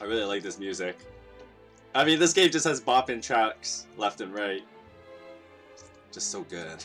I really like this music. I mean, this game just has bopping tracks left and right. Just so good.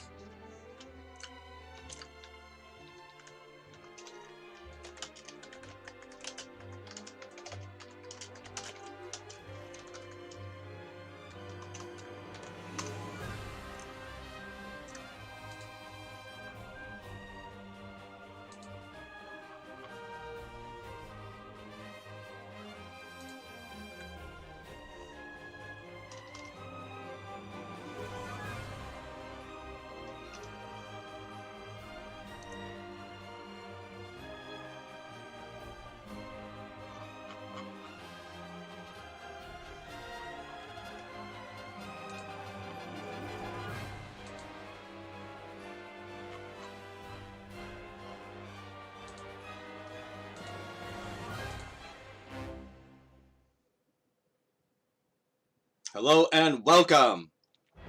Hello and welcome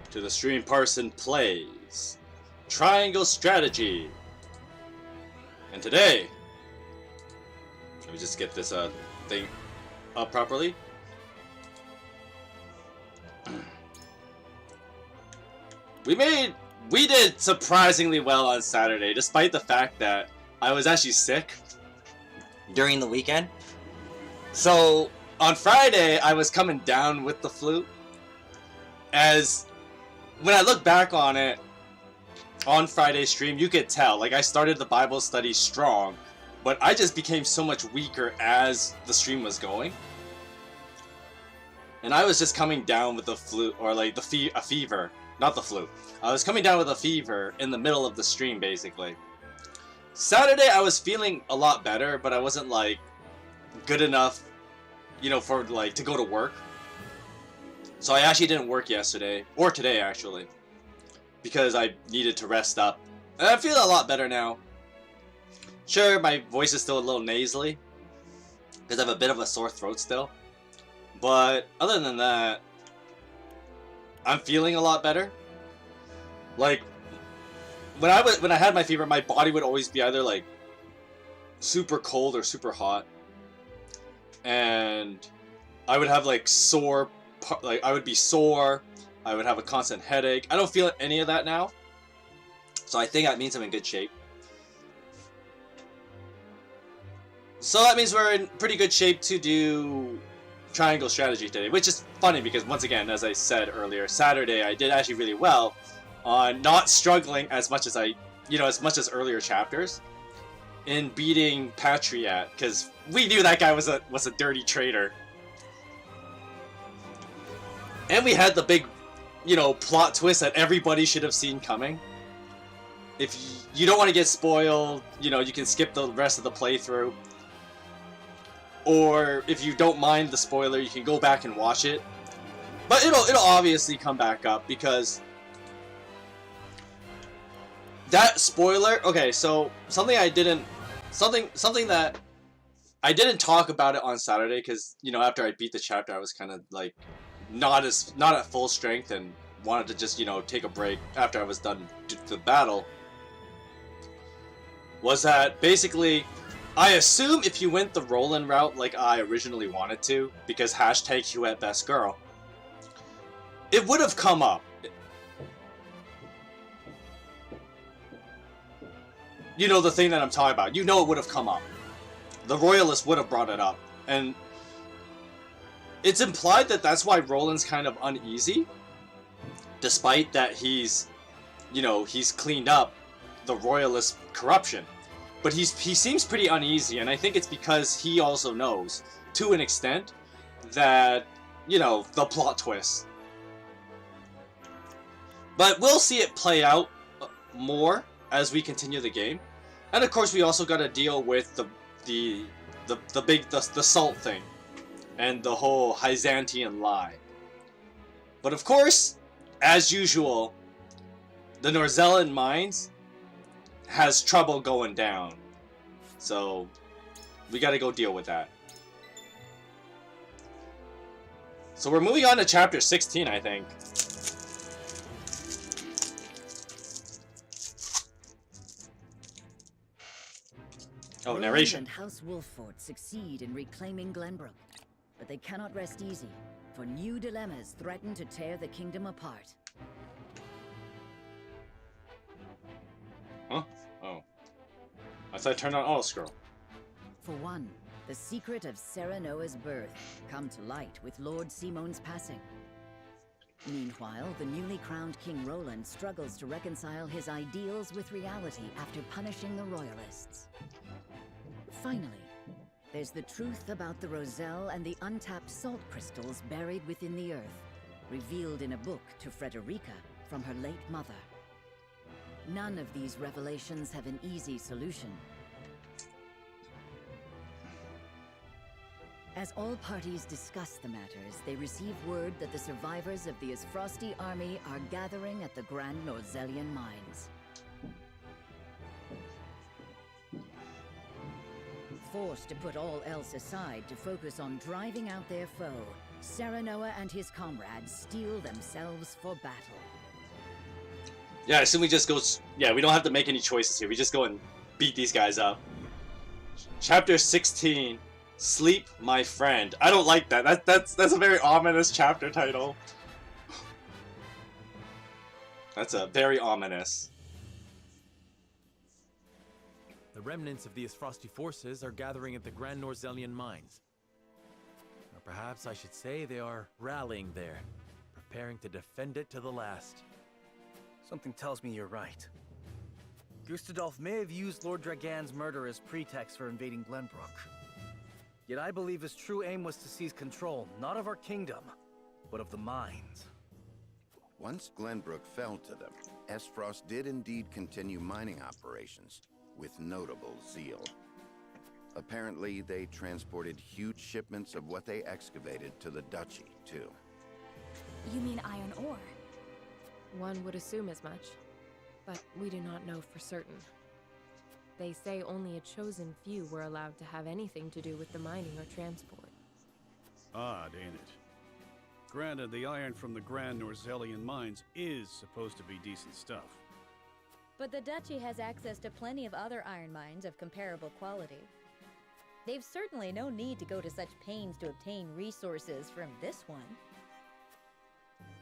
to the stream Parson Plays Triangle Strategy. And today, let me just get this thing up properly. We did surprisingly well on Saturday, despite the fact that I was actually sick during the weekend. So on Friday, I was coming down with the flu. As when I look back on it, on Friday's stream, you could tell, like, I started the Bible study strong, but I just became so much weaker as the stream was going. And I was just coming down with the flu, or like a fever, not the flu. I was coming down with a fever in the middle of the stream, basically. Saturday, I was feeling a lot better, but I wasn't, like, good enough, you know, for, like, to go to work. So I actually didn't work yesterday, or today actually, because I needed to rest up. And I feel a lot better now. Sure, my voice is still a little nasally, because I have a bit of a sore throat still. But other than that, I'm feeling a lot better. Like, when I had my fever, my body would always be either like super cold or super hot, and I would have like I would be sore, I would have a constant headache. I don't feel any of that now, so I think that means I'm in good shape. So that means we're in pretty good shape to do Triangle Strategy today, which is funny because, once again, as I said earlier, Saturday I did actually really well on not struggling as much as as much as earlier chapters in beating Patriot, because we knew that guy was a dirty traitor. And we had the big, plot twist that everybody should have seen coming. If you don't want to get spoiled, you can skip the rest of the playthrough. Or if you don't mind the spoiler, you can go back and watch it. But it'll obviously come back up, because that spoiler. Okay, so something that I didn't talk about it on Saturday, because after I beat the chapter, I was kind of like not at full strength and wanted to just take a break after I was done the battle. Was that basically, I assume if you went the Roland route like I originally wanted to, because hashtag Huette Best Girl, it would have come up. The thing that I'm talking about. It would have come up. The Royalists would have brought it up. And it's implied that that's why Roland's kind of uneasy. Despite that he's cleaned up the Royalist corruption. But he seems pretty uneasy, and I think it's because he also knows, to an extent, that, the plot twist. But we'll see it play out more as we continue the game. And of course, we also got to deal with the the salt thing, and the whole Byzantine lie. But of course, as usual, the Norzelian mines has trouble going down, so we got to go deal with that. So we're moving on to chapter 16, I think. Oh, narration. And House Wolffort succeed in reclaiming Glenbrook, but they cannot rest easy, for new dilemmas threaten to tear the kingdom apart. Huh? Oh. I thought I turned on auto-scroll. For one, the secret of Serenoa's birth come to light with Lord Simon's passing. Meanwhile, the newly crowned King Roland struggles to reconcile his ideals with reality after punishing the Royalists. Finally, there's the truth about the Roselle and the untapped salt crystals buried within the earth, revealed in a book to Frederica from her late mother. None of these revelations have an easy solution. As all parties discuss the matters, they receive word that the survivors of the Isfrosti army are gathering at the Grand Norzelian mines. Forced to put all else aside to focus on driving out their foe, Serenoa and his comrades steel themselves for battle. Yeah, I assume we just go... Yeah, we don't have to make any choices here. We just go and beat these guys up. Chapter 16, Sleep, My Friend. I don't like that. That's a very ominous chapter title. That's a very ominous. The remnants of the Isfrosti forces are gathering at the Grand Norzelian mines. Or perhaps I should say they are rallying there, preparing to defend it to the last. Something tells me you're right. Gustadolf may have used Lord Dragan's murder as pretext for invading Glenbrook. Yet I believe his true aim was to seize control, not of our kingdom, but of the mines. Once Glenbrook fell to them, Esfrost did indeed continue mining operations, with notable zeal. Apparently, they transported huge shipments of what they excavated to the duchy, too. You mean iron ore? One would assume as much, but we do not know for certain. They say only a chosen few were allowed to have anything to do with the mining or transport. Odd, ain't it? Granted, the iron from the Grand Norzelian mines is supposed to be decent stuff. But the Duchy has access to plenty of other iron mines of comparable quality. They've certainly no need to go to such pains to obtain resources from this one.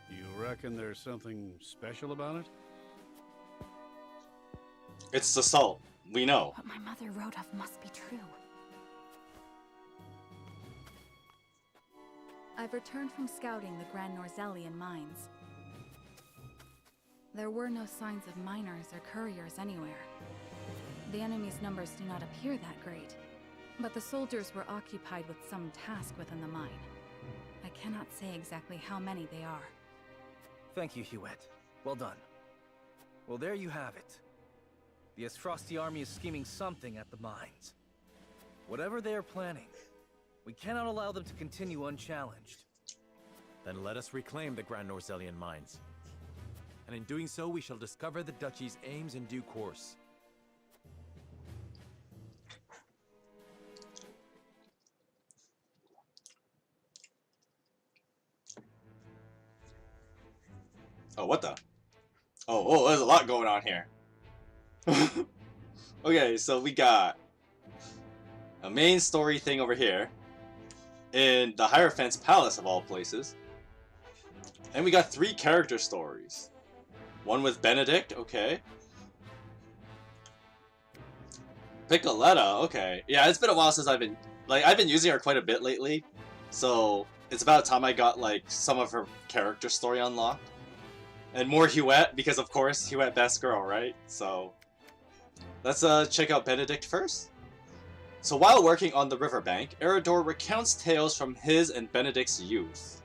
You reckon there's something special about it? It's the salt. We know. What my mother wrote of must be true. I've returned from scouting the Grand Norzelian mines. There were no signs of miners or couriers anywhere. The enemy's numbers do not appear that great, but the soldiers were occupied with some task within the mine. I cannot say exactly how many they are. Thank you, Hewitt. Well done. Well, there you have it. The Isfrosti army is scheming something at the mines. Whatever they are planning, we cannot allow them to continue unchallenged. Then let us reclaim the Grand Norzelian mines. And in doing so, we shall discover the Duchy's aims in due course. Oh, what the? Oh, there's a lot going on here. Okay, so we got a main story thing over here in the Hierophant's Palace of all places. And we got 3 character stories. One with Benedict, okay. Piccoletta, okay. Yeah, it's been a while since I've been using her quite a bit lately. So it's about time I got like some of her character story unlocked. And more Hewitt, because of course Hewitt best girl, right? So let's check out Benedict first. So while working on the riverbank, Eridor recounts tales from his and Benedict's youth.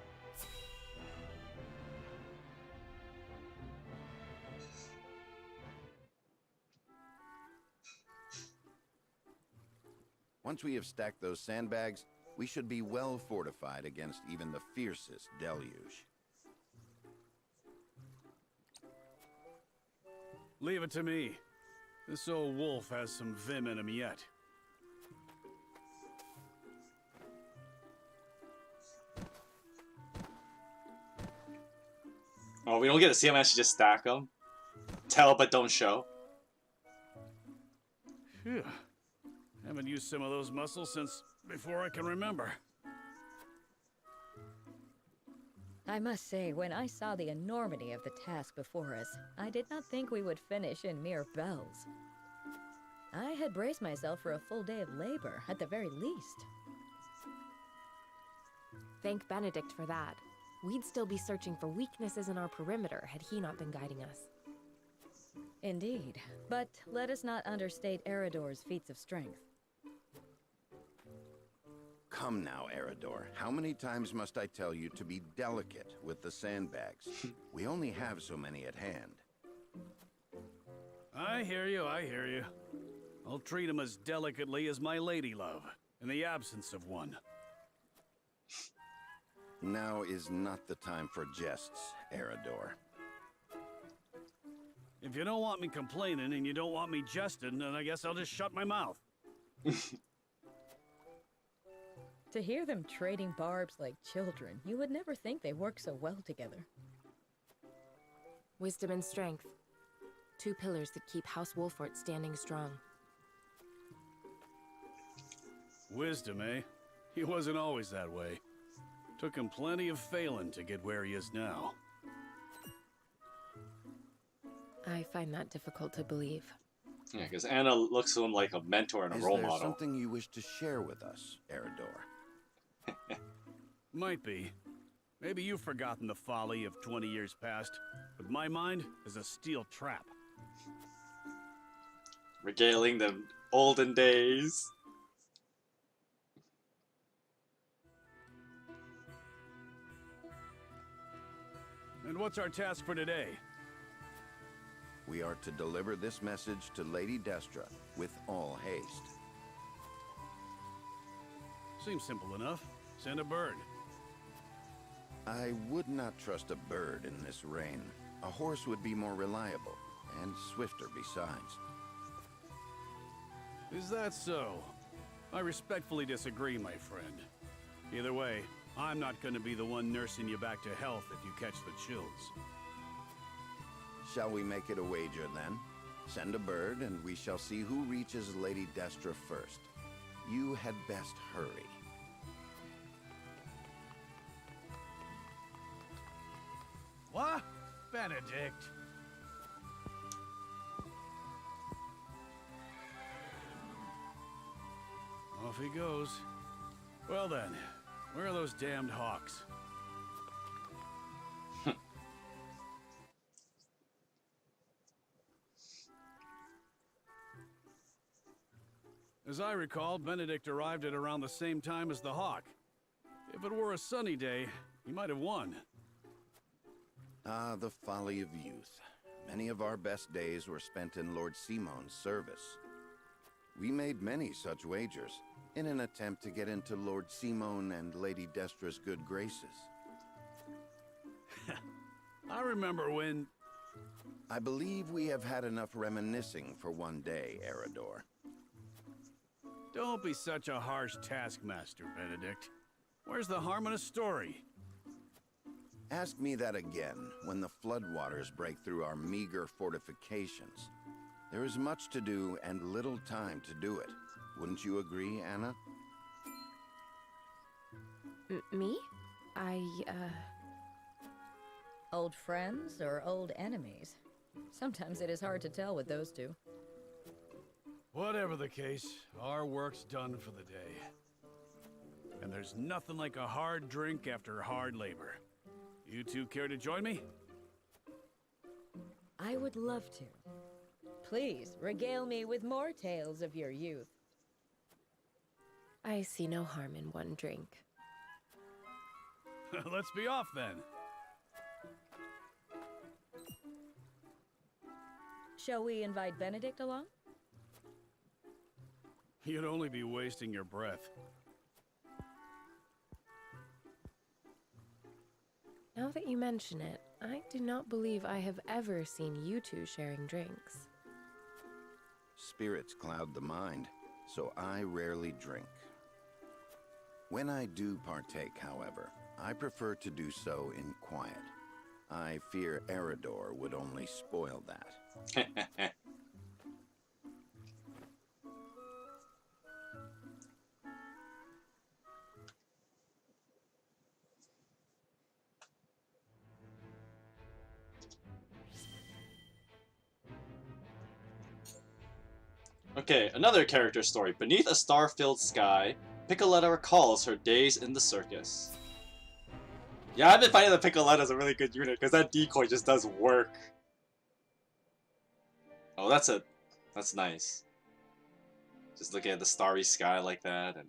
Once we have stacked those sandbags, we should be well fortified against even the fiercest deluge. Leave it to me. This old wolf has some vim in him yet. Oh, we don't get to see him actually just stack them. Tell but don't show. Phew. Haven't used some of those muscles since before I can remember. I must say, when I saw the enormity of the task before us, I did not think we would finish in mere bells. I had braced myself for a full day of labor, at the very least. Thank Benedict for that. We'd still be searching for weaknesses in our perimeter had he not been guiding us. Indeed, but let us not understate Eridor's feats of strength. Come now, Eridor. How many times must I tell you to be delicate with the sandbags? We only have so many at hand. I hear you, I hear you. I'll treat him as delicately as my lady love, in the absence of one. Now is not the time for jests, Eridor. If you don't want me complaining and you don't want me jesting, then I guess I'll just shut my mouth. To hear them trading barbs like children, you would never think they work so well together. Wisdom and strength. Two pillars that keep House Wolfort standing strong. Wisdom, eh? He wasn't always that way. Took him plenty of failing to get where he is now. I find that difficult to believe. Yeah, because Anna looks to him like a mentor and a role Is there model. something you wish to share with us, Eridor? Might be. Maybe you've forgotten the folly of 20 years past, but my mind is a steel trap. Regaling the olden days. And what's our task for today? We are to deliver this message to Lady Destra with all haste. Seems simple enough. Send a bird. I would not trust a bird in this rain. A horse would be more reliable, and swifter besides. Is that so? I respectfully disagree, my friend. Either way, I'm not going to be the one nursing you back to health if you catch the chills. Shall we make it a wager then? Send a bird, and we shall see who reaches Lady Destra first. You had best hurry. What? Benedict? Off he goes. Well then, where are those damned hawks? As I recall, Benedict arrived at around the same time as the hawk. If it were a sunny day, he might have won. Ah, the folly of youth. Many of our best days were spent in Lord Simon's service. We made many such wagers, in an attempt to get into Lord Simon and Lady Destra's good graces. I remember when... I believe we have had enough reminiscing for one day, Eridor. Don't be such a harsh taskmaster, Benedict. Where's the harm in a story? Ask me that again when the floodwaters break through our meager fortifications. There is much to do and little time to do it. Wouldn't you agree, Anna? Me? Old friends or old enemies? Sometimes it is hard to tell with those two. Whatever the case, our work's done for the day. And there's nothing like a hard drink after hard labor. You two care to join me? I would love to. Please, regale me with more tales of your youth. I see no harm in one drink. Let's be off then. Shall we invite Benedict along? You'd only be wasting your breath. Now that you mention it, I do not believe I have ever seen you two sharing drinks. Spirits cloud the mind, so I rarely drink. When I do partake, however, I prefer to do so in quiet. I fear Eridor would only spoil that. Okay, another character story. Beneath a star-filled sky, Piccoletta recalls her days in the circus. Yeah, I've been finding that Piccoletta's a really good unit, because that decoy just does work. Oh, that's nice. Just looking at the starry sky like that, and...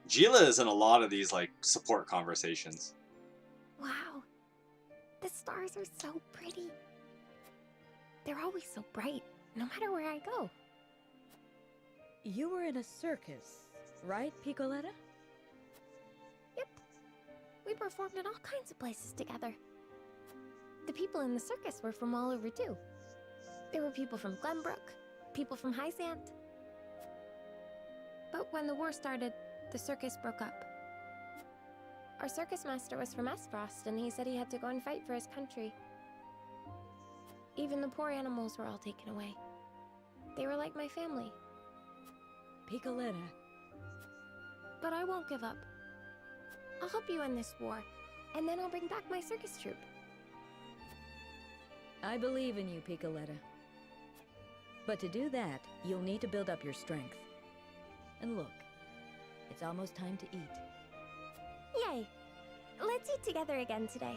Gila is in a lot of these, like, support conversations. Wow. The stars are so pretty. They're always so bright, no matter where I go. You were in a circus, right, Piccoletta? Yep. We performed in all kinds of places together. The people in the circus were from all over too. There were people from Glenbrook, people from Hysant. But when the war started, the circus broke up. Our circus master was from Esfrost, and he said he had to go and fight for his country. Even the poor animals were all taken away. They were like my family. Piccoletta. But I won't give up. I'll help you end this war, and then I'll bring back my circus troupe. I believe in you, Piccoletta. But to do that, you'll need to build up your strength. And look, it's almost time to eat. Yay! Let's eat together again today.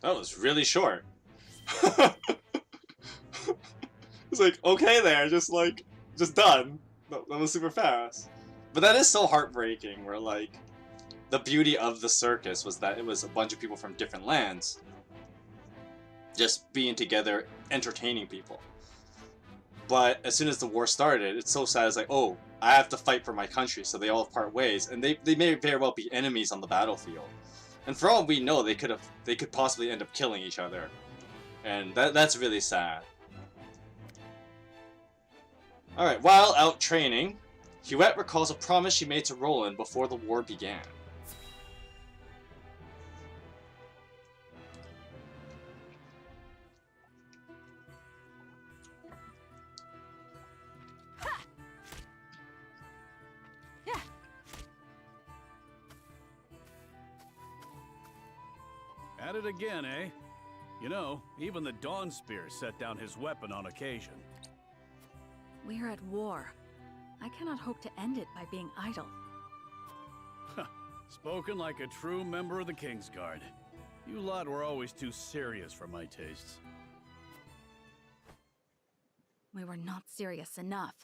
That was really short. It's like, okay there, just done. That was super fast. But that is so heartbreaking, where like, the beauty of the circus was that it was a bunch of people from different lands just being together, entertaining people. But as soon as the war started, it's so sad, it's like, oh, I have to fight for my country, so they all part ways, and they may very well be enemies on the battlefield. And for all we know, they could possibly end up killing each other. And that's really sad. Alright, while out training, Huette recalls a promise she made to Roland before the war began. At it again, eh? You know, even the Dawn Spear set down his weapon on occasion. We are at war. I cannot hope to end it by being idle. Spoken like a true member of the Kingsguard. You lot were always too serious for my tastes. We were not serious enough.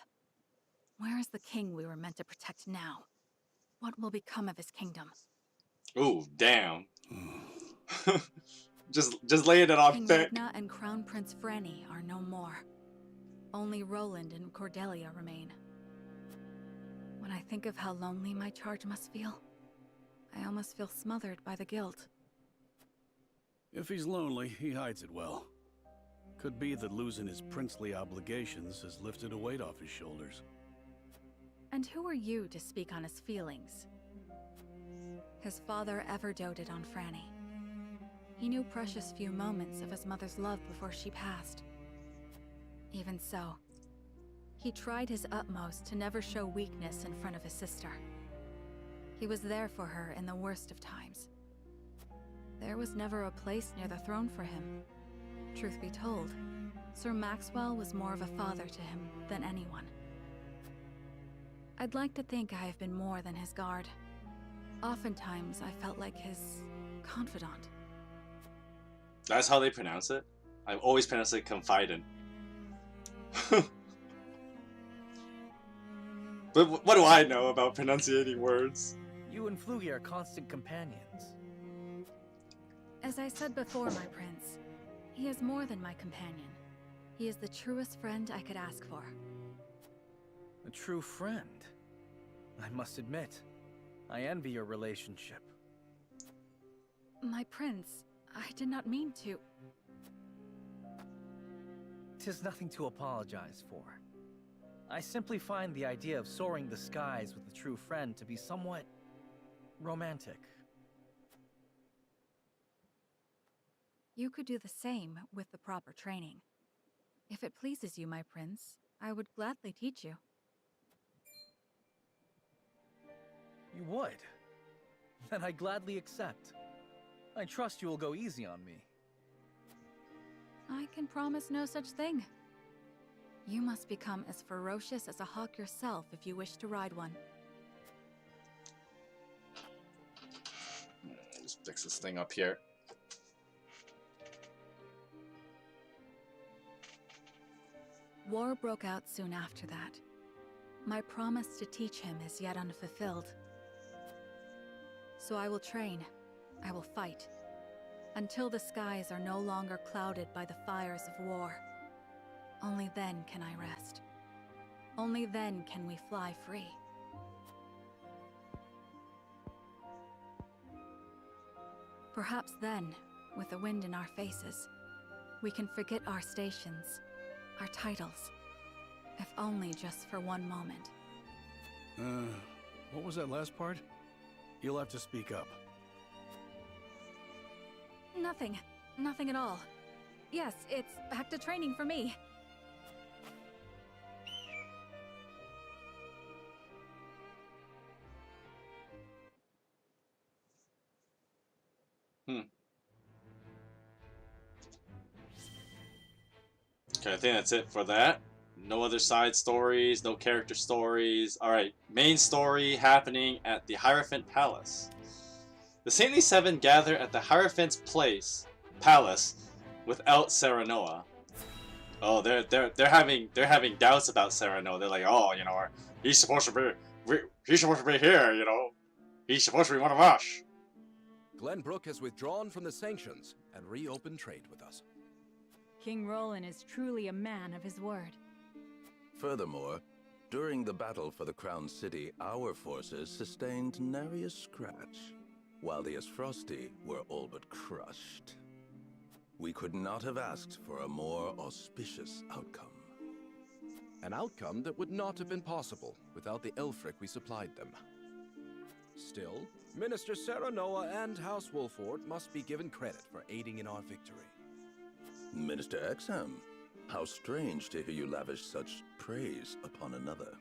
Where is the king we were meant to protect now? What will become of his kingdom? Ooh, damn. just laying it on King thick. Ragna and Crown Prince Franny are no more. Only Roland and Cordelia remain. When I think of how lonely my charge must feel, I almost feel smothered by the guilt. If he's lonely, he hides it well. Could be that losing his princely obligations has lifted a weight off his shoulders. And who are you to speak on his feelings? His father ever doted on Franny. He knew precious few moments of his mother's love before she passed. Even so, he tried his utmost to never show weakness in front of his sister. He was there for her in the worst of times. There was never a place near the throne for him. Truth be told, Sir Maxwell was more of a father to him than anyone. I'd like to think I have been more than his guard. Oftentimes, I felt like his confidant. That's how they pronounce it? I've always pronounced it confidant. But what do I know about pronunciating words? You and Flugy are constant companions. As I said before, my prince, he is more than my companion. He is the truest friend I could ask for. A true friend. I must admit, I envy your relationship. My prince, I did not mean to. 'Tis nothing to apologize for. I simply find the idea of soaring the skies with a true friend to be somewhat romantic. You could do the same with the proper training. If it pleases you, my prince, I would gladly teach you. You would? Then I gladly accept. I trust you will go easy on me. I can promise no such thing. You must become as ferocious as a hawk yourself if you wish to ride one. Just fix this thing up here. War broke out soon after that. My promise to teach him is yet unfulfilled. So I will train, I will fight, until the skies are no longer clouded by the fires of war. Only then can I rest. Only then can we fly free. Perhaps then, with the wind in our faces, we can forget our stations, our titles, if only just for one moment. What was that last part? You'll have to speak up. Nothing. Nothing at all. Yes, it's back to training for me. Okay, I think that's it for that. No other side stories, no character stories. Alright, main story happening at the Hierophant Palace. The Saintly Seven gather at the Hierophant's palace without Serenoa. Oh, they're having doubts about Serenoa. They're like, oh, you know, he's supposed to be here, you know. He's supposed to be one of us. Glenbrook has withdrawn from the sanctions and reopened trade with us. King Roland is truly a man of his word. Furthermore, during the battle for the Crown City, our forces sustained nary a scratch, while the Esfrosti were all but crushed. We could not have asked for a more auspicious outcome. An outcome that would not have been possible without the Elfric we supplied them. Still, Minister Serenoa and House Wolford must be given credit for aiding in our victory. Minister Exham, how strange to hear you lavish such praise upon another.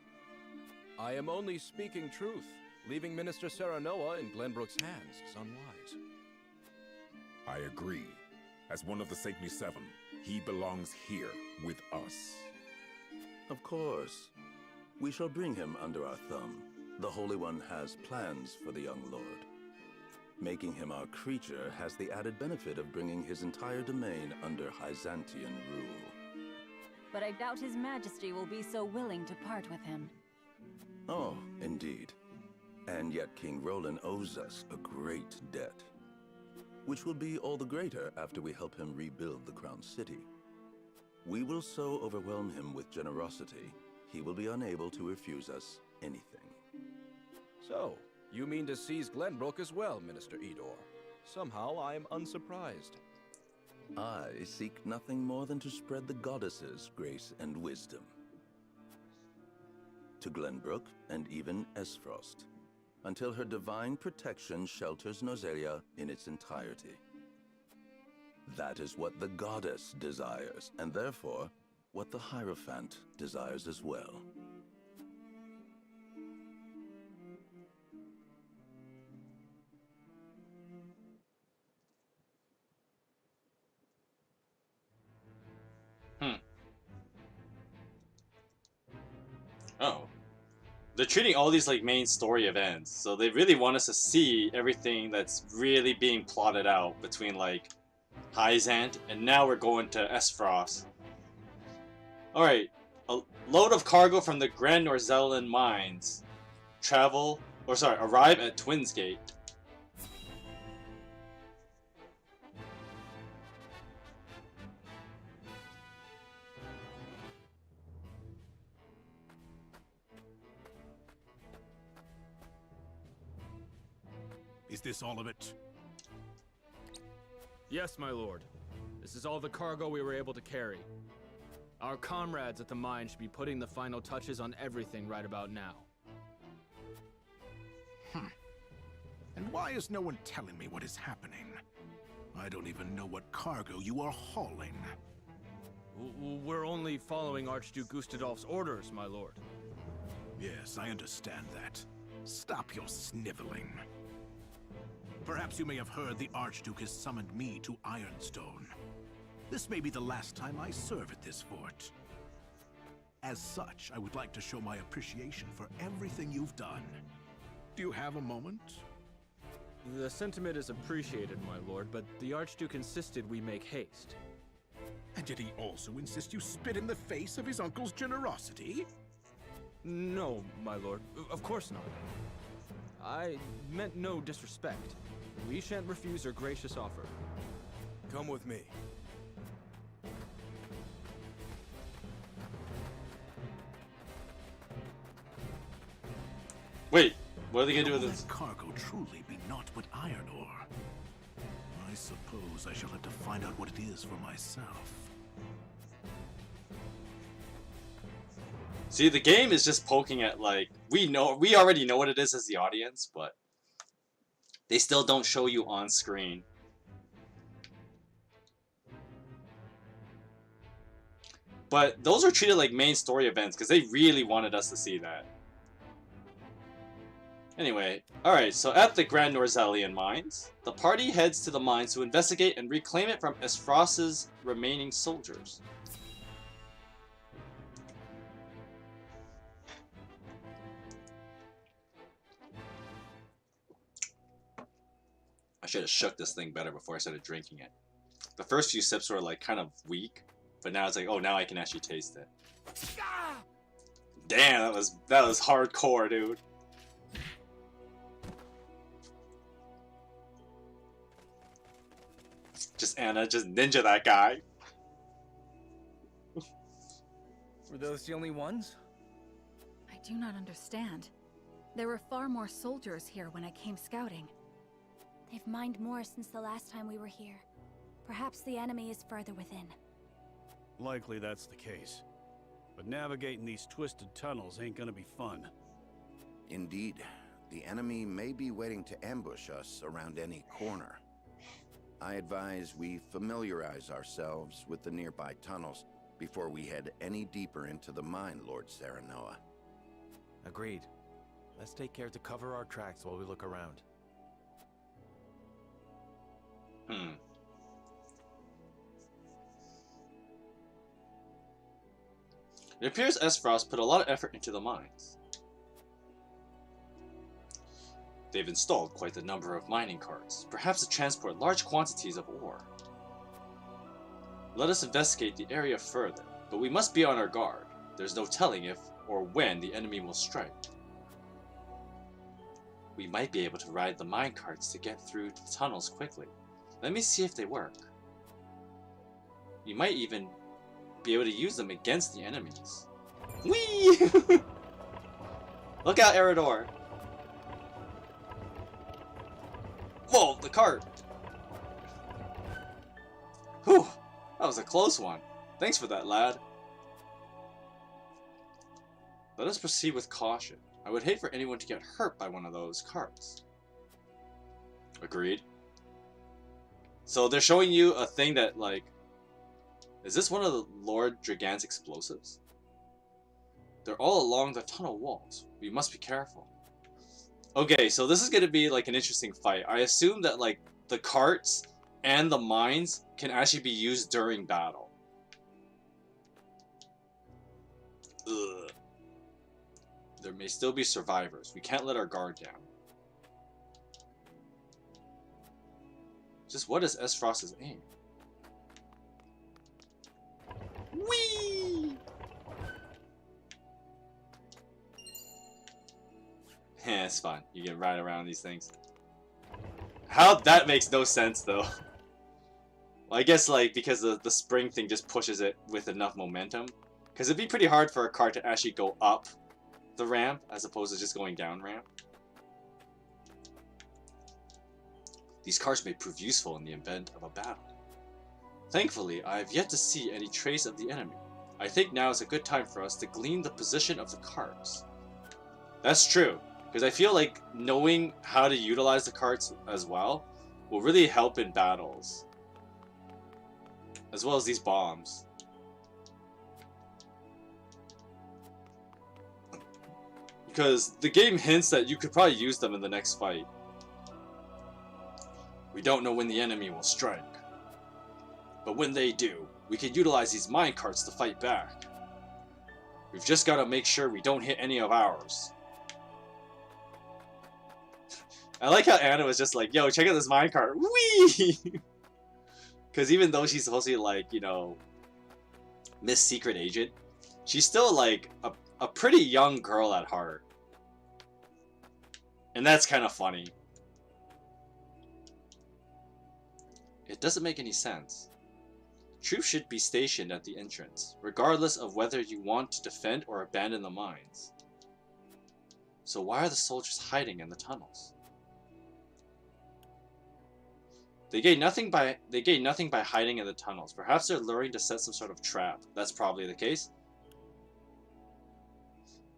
I am only speaking truth. Leaving Minister Serenoa in Glenbrook's hands is unwise. I agree. As one of the Saintly Seven, he belongs here with us. Of course. We shall bring him under our thumb. The Holy One has plans for the young lord. Making him our creature has the added benefit of bringing his entire domain under Byzantian rule. But I doubt His Majesty will be so willing to part with him. Oh, indeed. And yet King Roland owes us a great debt, which will be all the greater after we help him rebuild the Crown City. We will so overwhelm him with generosity, he will be unable to refuse us anything. So, you mean to seize Glenbrook as well, Minister Edor? Somehow I am unsurprised. I seek nothing more than to spread the goddess's grace and wisdom to Glenbrook and even Esfrost, until her divine protection shelters Norzelia in its entirety. That is what the goddess desires, and therefore, what the Hierophant desires as well. Oh. They're treating all these like main story events, so they really want us to see everything that's really being plotted out between like Hyzant and now we're going to Esfrost. Alright, A load of cargo from the Grand Norzelian mines. Arrive at Twins Gate. Is this all of it? Yes, my lord. This is all the cargo we were able to carry. Our comrades at the mine should be putting the final touches on everything right about now. And why is no one telling me what is happening? I don't even know what cargo you are hauling. We're only following Archduke Gustadolf's orders, my lord. Yes, I understand that. Stop your sniveling. Perhaps you may have heard the Archduke has summoned me to Ironstone. This may be the last time I serve at this fort. As such, I would like to show my appreciation for everything you've done. Do you have a moment? The sentiment is appreciated, my lord, but the Archduke insisted we make haste. And did he also insist you spit in the face of his uncle's generosity? No, my lord. Of course not. I meant no disrespect. We shan't refuse your gracious offer. Come with me. Wait, what are they gonna do with Will this? that cargo truly be naught but iron ore? I suppose I shall have to find out what it is for myself. See, the game is just poking at, like, we already know what it is as the audience, but they still don't show you on screen. But those are treated like main story events because they really wanted us to see that. Anyway, alright, so at the Grand Norzelian mines, the party heads to the mines to investigate and reclaim it from Esfrost's remaining soldiers. I should have shook this thing better before I started drinking it. The first few sips were like kind of weak, but now it's like, oh, now I can actually taste it. Damn, that was hardcore, dude. Just Anna, just ninja that guy. Were those the only ones? I do not understand. There were far more soldiers here when I came scouting. They've mined more since the last time we were here. Perhaps the enemy is further within. Likely that's the case. But navigating these twisted tunnels ain't gonna be fun. Indeed, the enemy may be waiting to ambush us around any corner. I advise we familiarize ourselves with the nearby tunnels before we head any deeper into the mine, Lord Serenoa. Agreed. Let's take care to cover our tracks while we look around. It appears Esfrost put a lot of effort into the mines. They've installed quite a number of mining carts, perhaps to transport large quantities of ore. Let us investigate the area further, but we must be on our guard. There's no telling if or when the enemy will strike. We might be able to ride the mine carts to get through the tunnels quickly. Let me see if they work. We might even be able to use them against the enemies. Whee! Look out, Eridor! Whoa, the cart! Whew, that was a close one. Thanks for that, lad. Let us proceed with caution. I would hate for anyone to get hurt by one of those carts. Agreed. So they're showing you a thing that, like... Is this one of the Lord Dragan's explosives? They're all along the tunnel walls. We must be careful. Okay, so this is going to be like an interesting fight. I assume that like the carts and the mines can actually be used during battle. Ugh. There may still be survivors. We can't let our guard down. Just what is Esfrost's aim? Whee! Yeah, it's fun. You can ride around these things. How that makes no sense though. Well, I guess like because the spring thing just pushes it with enough momentum. Because it'd be pretty hard for a cart to actually go up the ramp as opposed to just going down ramp. These carts may prove useful in the event of a battle. Thankfully, I have yet to see any trace of the enemy. I think now is a good time for us to glean the position of the carts. That's true, because I feel like knowing how to utilize the carts as well will really help in battles. As well as these bombs. Because the game hints that you could probably use them in the next fight. We don't know when the enemy will strike. But when they do, we can utilize these minecarts to fight back. We've just got to make sure we don't hit any of ours. I like how Anna was just like, yo, check out this minecart. Whee! Because even though she's supposed to be like, you know, Miss Secret Agent, she's still like a pretty young girl at heart. And that's kind of funny. It doesn't make any sense. Troops should be stationed at the entrance, regardless of whether you want to defend or abandon the mines. So why are the soldiers hiding in the tunnels? They gain nothing by hiding in the tunnels. Perhaps they're luring to set some sort of trap. That's probably the case.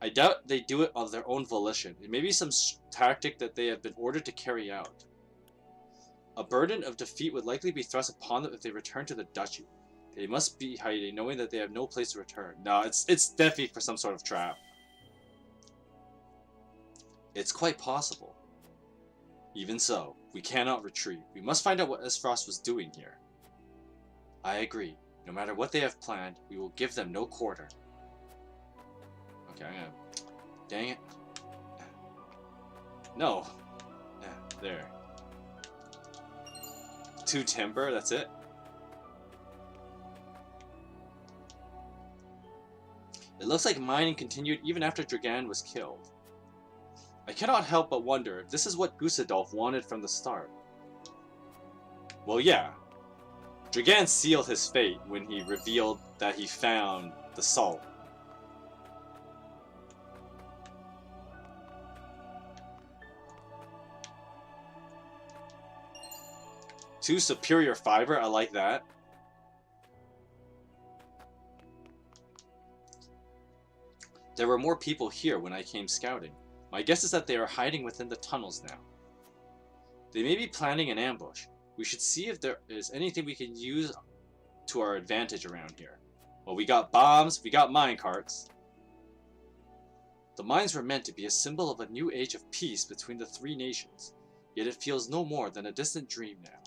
I doubt they do it of their own volition. It may be some tactic that they have been ordered to carry out. A burden of defeat would likely be thrust upon them if they return to the duchy. They must be hiding, knowing that they have no place to return. No, it's definitely for some sort of trap. It's quite possible. Even so, we cannot retreat. We must find out what Esfrost was doing here. I agree. No matter what they have planned, we will give them no quarter. Okay, I'm gonna... Dang it. No. There. 2 timber, that's it? It looks like mining continued even after Dragan was killed. I cannot help but wonder if this is what Gusadolf wanted from the start. Well, yeah. Dragan sealed his fate when he revealed that he found the salt. Two superior fiber, I like that. There were more people here when I came scouting. My guess is that they are hiding within the tunnels now. They may be planning an ambush. We should see if there is anything we can use to our advantage around here. Well, we got bombs, we got minecarts. The mines were meant to be a symbol of a new age of peace between the 3 nations, yet it feels no more than a distant dream now.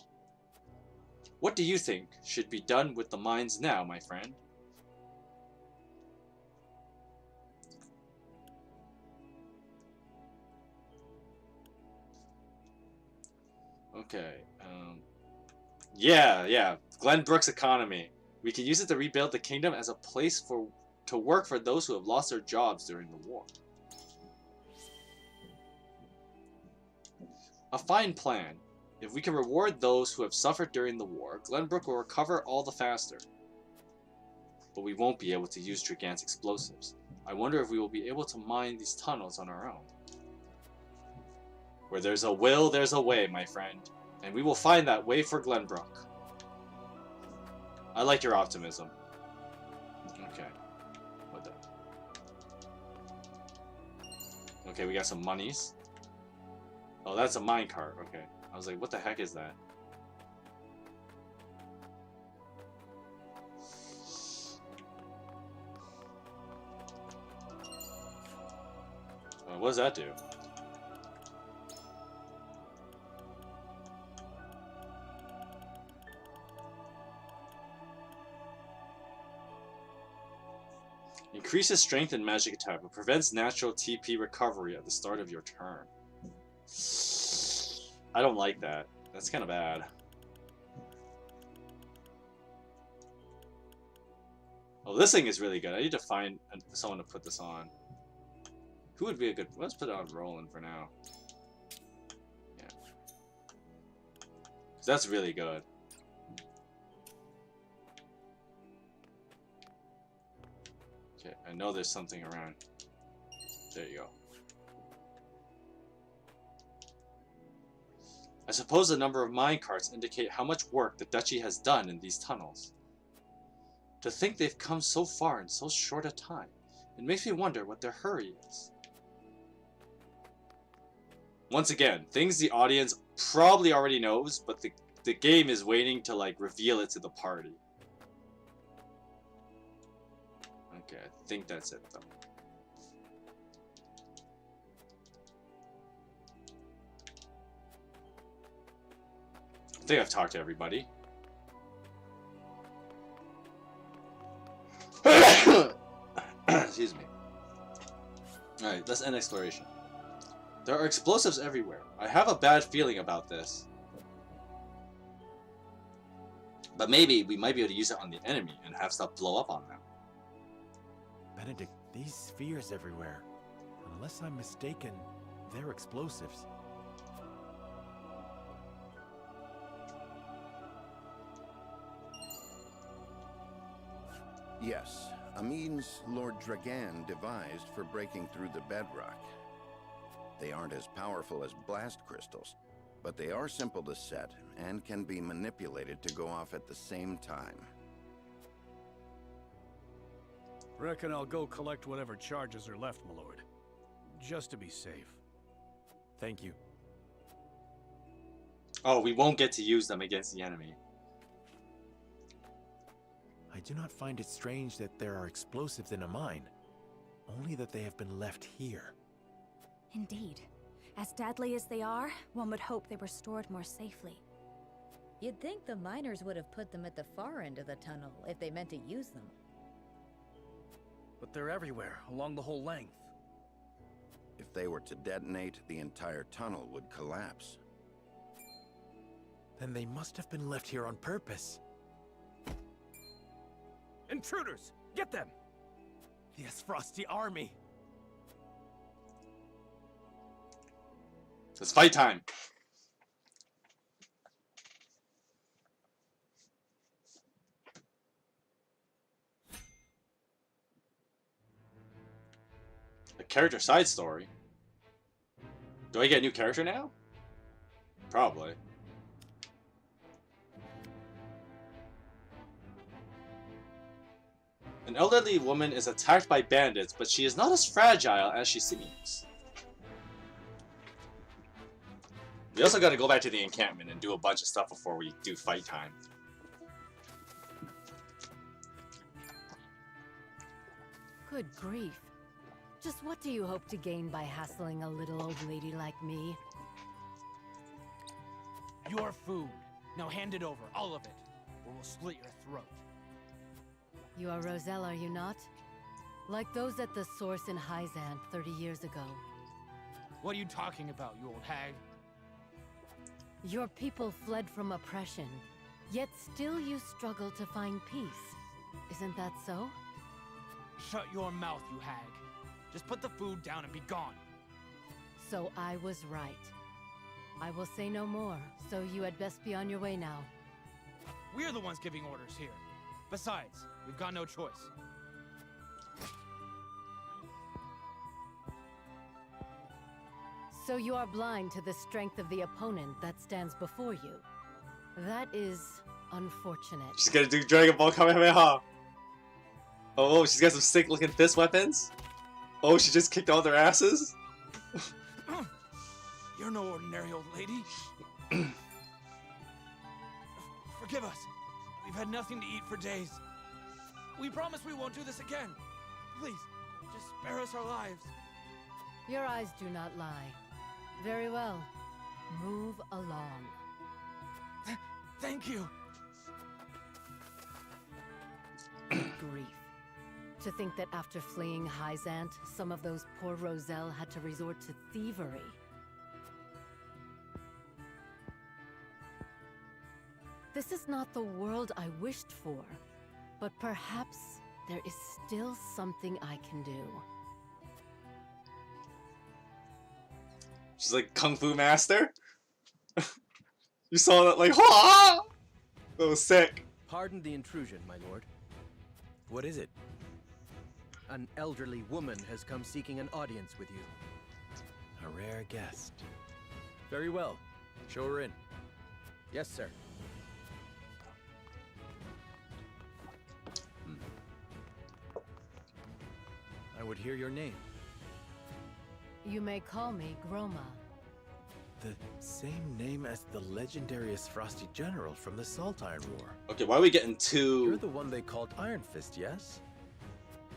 What do you think should be done with the mines now, my friend? Okay, yeah, Glenbrook's economy. We can use it to rebuild the kingdom as a place to work for those who have lost their jobs during the war. A fine plan. If we can reward those who have suffered during the war, Glenbrook will recover all the faster. But we won't be able to use Dragan's explosives. I wonder if we will be able to mine these tunnels on our own. Where there's a will, there's a way, my friend. And we will find that way for Glenbrook. I like your optimism. Okay. What the? Okay, we got some monies. Oh, that's a minecart. Okay. I was like, what the heck is that? What does that do? Increases strength and magic attack, but prevents natural TP recovery at the start of your turn. I don't like that. That's kind of bad. Oh, this thing is really good. I need to find someone to put this on. Who would be a good... Let's put it on Roland for now. Yeah. 'Cause that's really good. Okay, I know there's something around. There you go. I suppose the number of minecarts indicate how much work the Duchy has done in these tunnels. To think they've come so far in so short a time, it makes me wonder what their hurry is. Once again, things the audience probably already knows, but the game is waiting to like reveal it to the party. Okay, I think that's it though. I think I've talked to everybody. Excuse me. Alright, let's end exploration. There are explosives everywhere. I have a bad feeling about this. But maybe we might be able to use it on the enemy and have stuff blow up on them. Benedict, these spheres everywhere. Unless I'm mistaken, they're explosives. Yes, a means Lord Dragan devised for breaking through the bedrock. They aren't as powerful as blast crystals, but they are simple to set and can be manipulated to go off at the same time. Reckon I'll go collect whatever charges are left, my lord. Just to be safe. Thank you. Oh, we won't get to use them against the enemy. I do not find it strange that there are explosives in a mine. Only that they have been left here. Indeed. As deadly as they are, one would hope they were stored more safely. You'd think the miners would have put them at the far end of the tunnel if they meant to use them. But they're everywhere, along the whole length. If they were to detonate, the entire tunnel would collapse. Then they must have been left here on purpose. Intruders! Get them! Yes, Frosty Army! It's fight time! A character side story? Do I get a new character now? Probably. An elderly woman is attacked by bandits, but she is not as fragile as she seems. We also gotta go back to the encampment and do a bunch of stuff before we do fight time. Good grief. Just what do you hope to gain by hassling a little old lady like me? Your food. Now hand it over, all of it, or we'll split your throat. You are Roselle, are you not? Like those at the source in Hyzant 30 years ago. What are you talking about, you old hag? Your people fled from oppression, yet still you struggle to find peace. Isn't that so? Shut your mouth, you hag. Just put the food down and be gone. So I was right. I will say no more, so you had best be on your way now. We're the ones giving orders here. Besides, we've got no choice. So you are blind to the strength of the opponent that stands before you. That is unfortunate. She's gonna do Dragon Ball Kamehameha! Oh, she's got some sick looking fist weapons? Oh, she just kicked all their asses? You're no ordinary old lady. Forgive us. We've had nothing to eat for days. We promise we won't do this again. Please, just spare us our lives. Your eyes do not lie. Very well. Move along. Thank you. Grief. To think that after fleeing Hyzant, some of those poor Roselle had to resort to thievery. This is not the world I wished for, but perhaps there is still something I can do. She's like Kung Fu Master. You saw that, like, ha! That was sick. Pardon the intrusion, my lord. What is it? An elderly woman has come seeking an audience with you. A rare guest. Very well. Show her in. Yes, sir. I would hear your name. You may call me Groma. The same name as the legendary Frosty General from the Salt Iron War. Okay, why are we getting two? You're the one they called Iron Fist, yes?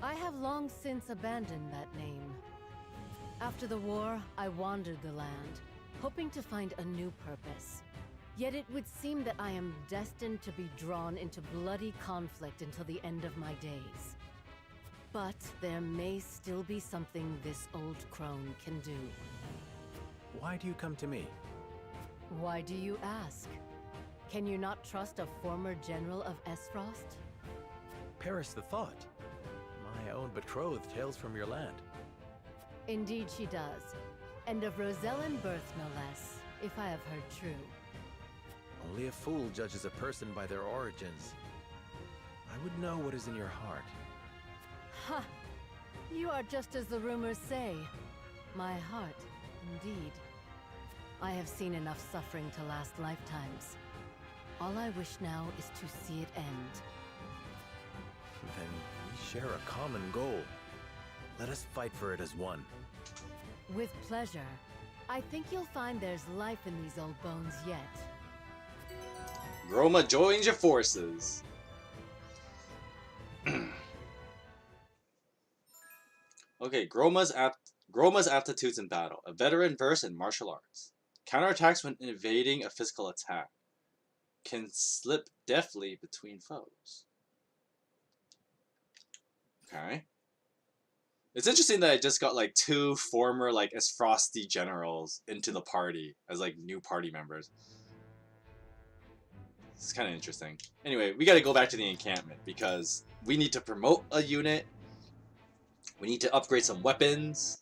I have long since abandoned that name. After the war, I wandered the land, hoping to find a new purpose. Yet it would seem that I am destined to be drawn into bloody conflict until the end of my days. But there may still be something this old crone can do. Why do you come to me? Why do you ask? Can you not trust a former general of Esfrost? Perish the thought. My own betrothed hails from your land. Indeed she does. And of Rosellan birth, no less, if I have heard true. Only a fool judges a person by their origins. I would know what is in your heart. Ha! You are just as the rumors say. My heart, indeed. I have seen enough suffering to last lifetimes. All I wish now is to see it end. Then we share a common goal. Let us fight for it as one. With pleasure. I think you'll find there's life in these old bones yet. Groma joins your forces. Okay, Groma's aptitudes in battle. A veteran versed in martial arts. Counterattacks when evading a physical attack. Can slip deftly between foes. Okay. It's interesting that I just got like two former like as Frosty generals into the party as like new party members. It's kind of interesting. Anyway, we got to go back to the encampment because we need to promote a unit. We need to upgrade some weapons.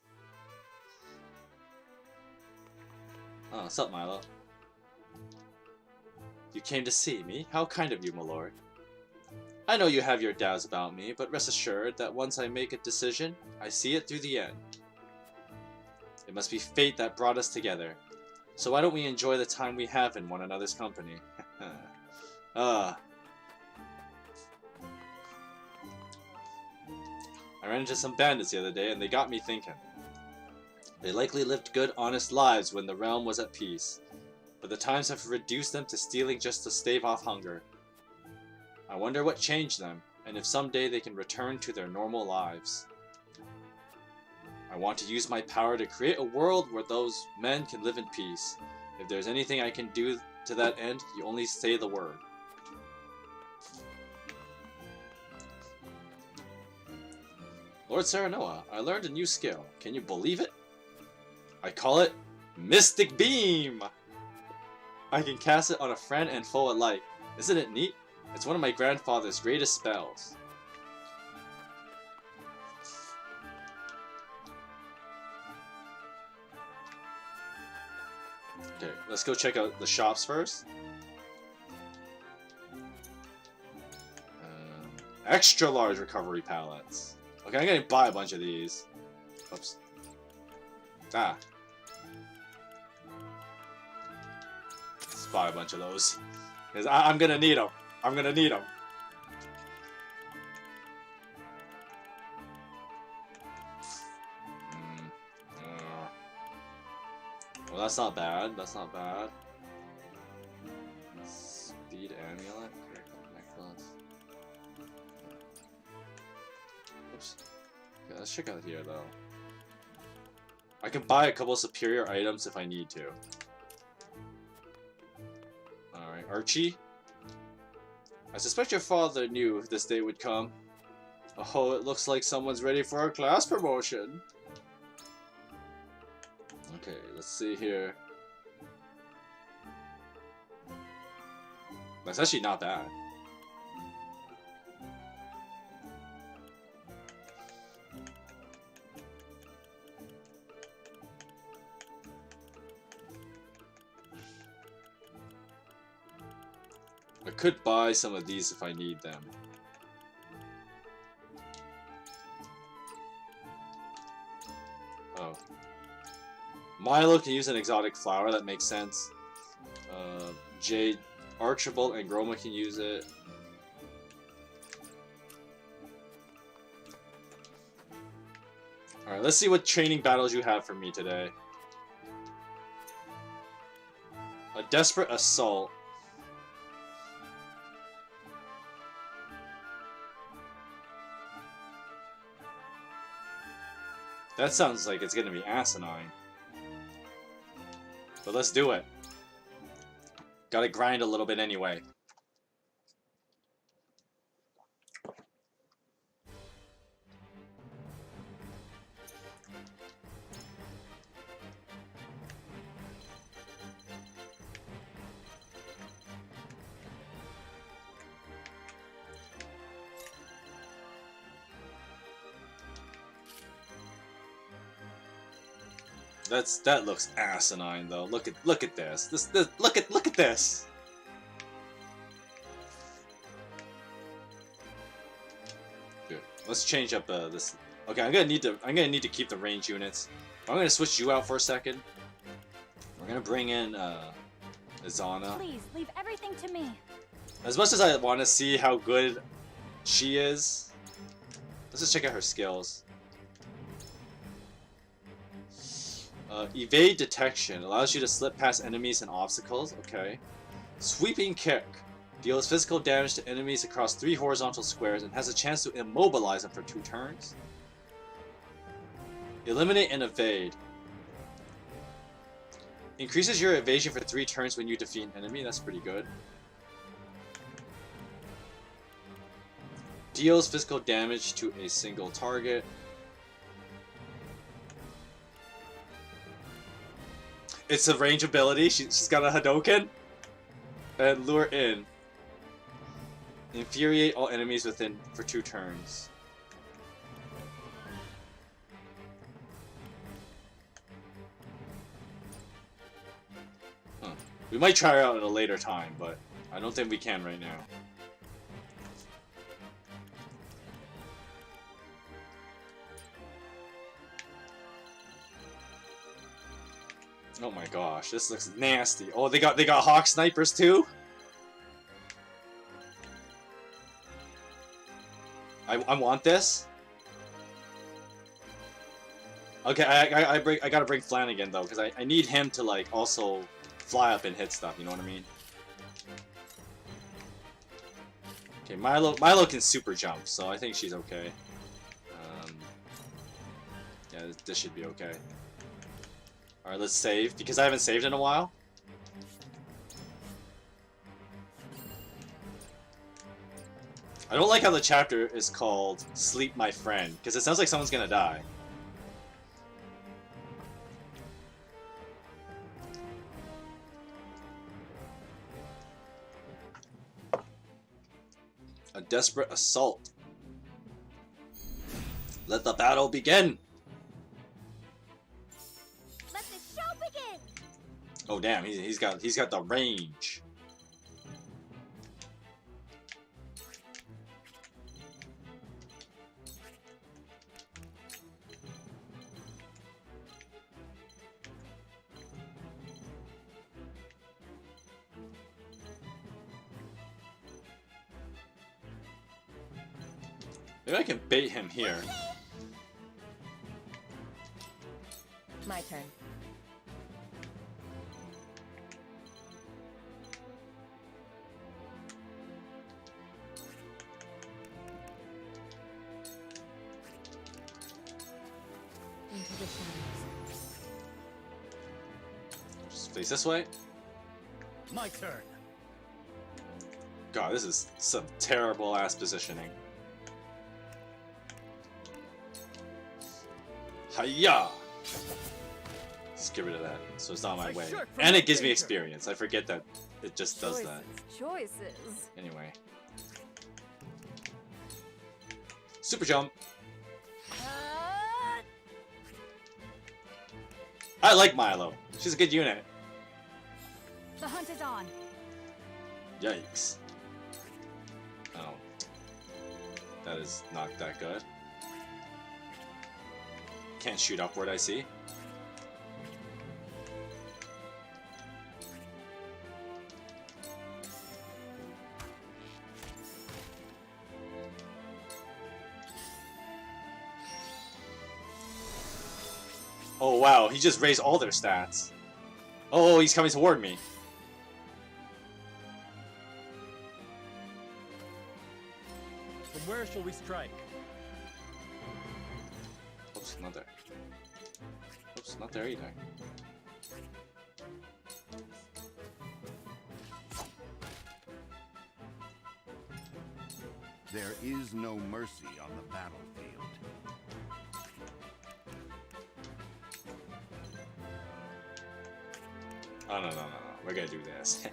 Oh, what's up, Milo? You came to see me? How kind of you, my lord. I know you have your doubts about me, but rest assured that once I make a decision, I see it through the end. It must be fate that brought us together. So why don't we enjoy the time we have in one another's company? I ran into some bandits the other day and they got me thinking. They likely lived good, honest lives when the realm was at peace, but the times have reduced them to stealing just to stave off hunger. I wonder what changed them, and if someday they can return to their normal lives. I want to use my power to create a world where those men can live in peace. If there's anything I can do to that end, you only say the word. Lord Serenoa, I learned a new skill. Can you believe it? I call it Mystic Beam! I can cast it on a friend and foe alike. Isn't it neat? It's one of my grandfather's greatest spells. Okay, let's go check out the shops first. Extra large recovery pallets. Okay, I'm gonna buy a bunch of these. Oops. Ah. Let's buy a bunch of those. Because I'm gonna need them. I'm gonna need them. Well, that's not bad. That's not bad. Speed amulet. Necklace. Oops. Okay, let's check out here, though. I can buy a couple of superior items if I need to. Alright, Archie. I suspect your father knew this day would come. Oh, it looks like someone's ready for a class promotion. Okay, let's see here. That's actually not bad. could buy some of these if I need them. Oh. Milo can use an exotic flower, that makes sense. Jade, Archibald, and Groma can use it. Alright, let's see what training battles you have for me today. A desperate assault. That sounds like it's gonna be asinine. But let's do it. Gotta grind a little bit anyway. That looks asinine though. Look at this. Look at this. Good. Let's change up this. Okay, I'm gonna need to keep the range units. I'm gonna switch you out for a second. We're gonna bring in Izana. Please leave everything to me. As much as I want to see how good she is, let's just check out her skills. Evade detection allows you to slip past enemies and obstacles. Okay. Sweeping kick deals physical damage to enemies across 3 horizontal squares and has a chance to immobilize them for 2 turns. Eliminate and evade increases your evasion for 3 turns when you defeat an enemy. That's pretty good. Deals physical damage to a single target. It's a range ability. She's got a Hadoken. And lure in. Infuriate all enemies within for 2 turns. Huh. We might try her out at a later time, but I don't think we can right now. Oh my gosh, this looks nasty. Oh, they got hawk snipers too? I want this. Okay, I gotta bring Flanagan though, because I need him to like also fly up and hit stuff, you know what I mean? Okay, Milo can super jump, so I think she's okay. Yeah, this should be okay. Alright, let's save, because I haven't saved in a while. I don't like how the chapter is called Sleep My Friend, because it sounds like someone's gonna die. A desperate assault. Let the battle begin! Oh damn, he's got the range. Maybe I can bait him here. My turn. Into the shadows. Just face this way. My turn. God, this is some terrible ass positioning. Hiya! Just get rid of that, so it's not my way. And it gives me experience. I forget that it just does that. Choices. Anyway. Super jump. I like Milo. She's a good unit. The hunt is on. Yikes. That is not that good. Can't shoot upward, I see. Oh wow, he just raised all their stats. Oh, he's coming toward me. From where shall we strike? Oops, not there. Oops, not there either. There is no mercy on the battlefield. Oh, no. We're gonna do this.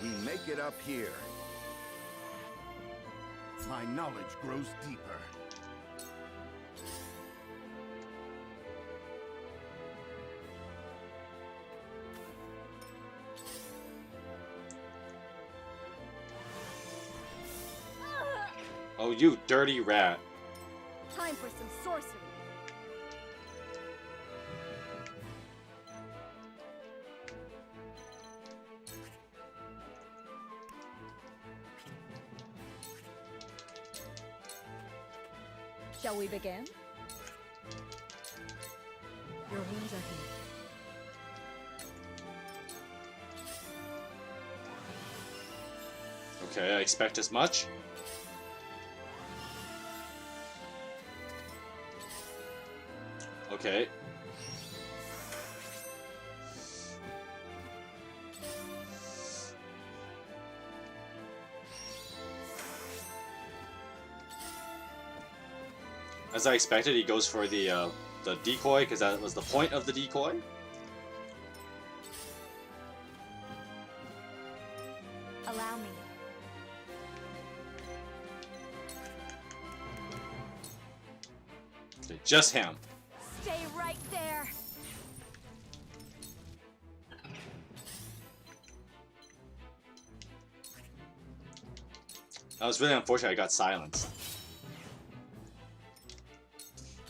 We make it up here. My knowledge grows deeper. Oh, you dirty rat. Time for some sorcery. Shall we begin? Your wounds are healed. Okay, I expect as much. Okay. As I expected, he goes for the decoy, because that was the point of the decoy. Allow me. Okay, just him. Stay right there. That was really unfortunate. I got silenced.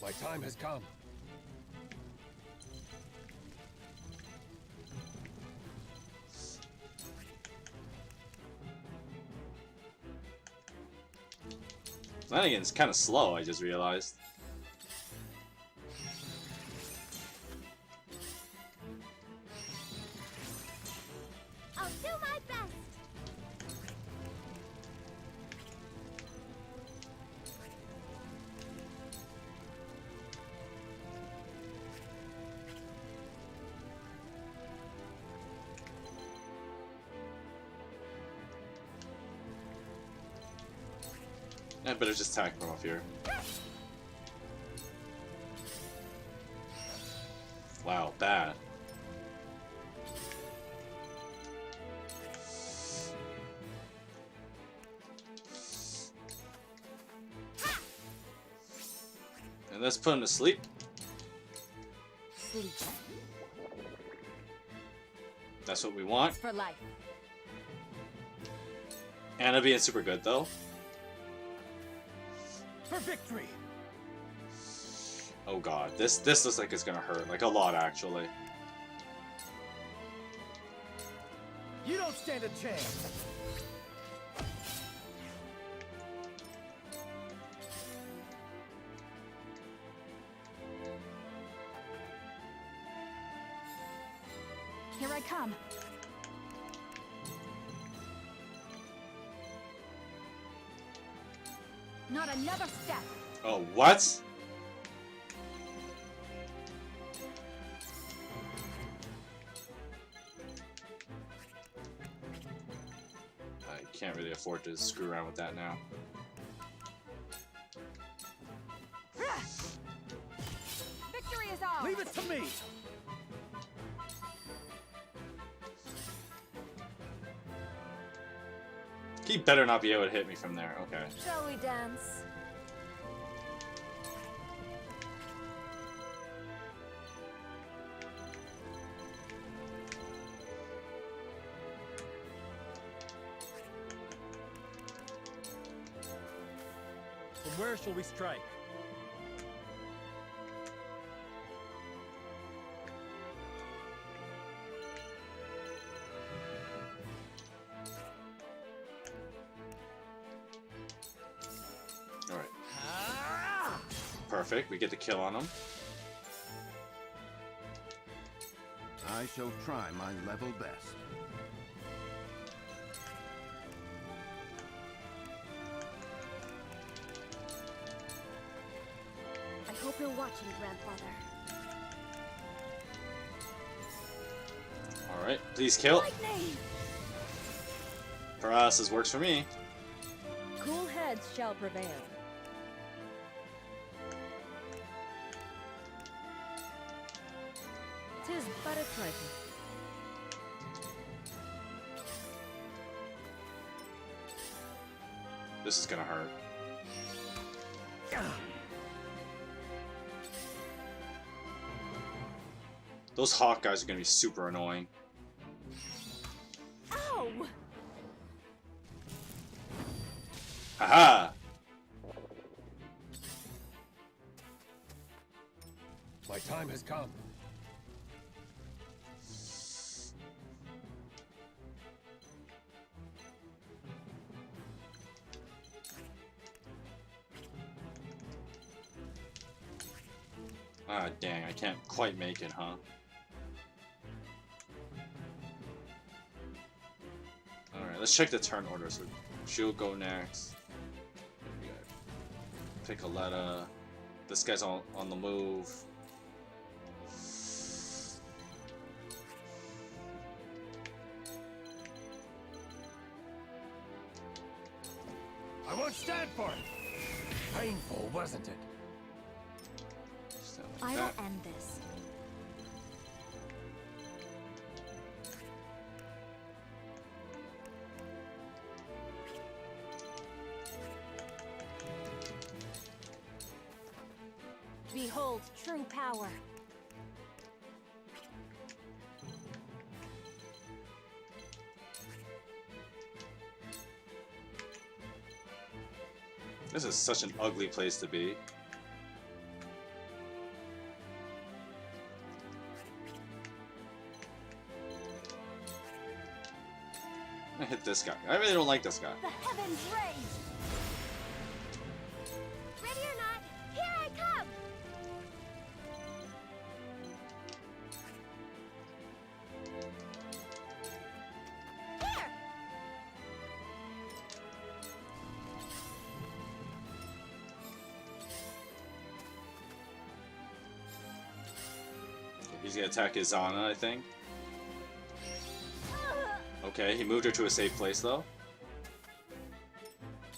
My time has come. Flanagan's kind of slow, I just realized. I'll do my best. I better just attack from up here. Wow, bad. And let's put him to sleep. Sleep. That's what we want. For life. Anna being super good though. For victory! Oh god, this looks like it's gonna hurt, like a lot actually. You don't stand a chance! Here I come. Not another step. Oh, what? I can't really afford to screw around with that now. Victory is ours. Leave it to me! He better not be able to hit me from there. Okay. Shall we dance? From And where shall we strike? Alright. Perfect, we get the kill on him. I shall try my level best. I hope you're watching, Grandfather. Alright, please kill. Lightning! Paralysis works for me. Cool heads shall prevail. Tis but a trifle. This is gonna hurt. Those hawk guys are gonna be super annoying. Ow! Haha! My time has come. Ah, dang, I can't quite make it, huh? Alright, let's check the turn order. So she'll go next. We got Piccoletta. This guy's on the move. I won't stand for it. Painful, wasn't it? I will end this. Behold true power. This is such an ugly place to be. I'm gonna hit this guy. I really don't like this guy. The heavens raise. Ready or not, here I come. Here. He's gonna attack his Zana, I think. Okay, he moved her to a safe place though.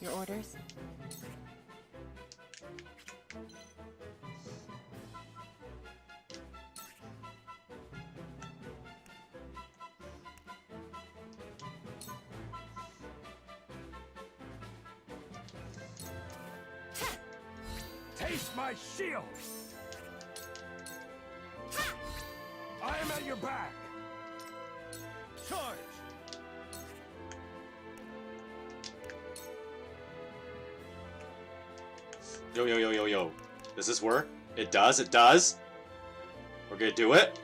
Your orders? Taste my shield! I am at your back! Charge! Yo, yo, yo, yo, yo. Does this work? It does, it does. We're gonna do it.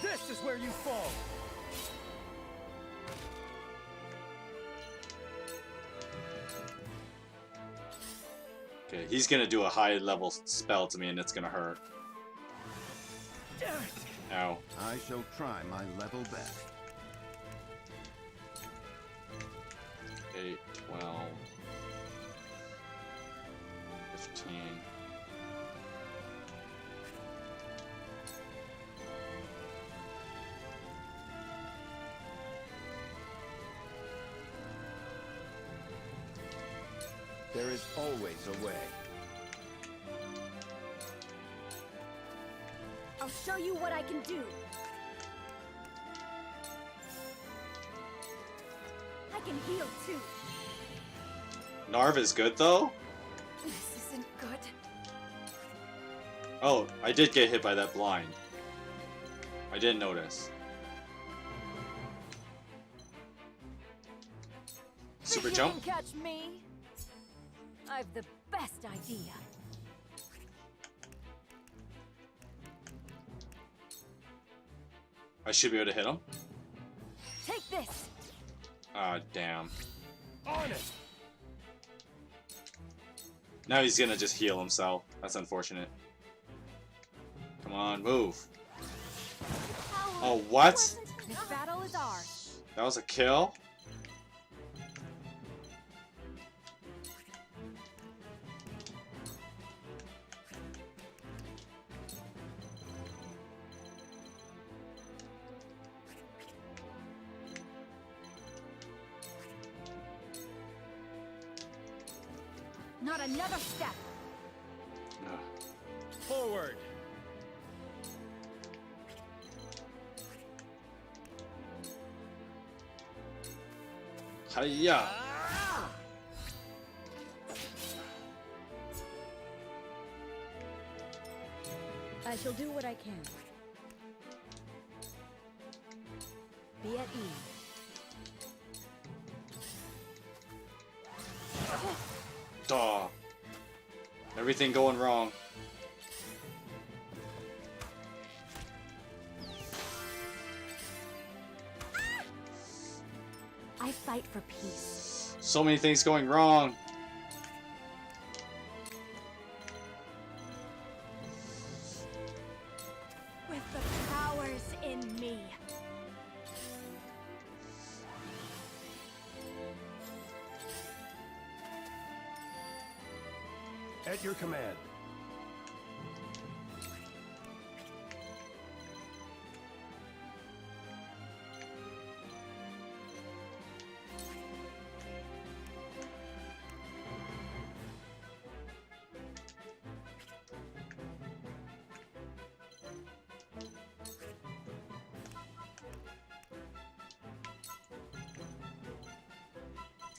This is where you fall. Okay, he's gonna do a high level spell to me and it's gonna hurt. Ow. I shall try my level best. 8, 12, 15. There is always a way. I'll show you what I can do. I can heal too. Narv is good though? This isn't good. Oh, I did get hit by that blind. I didn't notice. Super jump? Catch me. I've the best idea. I should be able to hit him. Take this. Ah, damn. On it. Now he's gonna just heal himself. That's unfortunate. Come on, move. Oh, what? This battle is ours. That was a kill? Not another step. Forward. Hiya! I shall do what I can. Be at ease. Duh. Everything going wrong. I fight for peace. So many things going wrong. With the powers in me. At your command.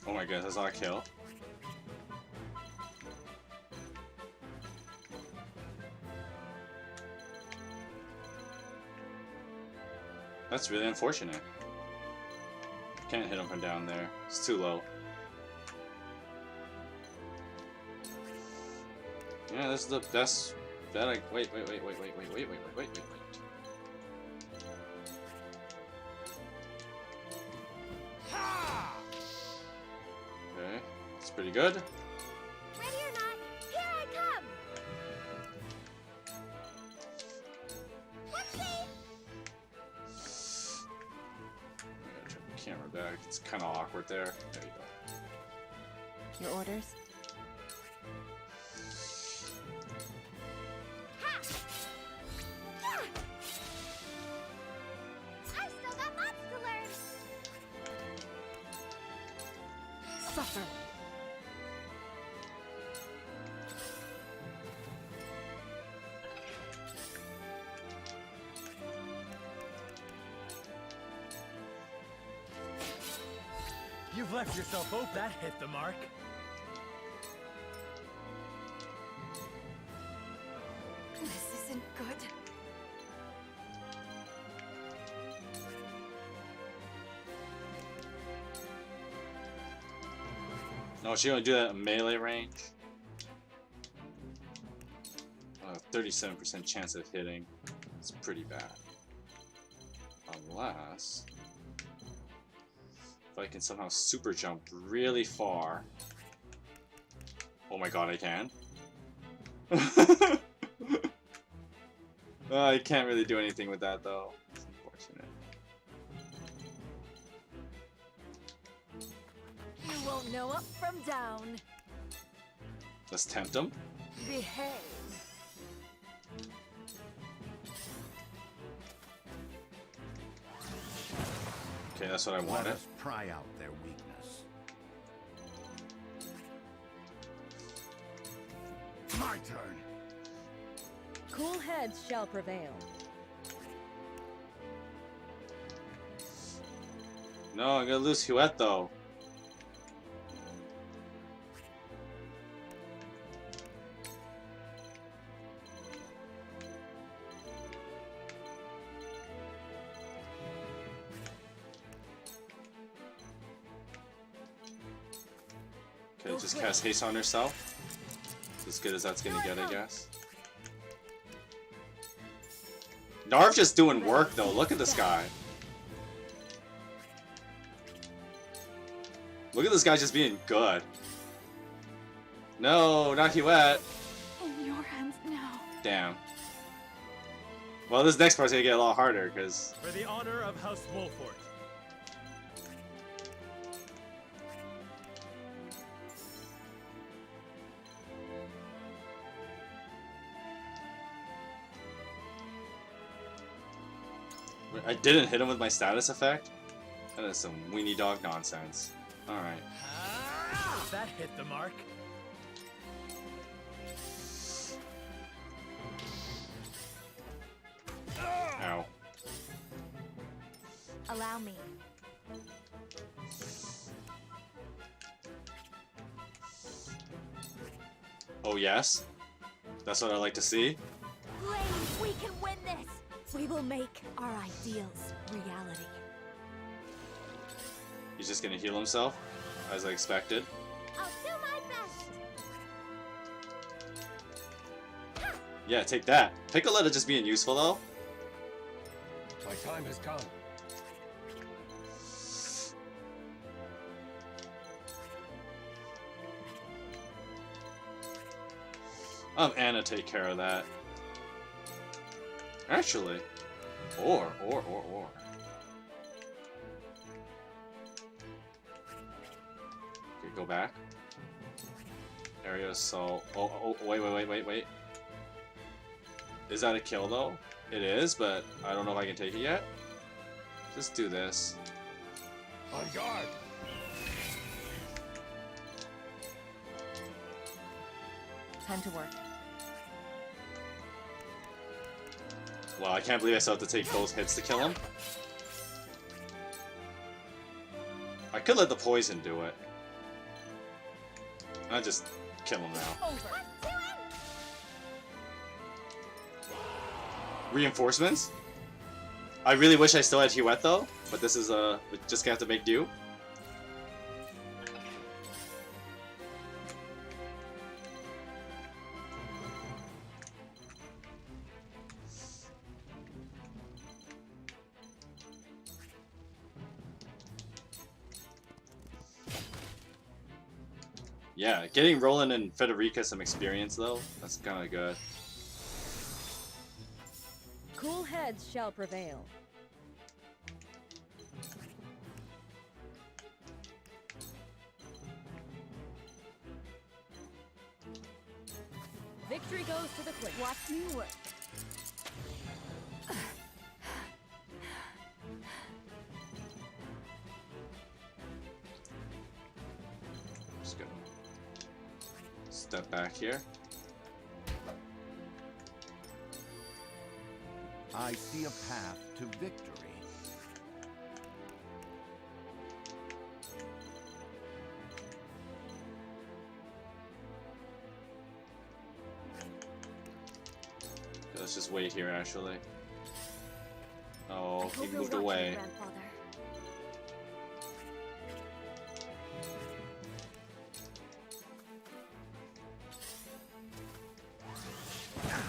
Oh my god, that's not a kill. That's really unfortunate. Can't hit him from down there. It's too low. Yeah, this is the best that I wait. Okay, it's pretty good. Ready or not, here I come! Whoopsie! I gotta turn the camera back. It's kind of awkward there. There you go. Your orders? Ha! Ah! I've still got lots to learn! Suffer! You've left yourself open. That hit the mark. This isn't good. No, she only do that in melee range. 37% chance of hitting. It's pretty bad. Unless if I can somehow super jump really far. Oh my god, I can. I can't really do anything with that though. It's unfortunate. You won't know up from down. Let's tempt him. Behave. Okay, that's what I Let wanted. us pry out their weakness. My turn. Cool heads shall prevail. No, I'm gonna lose Huette though. Okay, just cast haste on herself. As good as that's gonna get, I guess. Narv just doing work though. Look at this guy. Look at this guy just being good. No, not Huette. In your hands now. Damn. Well, this next part's gonna get a lot harder, because... For the honor of House Wolfort. I didn't hit him with my status effect? That is some weenie dog nonsense. Alright. That hit the mark. Ow. Allow me. Oh yes? That's what I like to see? Ladies, we can win this! We will make our ideals reality. He's just gonna heal himself, as I expected. I'll do my best! Yeah, take that. Piccoletta just being useful though. My time has come. Anna take care of that. Actually. Or. Okay, go back. Area assault. Oh, wait. Is that a kill though? It is, but I don't know if I can take it yet. Just do this. On guard. Time to work. Wow, I can't believe I still have to take both hits to kill him. I could let the poison do it. I'll just kill him now. Reinforcements? I really wish I still had Huette though, but this is we're just gonna have to make do. Yeah, getting Roland and Frederica some experience though, that's kinda good. Cool heads shall prevail. Victory goes to the quick. Watch me work. Just gonna step back here. I see a path to victory. Let's just wait here, actually. Oh, he moved away.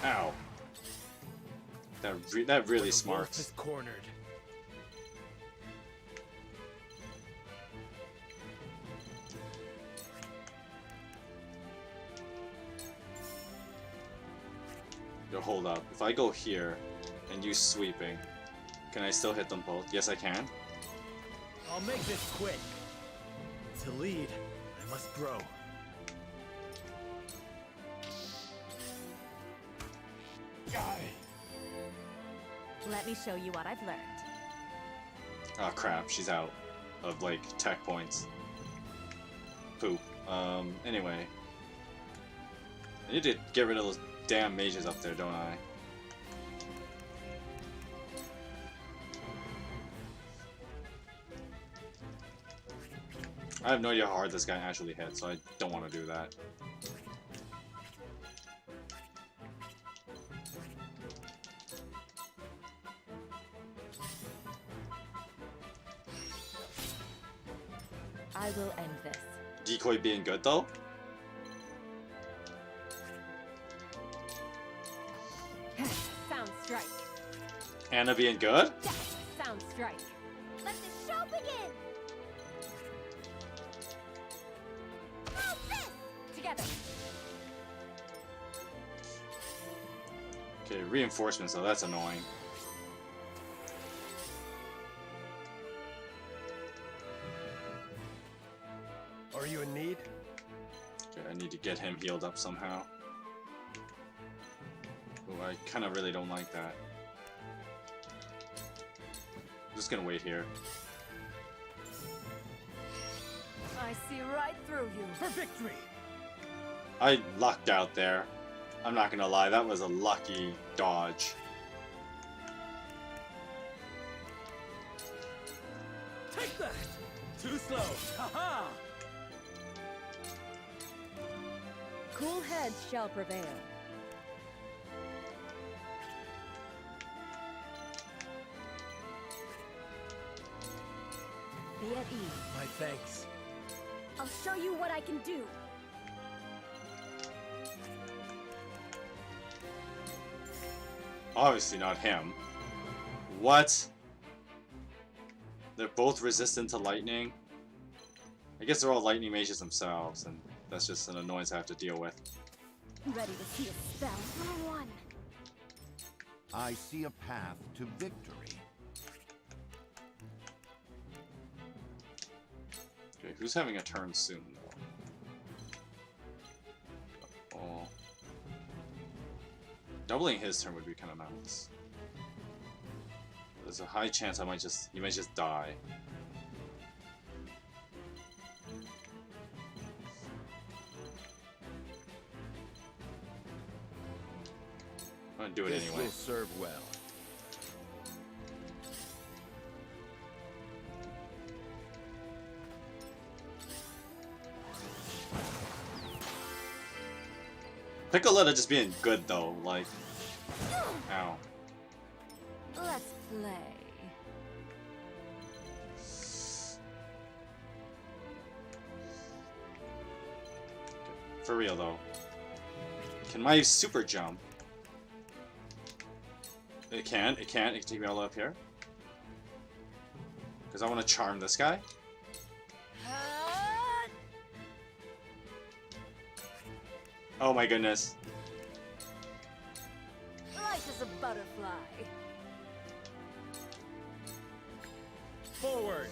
Ow. That really smarts. Is cornered. Yo, hold up. If I go here and use sweeping, can I still hit them both? Yes, I can. I'll make this quick. To lead, I must grow. Let me show you what I've learned. Oh crap, she's out of like tech points. Poop. Anyway. I need to get rid of those damn mages up there, don't I? I have no idea how hard this guy actually hit, so I don't want to do that. I will end this. Decoy being good though? Sound strike. Anna being good? Sound strike. Let the show begin! How's this? Together. Okay, reinforcements though, that's annoying. Are you in need? Okay, I need to get him healed up somehow. Oh, I kind of really don't like that. I'm just gonna wait here. I see right through you. For victory! I lucked out there. I'm not gonna lie, that was a lucky dodge. Take that! Too slow! Ha-ha! Cool heads shall prevail. Be at ease. My thanks. I'll show you what I can do. Obviously not him. What? They're both resistant to lightning? I guess they're all lightning mages themselves, and that's just an annoyance I have to deal with. Ready to see a spell. Number one. I see a path to victory. Okay, who's having a turn soon, though? Oh. Doubling his turn would be kind of nice. There's a high chance he might just die. I'm gonna do it This anyway. will serve well. Piccoletta just being good though, like, ow. Let's play. For real though. Can my super jump? It can take me all the way up here. Because I want to charm this guy. Oh my goodness. Light as a butterfly. Forward.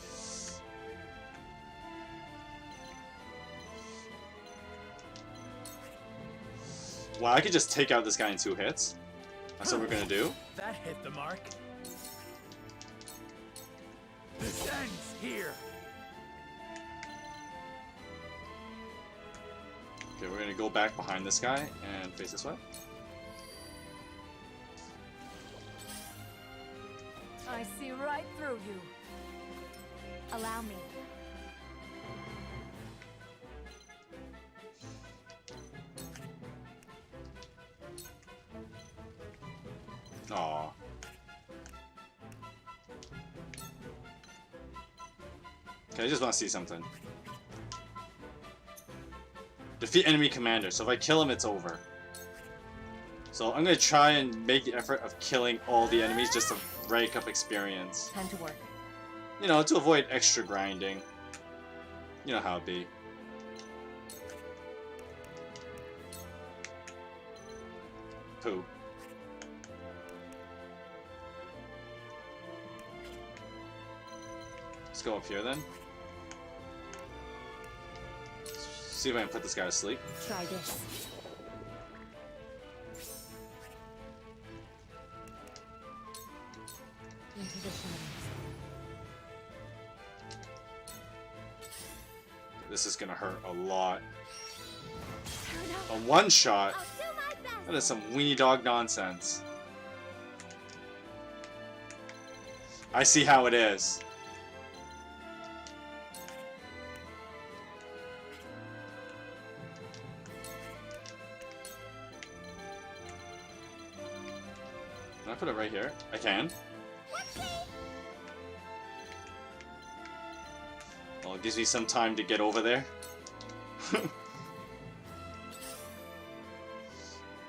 Wow, I could just take out this guy in 2 hits. That's what we're gonna do. That hit the mark. This ends here. Okay, we're gonna go back behind this guy and face this way. I see right through you. Allow me. Aw. Okay, I just want to see something. Defeat enemy commander. So if I kill him, it's over. So I'm gonna try and make the effort of killing all the enemies just to rake up experience. Time to work. You know, to avoid extra grinding. You know how it be. Poo. Let's go up here then. See if I can put this guy to sleep. Try this. Into the shadows. This is gonna hurt a lot. A one shot? That is some weenie dog nonsense. I see how it is. Can I put it right here? I can. Well, it gives me some time to get over there.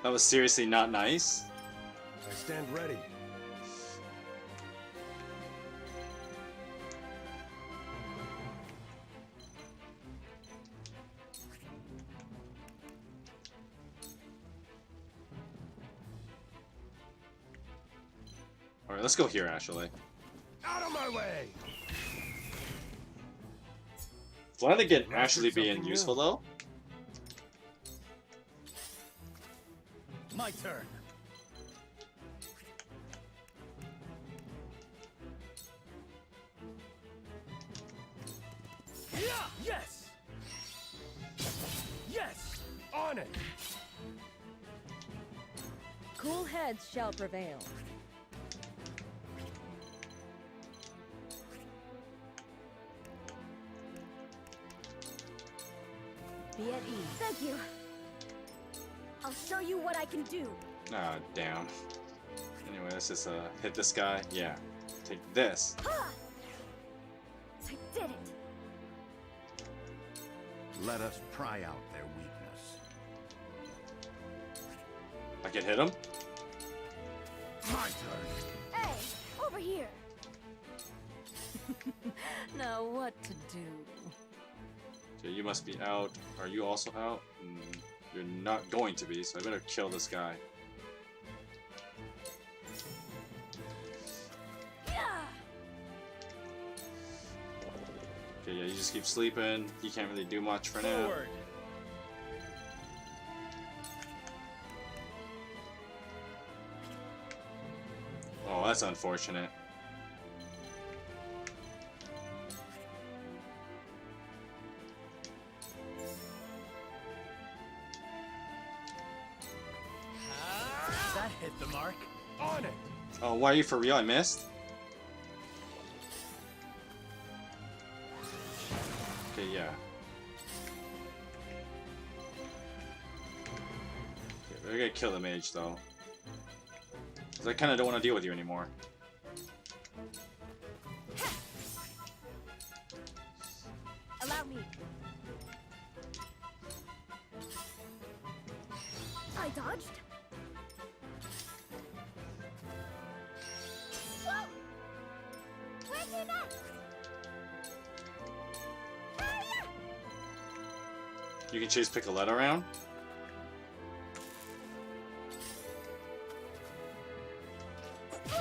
That was seriously not nice. I stand ready. Alright, let's go here, actually. Out of my way! Glad to get actually being useful, though. My turn. Yeah! Yes! Yes! On it! Cool heads shall prevail. Be at ease. Thank you. I'll show you what I can do. Ah, down. Anyway, let's just hit this guy. Yeah. Take this. Ha! I did it. Let us pry out their weakness. I can hit him. My turn. Hey, over here. Now what to do? Okay, you must be out. Are you also out? You're not going to be, so I better kill this guy. Okay, yeah, you just keep sleeping. He can't really do much for now. Forward. Oh, that's unfortunate. That hit the mark. On it! Oh, why are you for real? I missed? Okay, yeah. Okay, we're gonna kill the mage, though. Because I kind of don't want to deal with you anymore. Allow me. I dodged. Whoa! Where's your net? You can chase Piccolette around.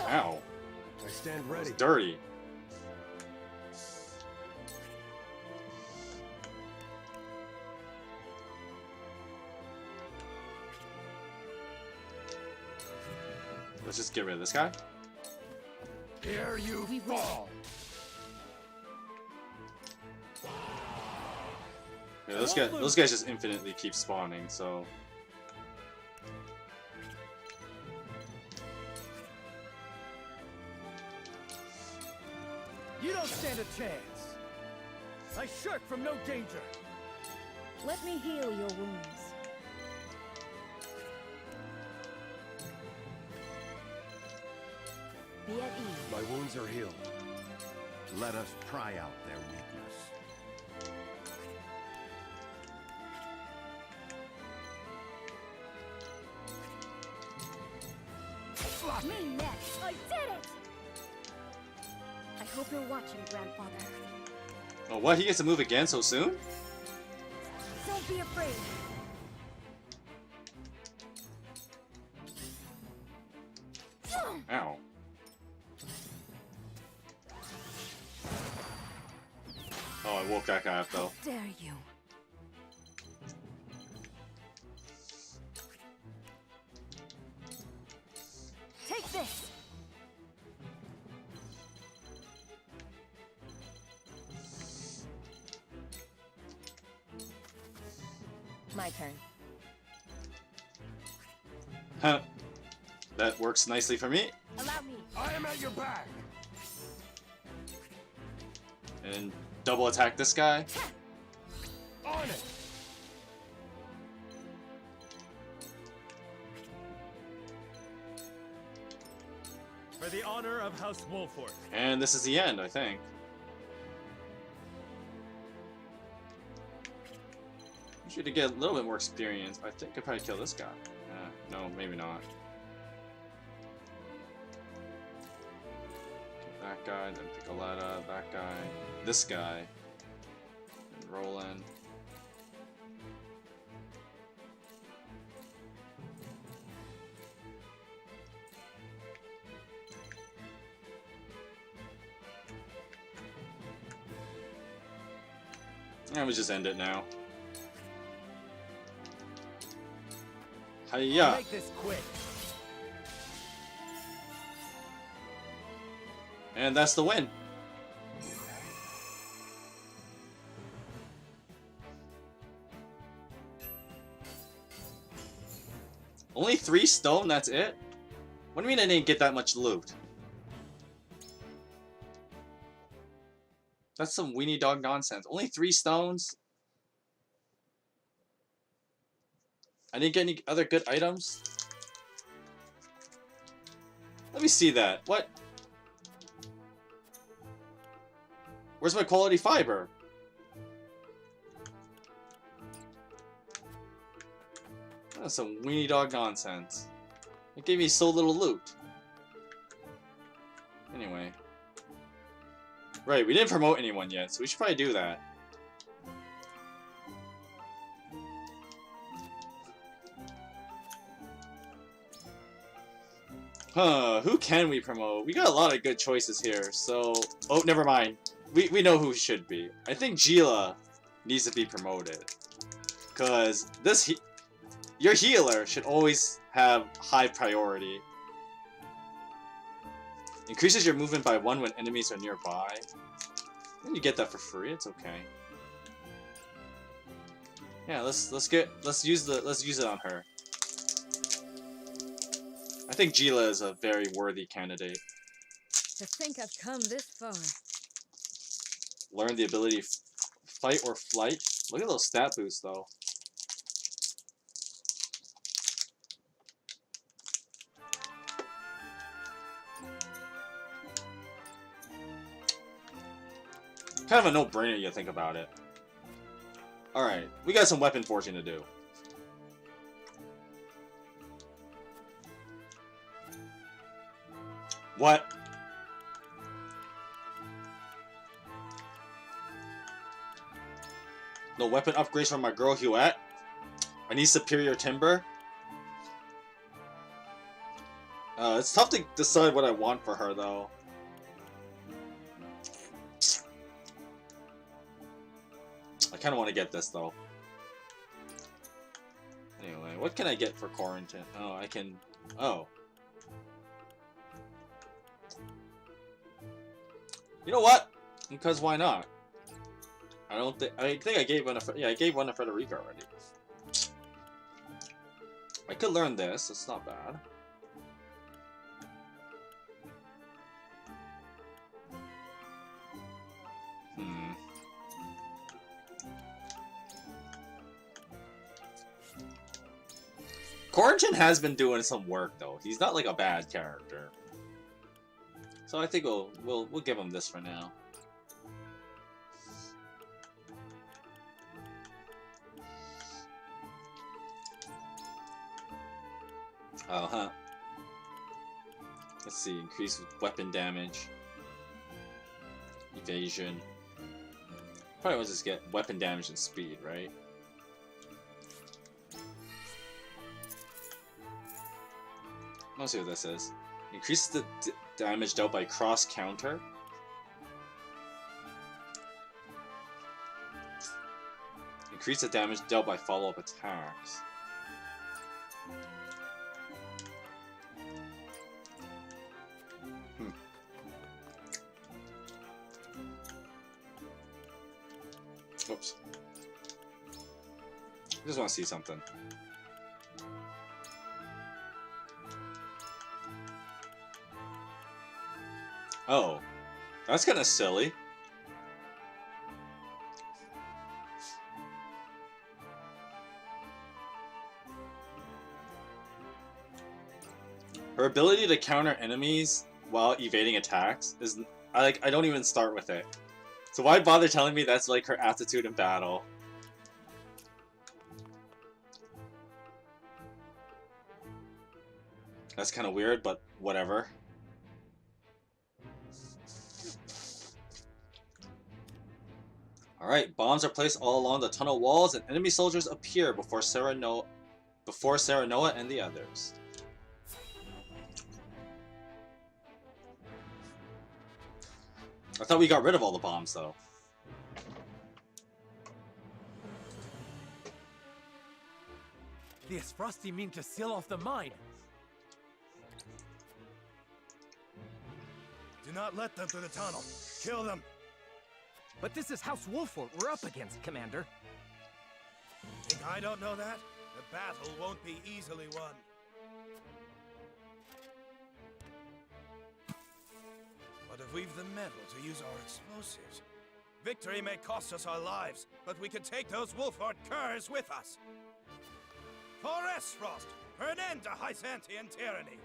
Ow. I stand That ready. was dirty. Let's just get rid of this guy. Here you fall. Yeah, those guys just infinitely keep spawning, so... You don't stand a chance. I shirk from no danger. Let me heal your wounds. Be at ease. My wounds are healed. Let us pry out their weakness. Me next. I did it. I hope you're watching, Grandfather. Oh, what? He gets to move again so soon? Don't be afraid. Ow. Oh, I woke that guy up, though. Dare you? Take this. My turn. Huh. That works nicely for me. Allow me. I am at your back. And double attack this guy. On it. For the honor of House Wolford. And this is the end, I think. Should get a little bit more experience, but I think I could probably kill this guy. No, maybe not. That guy, then Piccoletta, that guy, this guy, and Roland. And we just end it now. Hiya! Make this quick. And that's the win. Only 3 stone, that's it? What do you mean I didn't get that much loot? That's some weenie dog nonsense. Only 3 stones? I didn't get any other good items? Let me see that. What? Where's my quality fiber? That's some weenie dog nonsense. It gave me so little loot. Anyway. Right, we didn't promote anyone yet, so we should probably do that. Huh, who can we promote? We got a lot of good choices here, so... Oh, never mind. We know who should be. I think Gila needs to be promoted. Because this... Your healer should always have high priority. Increases your movement by 1 when enemies are nearby. And you get that for free, it's okay. Yeah, let's use it on her. I think Gila is a very worthy candidate. To think I've come this far. Learn the ability fight or flight. Look at those stat boosts though. Kind of a no-brainer you think about it. Alright, we got some weapon forging to do. What? No weapon upgrades from my girl Huette? I need superior timber? It's tough to decide what I want for her though. I kind of want to get this though. Anyway, what can I get for quarantine? Oh, I can... Oh. You know what? Because why not? I think I gave one to... Yeah, I gave one to Frederica already. I could learn this. It's not bad. Quarantine has been doing some work though. He's not like a bad character. So I think we'll give him this for now. Oh, huh. Let's see, increase weapon damage. Evasion. Probably want to just get weapon damage and speed, right? Let's see what this is. Increase the damage dealt by cross counter. Increase the damage dealt by follow-up attacks. Oops. I just want to see something. Oh, that's kind of silly. Her ability to counter enemies while evading attacks is I don't even start with it. So why bother telling me that's like her aptitude in battle? That's kind of weird, but whatever. Alright, bombs are placed all along the tunnel walls, and enemy soldiers appear before Serenoa and the others. I thought we got rid of all the bombs, though. The Esfrosti mean to seal off the mine. Do not let them through the tunnel. Kill them. But this is House Wolfort we're up against, Commander. Think I don't know that? The battle won't be easily won. But if we've the metal to use our explosives, victory may cost us our lives, but we can take those Wolfort curs with us. For Esfrost, for an end to Hysantian tyranny.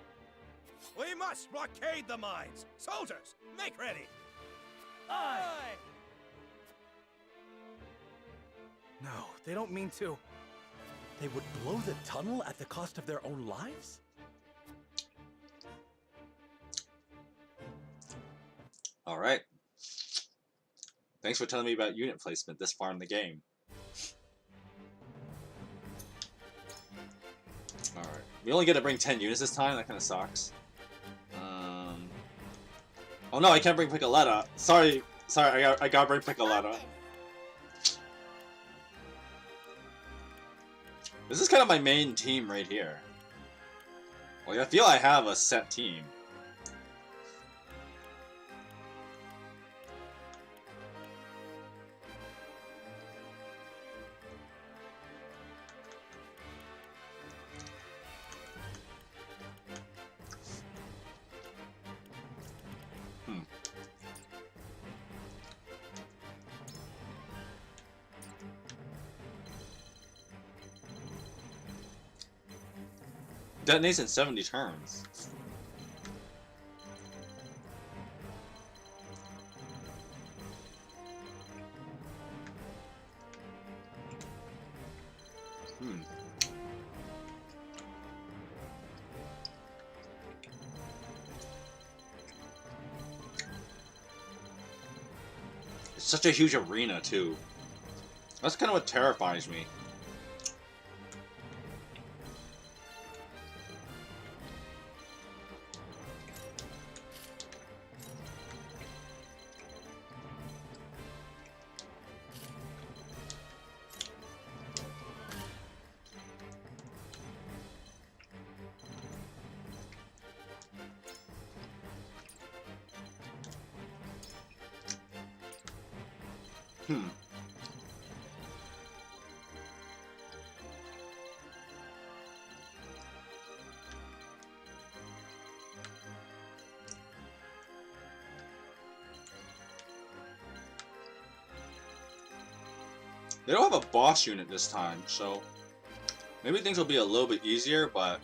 We must blockade the mines. Soldiers, make ready. Aye! No, they don't mean to. They would blow the tunnel at the cost of their own lives? Alright. Thanks for telling me about unit placement this far in the game. Alright. We only get to bring 10 units this time? That kind of sucks. Oh no, I can't bring Piccoletta. Sorry, I gotta bring Piccoletta. This is kind of my main team right here. Like, I feel I have a set team. Detonates in 70 turns. It's such a huge arena, too. That's kind of what terrifies me. They don't have a boss unit this time, so maybe things will be a little bit easier, but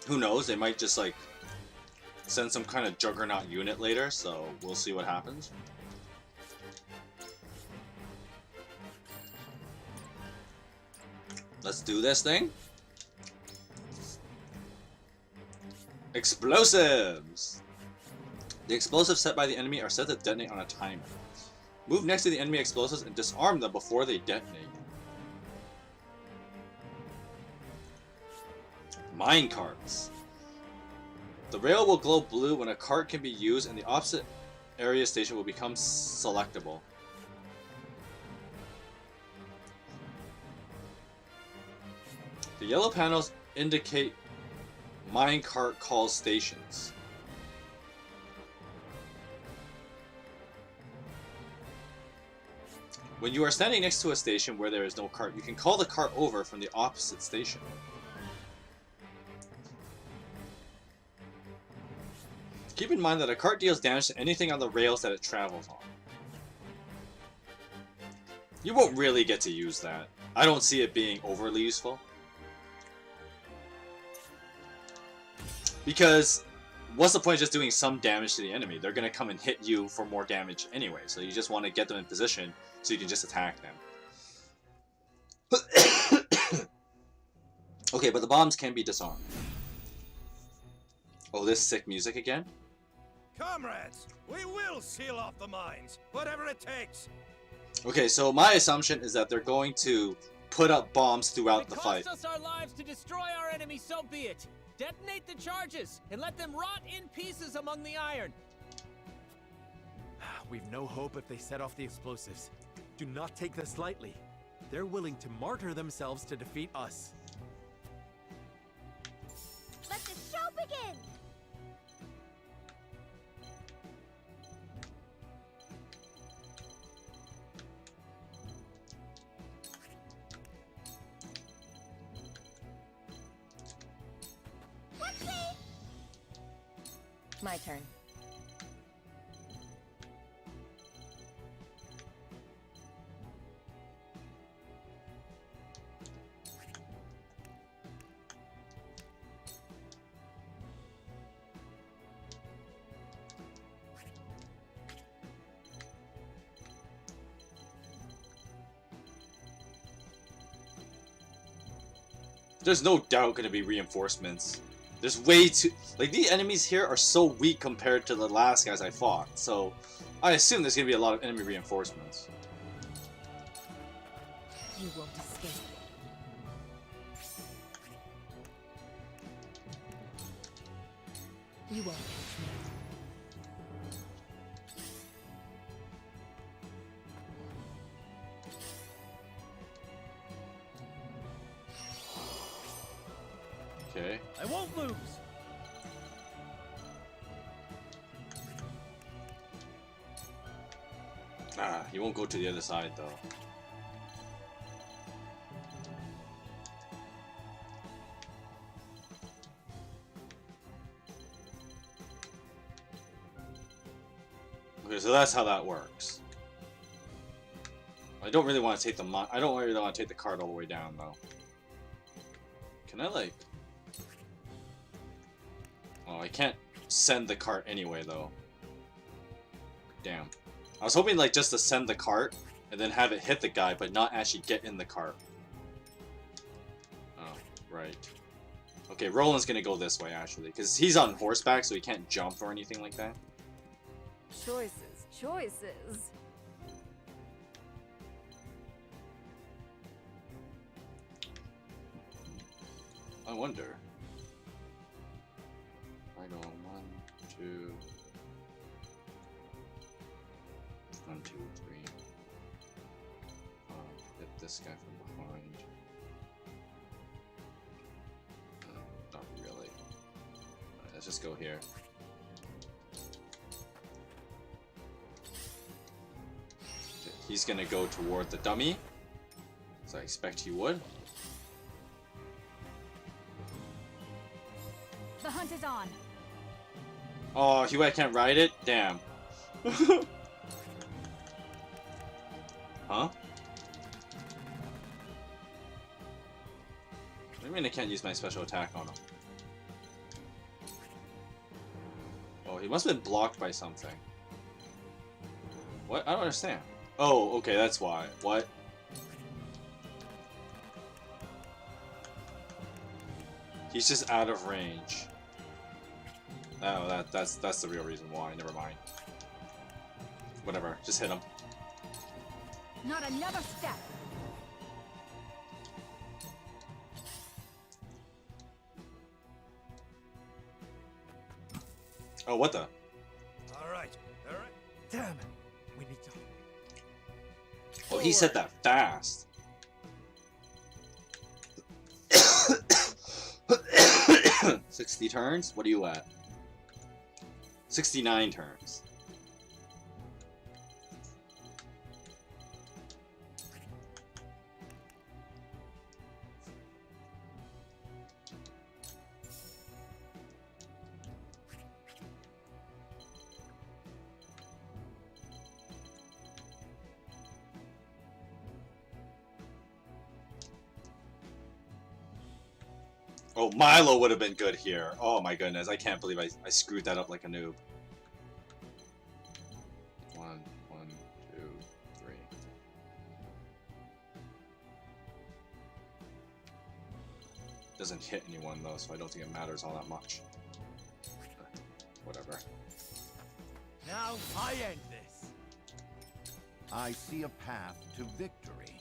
who knows? They might just like send some kind of juggernaut unit later, so we'll see what happens. Let's do this thing. Explosives! The explosives set by the enemy are set to detonate on a timer. Move next to the enemy explosives and disarm them before they detonate. Mine carts. The rail will glow blue when a cart can be used, and the opposite area station will become selectable. The yellow panels indicate minecart call stations. When you are standing next to a station where there is no cart, you can call the cart over from the opposite station. Keep in mind that a cart deals damage to anything on the rails that it travels on. You won't really get to use that. I don't see it being overly useful. Because what's the point of just doing some damage to the enemy? They're going to come and hit you for more damage anyway, so you just want to get them in position so you can just attack them. Okay, but the bombs can be disarmed. Oh, this sick music again? Comrades, we will seal off the mines, whatever it takes. Okay, so my assumption is that they're going to put up bombs throughout the fight. It costs us our lives to destroy our enemy, so be it. Detonate the charges and let them rot in pieces among the iron. We've no hope if they set off the explosives. Do not take this lightly. They're willing to martyr themselves to defeat us. Let the show begin! My turn. There's no doubt going to be reinforcements. There's way too... Like, the enemies here are so weak compared to the last guys I fought, so I assume there's going to be a lot of enemy reinforcements. You won't escape. You won't catch me. Okay. I won't lose. Ah, he won't go to the other side, though. Okay, so that's how that works. I don't really want to take the I don't really want to take the card all the way down, though. Can I, like... Oh, I can't send the cart anyway, though. Damn. I was hoping, like, just to send the cart, and then have it hit the guy, but not actually get in the cart. Oh, right. Okay, Roland's gonna go this way, actually, because he's on horseback, so he can't jump or anything like that. Choices, choices. I wonder. I go 1, 2... 1, 2, 3. Hit this guy from behind. Not really. Alright, let's just go here. Okay, he's gonna go toward the dummy, as I expect he would. The hunt is on. Oh, I can't ride it? Damn. Huh? What do you mean I can't use my special attack on him? Oh, he must have been blocked by something. What? I don't understand. Oh, okay, that's why. What? He's just out of range. Oh, that's the real reason why. Never mind. Whatever, just hit him. Not another step. Oh, what the? All right. Damn it. We need to... Oh, he said that fast. 60 turns? What are you at? 69 turns. Oh, Milo would have been good here. Oh my goodness, I can't believe I screwed that up like a noob. 1, 1, 2, 3. doesn't hit anyone though, so I don't think it matters all that much. Whatever. Now I end this. I see a path to victory.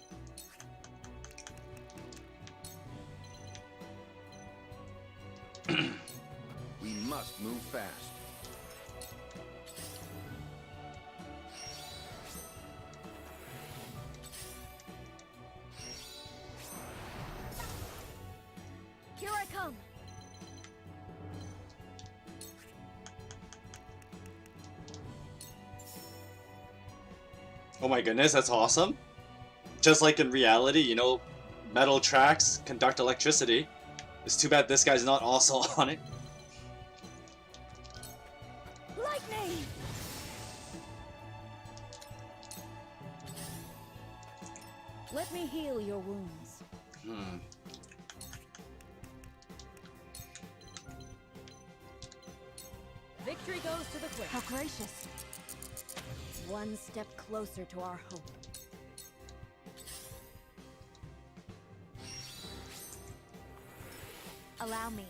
We must move fast. Here I come. Oh my goodness, that's awesome. Just like in reality, you know, metal tracks conduct electricity. It's too bad this guy's not also on it. Lightning! Let me heal your wounds. Victory goes to the quick. How gracious. One step closer to our hope. Allow me.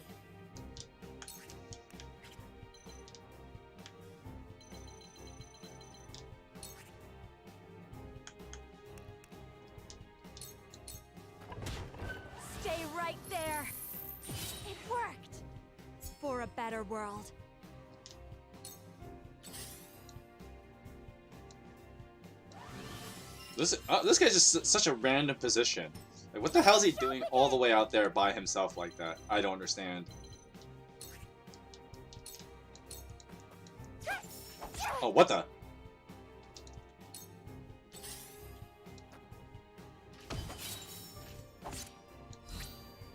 Stay right there. It worked. For a better world. This guy's just such a random position. Like, what the hell is he doing all the way out there by himself like that? I don't understand. Oh, what the?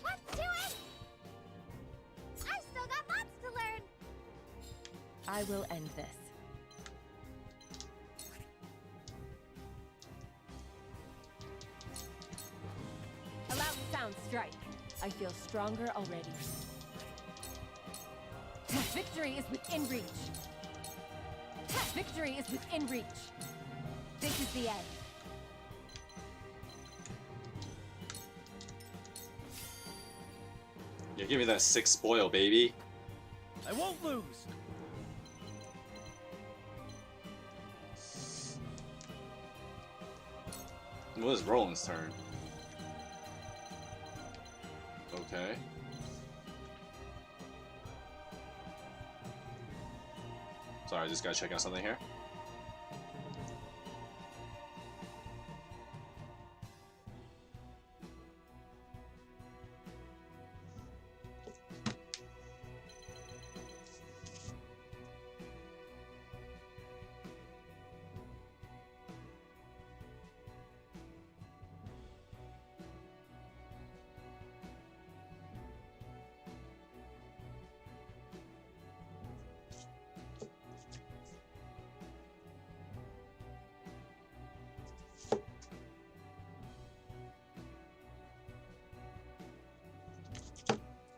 Let's do it! I still got lots to learn. I will end this. A loud sound strike. I feel stronger already. Victory is within reach. Victory is within reach. This is the end. Yeah, give me that 6 spoil, baby. I won't lose. It was Roland's turn. Okay. Sorry, I just gotta check out something here.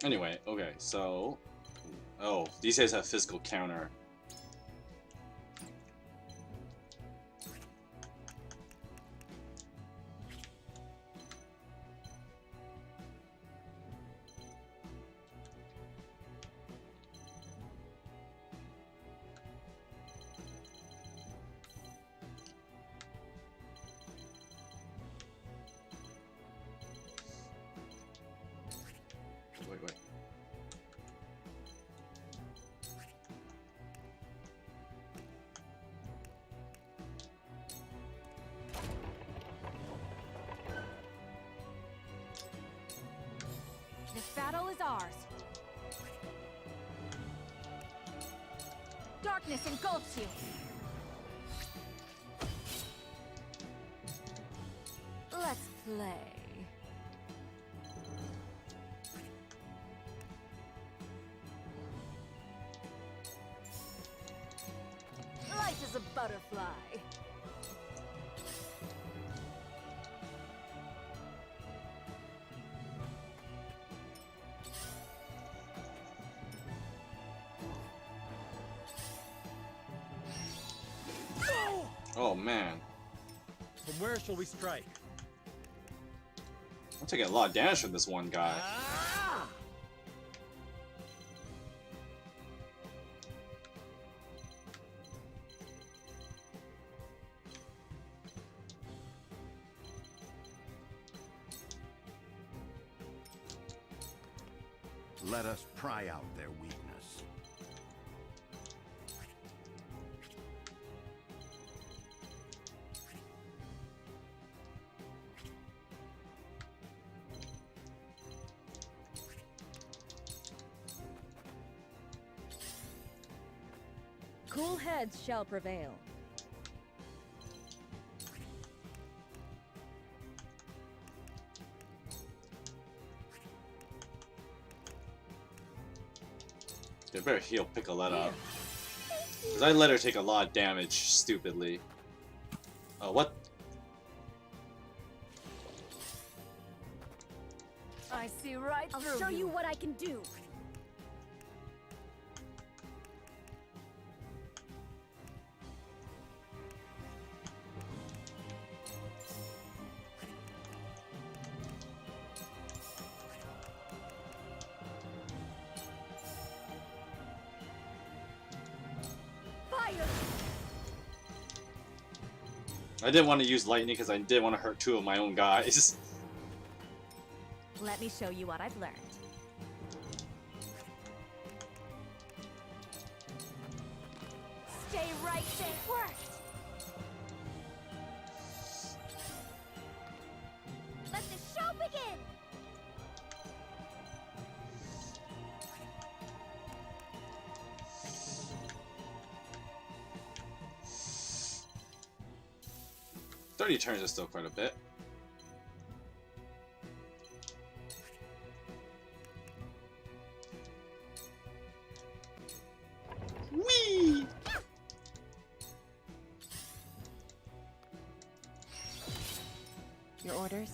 Anyway, okay, so... Oh, these guys have physical counter. Wait. This battle is ours. Darkness engulfs you. Let's play. Light as a butterfly. Oh man. From where shall we strike? I'm taking a lot of damage from this one guy. Let us pry out their weakness. Cool heads shall prevail. You better heal Piccoletta up. Because I let her take a lot of damage stupidly. Oh, what? I see right I'll through show you what I can do. I didn't want to use lightning because I did want to hurt two of my own guys. Let me show you what I've learned. Stay right there. It worked. Let the show begin. "30 turns is still quite a bit. Whee! Your orders?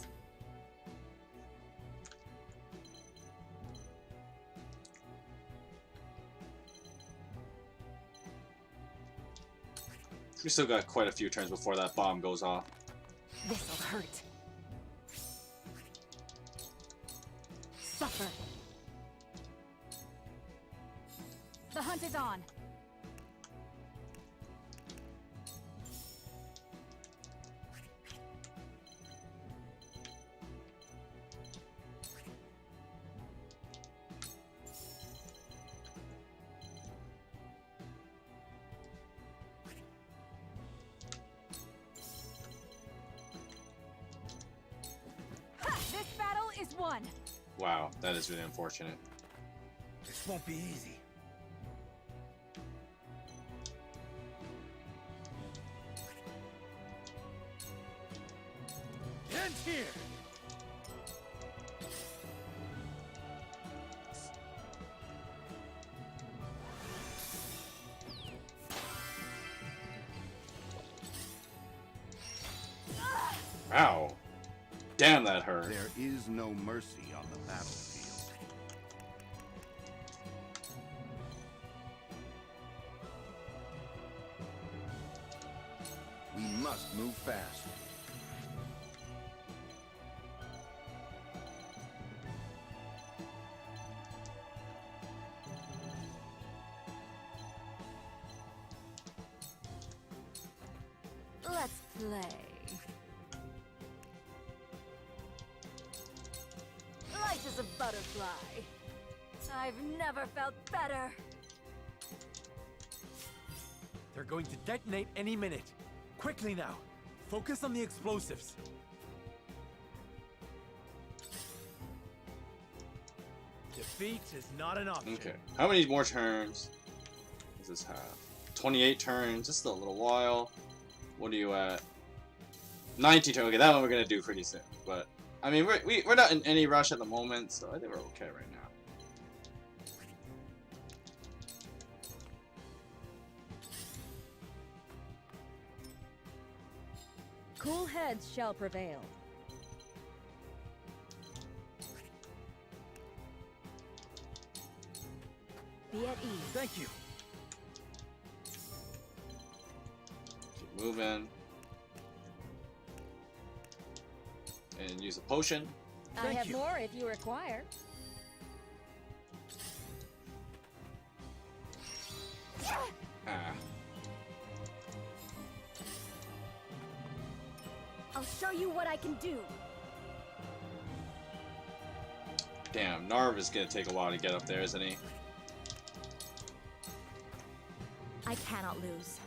We still got quite a few turns before that bomb goes off. This'll hurt. Suffer. The hunt is on. This battle is won. Wow, that is really unfortunate. This won't be easy. End here! Ow. Damn, that hurt. There is no mercy on the battlefield. We must move fast. Let's play. Light as a butterfly. I've never felt better. They're going to detonate any minute. Quickly now. Focus on the explosives. Defeat is not an option. Okay. How many more turns does this have? 28 turns. Just a little while. What are you at? 19 turns. Okay, that one we're gonna do pretty soon. But I mean, we're not in any rush at the moment, so I think we're okay right now. Cool heads shall prevail. Be at ease. Thank you. Keep moving. And use a potion. I have more if you require. Ah. I'll show you what I can do. Damn, Narv is gonna take a while to get up there, isn't he? I cannot lose.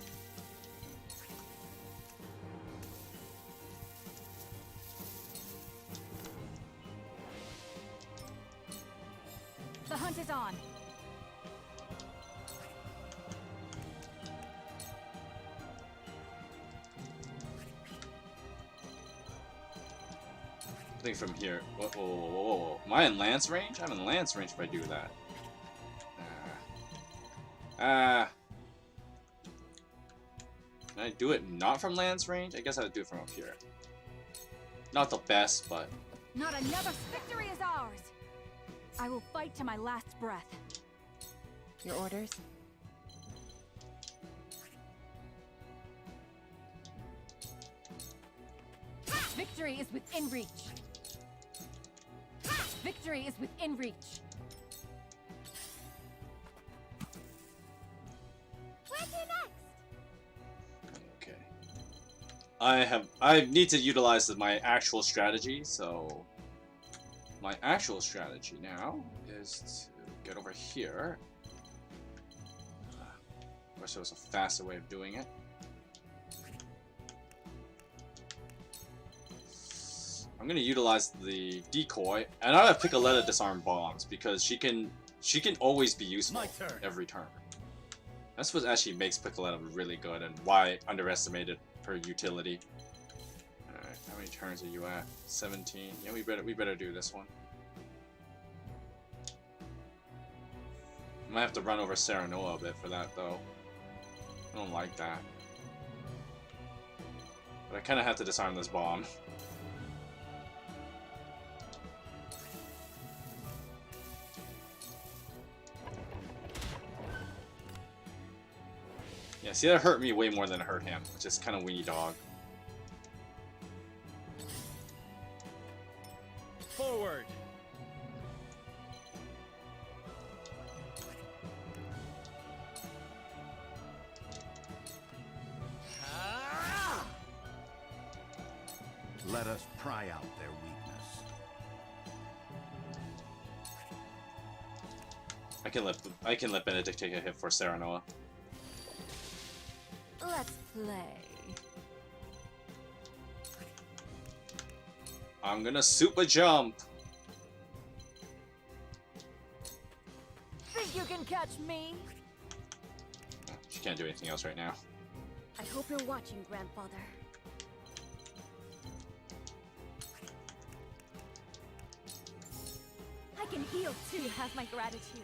The hunt is on. I think from here. Whoa, whoa, whoa, whoa, whoa. Am I in lance range? I'm in lance range if I do that. Can I do it not from lance range? I guess I would do it from up here. Not the best, but... Not another victory is ours. I will fight to my last breath. Your orders? Victory is within reach. Victory is within reach. Where to next? Okay. I need to utilize my actual strategy, so... My actual strategy now is to get over here. Of course, there was a faster way of doing it. I'm gonna utilize the decoy, and I'm gonna Piccoletta disarm bombs because she can always be useful every turn. That's what actually makes Piccoletta really good, and why I underestimated her utility. All right, how many turns are you at? 17. Yeah, we better do this one. I might have to run over Serenoa a bit for that though. I don't like that, but I kind of have to disarm this bomb. Yeah, see, that hurt me way more than it hurt him, which is kind of weenie dog. Forward! Let us pry out their weakness. I can let Benedict take a hit for Serenoa. Let's play. I'm gonna super jump. Think you can catch me? She can't do anything else right now. I hope you're watching, Grandfather. I can heal too. You have my gratitude.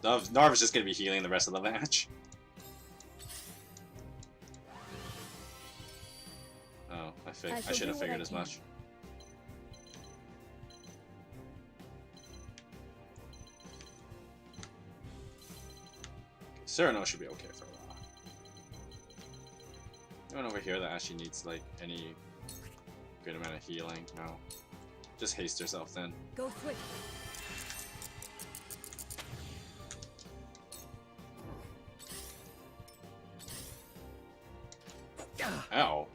Narv is just gonna be healing the rest of the match. Oh, I should have figured as much. Serenoa should be okay for a while. Anyone over here that actually needs like any good amount of healing? No. Just haste yourself then. Go swift. Ow.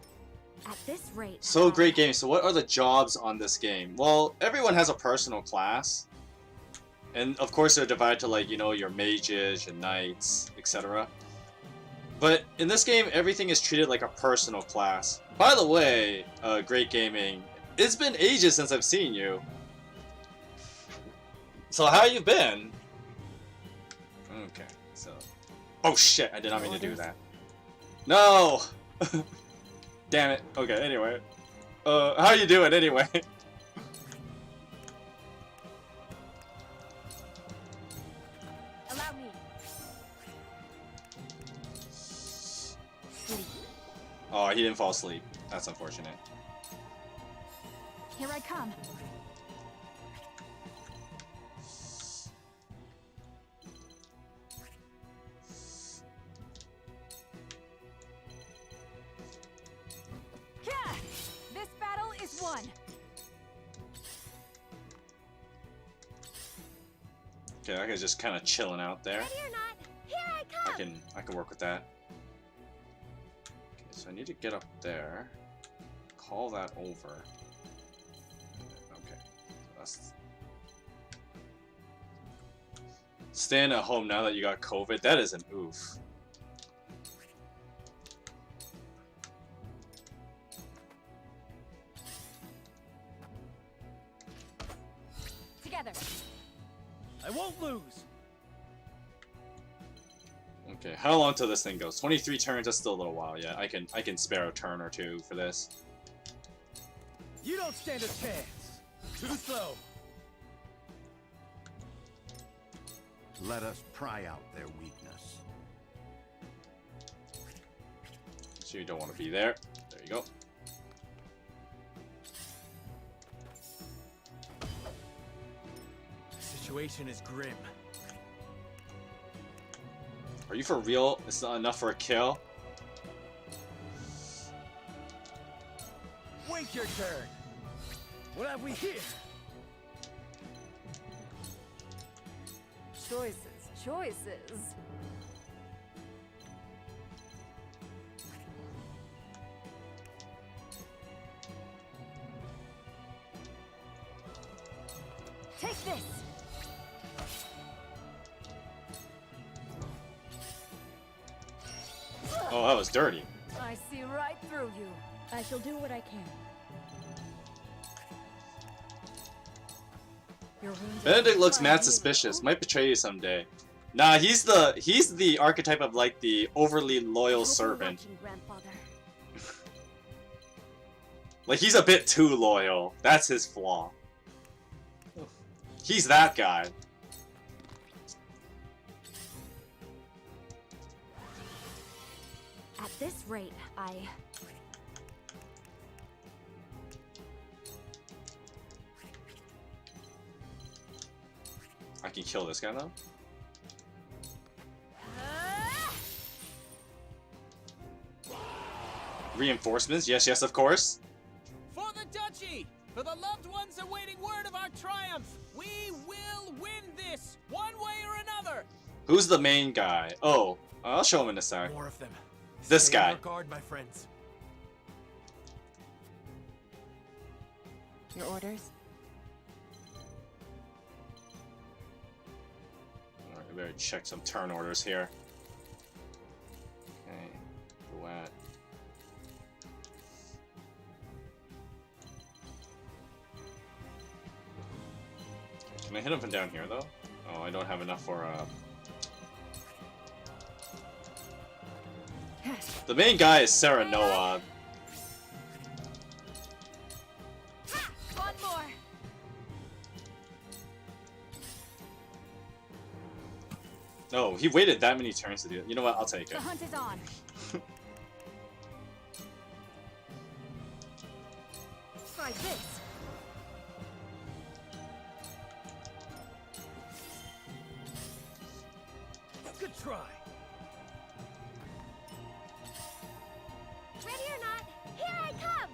At this rate. So great game. So what are the jobs on this game? Well, everyone has a personal class. And of course they're divided to like, you know, your mages, your knights, etc. But in this game, everything is treated like a personal class. By the way, Great Gaming, it's been ages since I've seen you. So how you been? Okay, so... Oh shit, I did not mean to do that. No! Damn it. Okay, anyway. How you doing anyway? Allow me. Oh, he didn't fall asleep. That's unfortunate. Here I come. This battle is won. Okay, that guy's just kind of chilling out there. Ready or not, here I come. I can work with that. Okay, so I need to get up there. Call that over. Okay, so Staying at home now that you got COVID, that is an oof. Together. I won't lose. Okay, how long till this thing goes? 23 turns, that's still a little while, yeah. I can spare a turn or two for this. You don't stand a chance. Too slow. Let us pry out their weakness. So you don't want to be there. There you go. The situation is grim. Are you for real? It's not enough for a kill? Wait your turn. What have we here? Choices. Take this. Oh, that was dirty. I see right through you. I shall do what I can. Your wounds are Benedict looks fine, mad you suspicious. know. Might betray you someday. Nah, he's the archetype of like the overly loyal servant. Like he's a bit too loyal. That's his flaw. He's that guy. At this rate, I can kill this guy though. Reinforcements? Yes, yes, of course. For the Duchy! For the loved ones awaiting word of our triumph! We will win this, one way or another! Who's the main guy? Oh, I'll show him in a sec. More of them. This Stay on guy. your guard, my friends. Your orders? Alright, I better check some turn orders here. Okay, go at. Can I hit him from down here though? Oh, I don't have enough for The main guy is Serenoa. one more. No, he waited that many turns to do it. You know what? I'll take it. The hunt is on. Try this. Good try. Ready or not, here I come!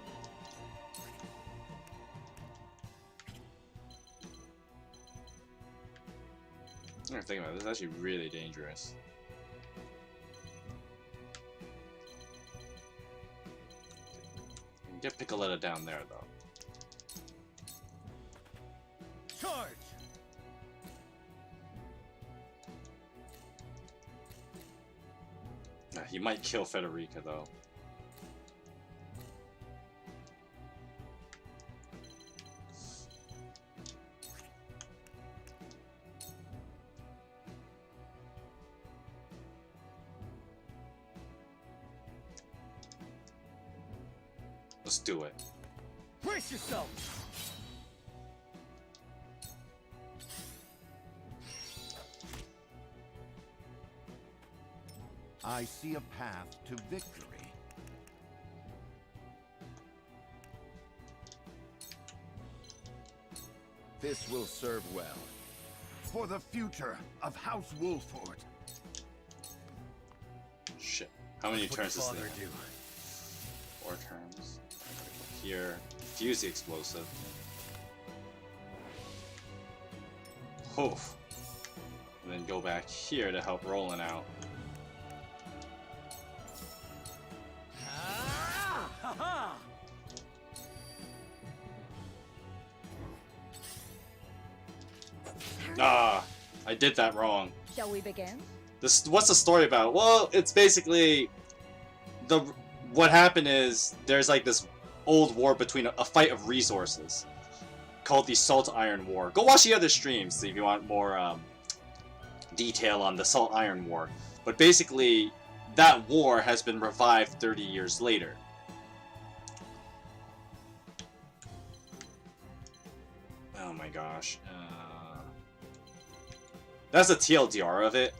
I'm thinking about it. This is actually really dangerous. Get Piccoletta down there though. Charge. Nah, he might kill Federica though. Let's do it. Brace yourself. I see a path to victory. This will serve well. For the future of House Wolford. Shit. How many What's turns does father this? do? 4 turns. Here. Fuse the explosive. Oof. And then go back here to help Roland out. Ha-ha! Ah! I did that wrong. Shall we begin? What's the story about? Well, it's basically what happened is there's like this old war between a fight of resources called the Salt Iron War. Go watch the other streams if you want more detail on the Salt Iron War. But basically, that war has been revived 30 years later. Oh my gosh. That's a TLDR of it.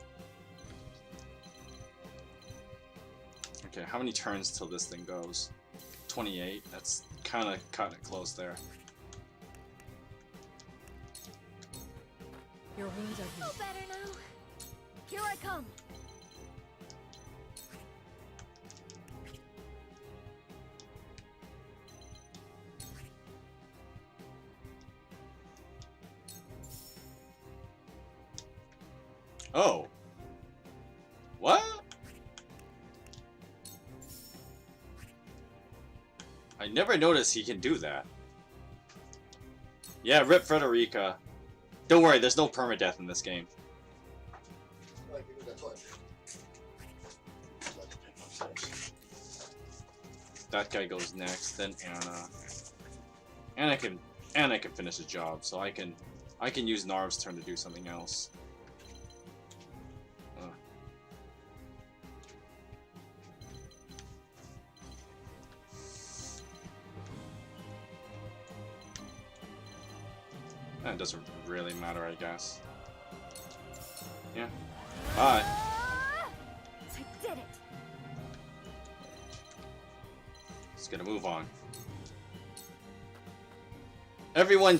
Okay, how many turns till this thing goes? 28. That's kind of cutting it close there. Your wounds are Feel healed. better now. Here I come. Oh. What? I never noticed he can do that. Yeah, rip Frederica. Don't worry, there's no permadeath in this game. That guy goes next, then Anna. Anna can finish the job, so I can use Narv's turn to do something else. That doesn't really matter, I guess. Yeah. Bye. I did it. Just gonna move on. Everyone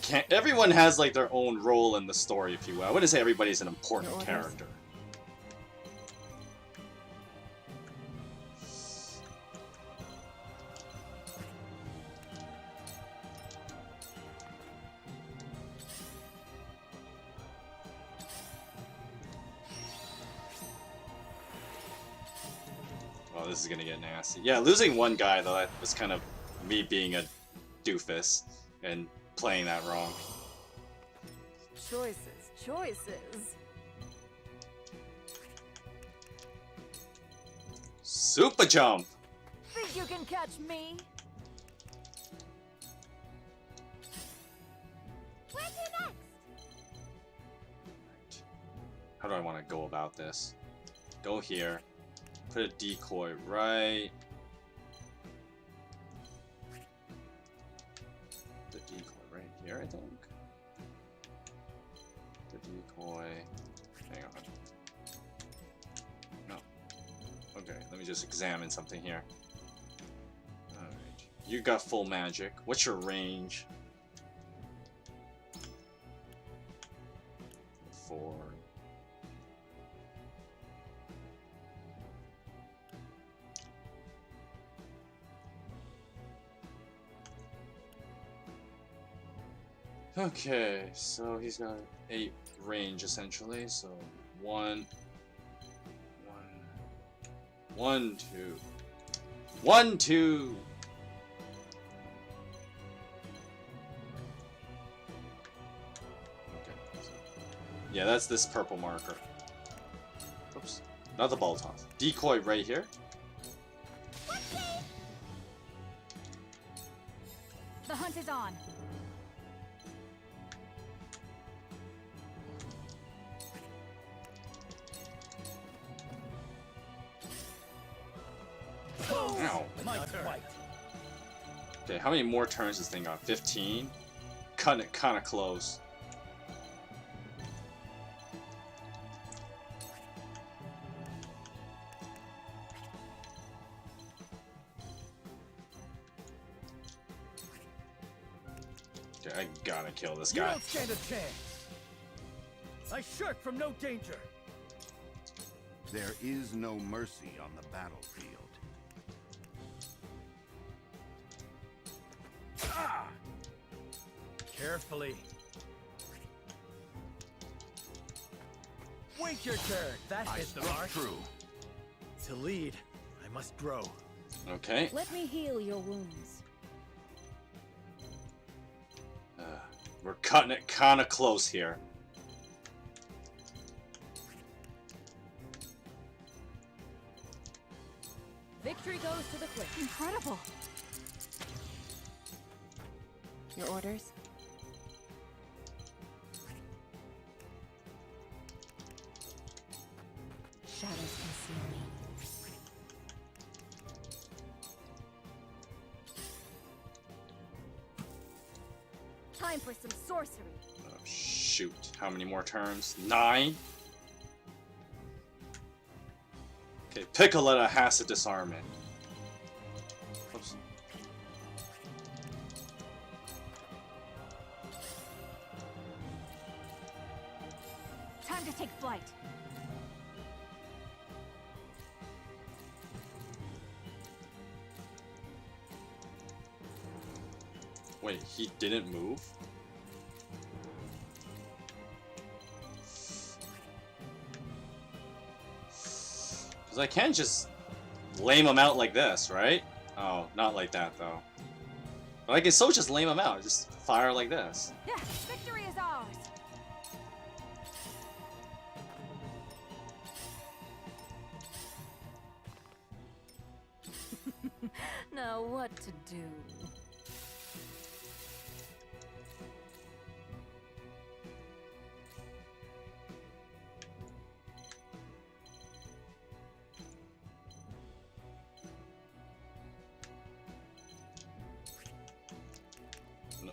has like their own role in the story, if you will. I wouldn't say everybody's an important character. Oh, this is gonna get nasty. Yeah, losing one guy though, that was kind of me being a doofus and playing that wrong. Choices, choices. Super jump! Think you can catch me? Where's your next? How do I want to go about this? Go here. Put a decoy right. The decoy right here, I think. The decoy. Hang on. No. Okay, let me just examine something here. Alright. You got full magic. What's your range? 4. Okay, so he's got 8 range essentially, so 1, 2, 1, 2. Okay, so, yeah, that's this purple marker. Oops, not the ball toss. Decoy right here. The hunt is on. Ow. Okay, how many more turns this thing got? 15? Cutting it kind of close. Okay, I gotta kill this You guy. don't stand a chance. I shirk from no danger. There is no mercy on the battlefield. Ah! Carefully. Wait your turn. That is the mark. True. To lead, I must grow. Okay. Let me heal your wounds. We're cutting it kind of close here. Victory goes to the quick. Incredible. Your orders? Shadows conceal me. Time for some sorcery. Oh, shoot. How many more turns? 9? Okay, Piccoletta has to disarm it. Oops. Time to take flight. Wait, he didn't move? Because I can't just lame him out like this, right? Oh, not like that, though. But I can still just lame him out. Just fire like this. Yeah, victory is ours. Now what to do?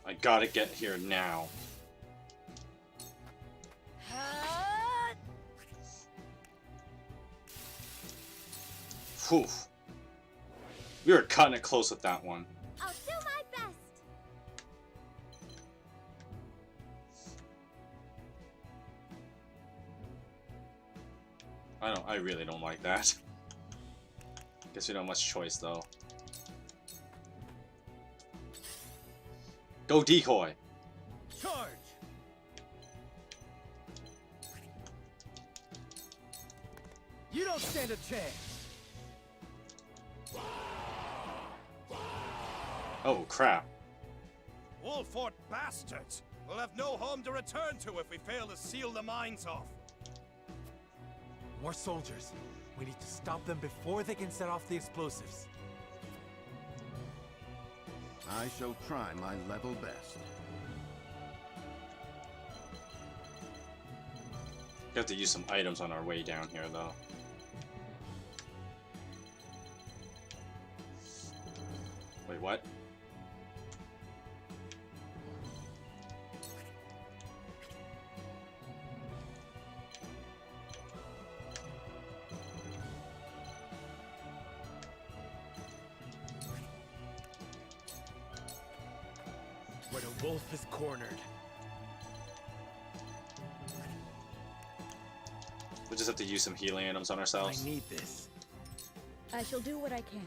I gotta get here now. Whew. We were cutting it close with that one. I'll do my best. I really don't like that. Guess we don't have much choice though. Go decoy. Charge! You don't stand a chance. Oh crap. Wolfort bastards! We'll have no home to return to if we fail to seal the mines off. More soldiers. We need to stop them before they can set off the explosives. I shall try my level best. We have to use some items on our way down here though. Wait, what? When a wolf is cornered. We just have to use some healing items on ourselves. I need this. I shall do what I can.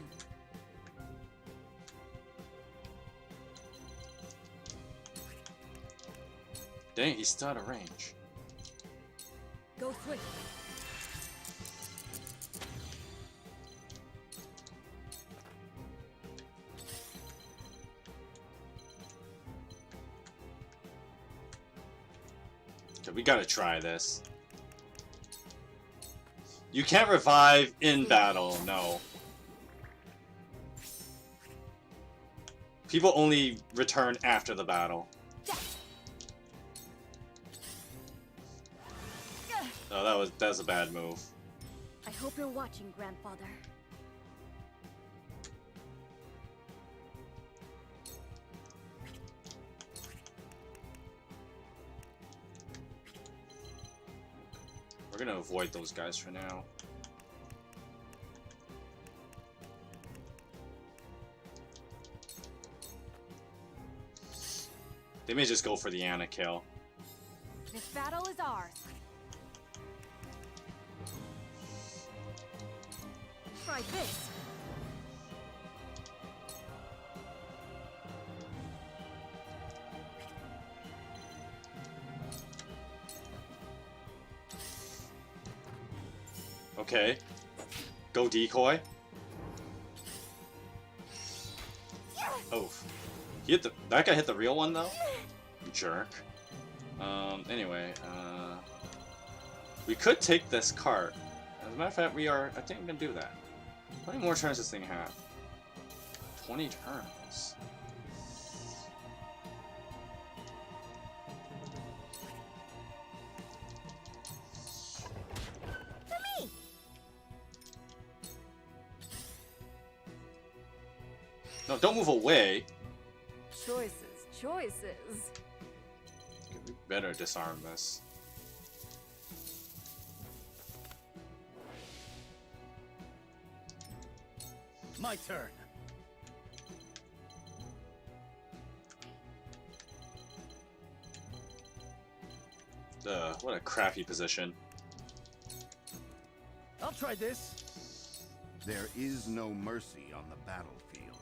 Dang, he's still out of range. Go swift. Okay, we gotta try this. You can't revive in battle, no. People only return after the battle. Oh, that was a bad move. I hope you're watching, Grandfather. We're gonna avoid those guys for now. They may just go for the Anna kill. This battle is ours. Try this. Okay. Go decoy. Oh. He hit that guy hit the real one though? Jerk. Anyway, we could take this cart. As a matter of fact, I think we're gonna do that. How many more turns does this thing have? 20 turns. For me! No, don't move away. Choices, choices. Okay, we better disarm this. My turn. What a crappy position. I'll try this. There is no mercy on the battlefield.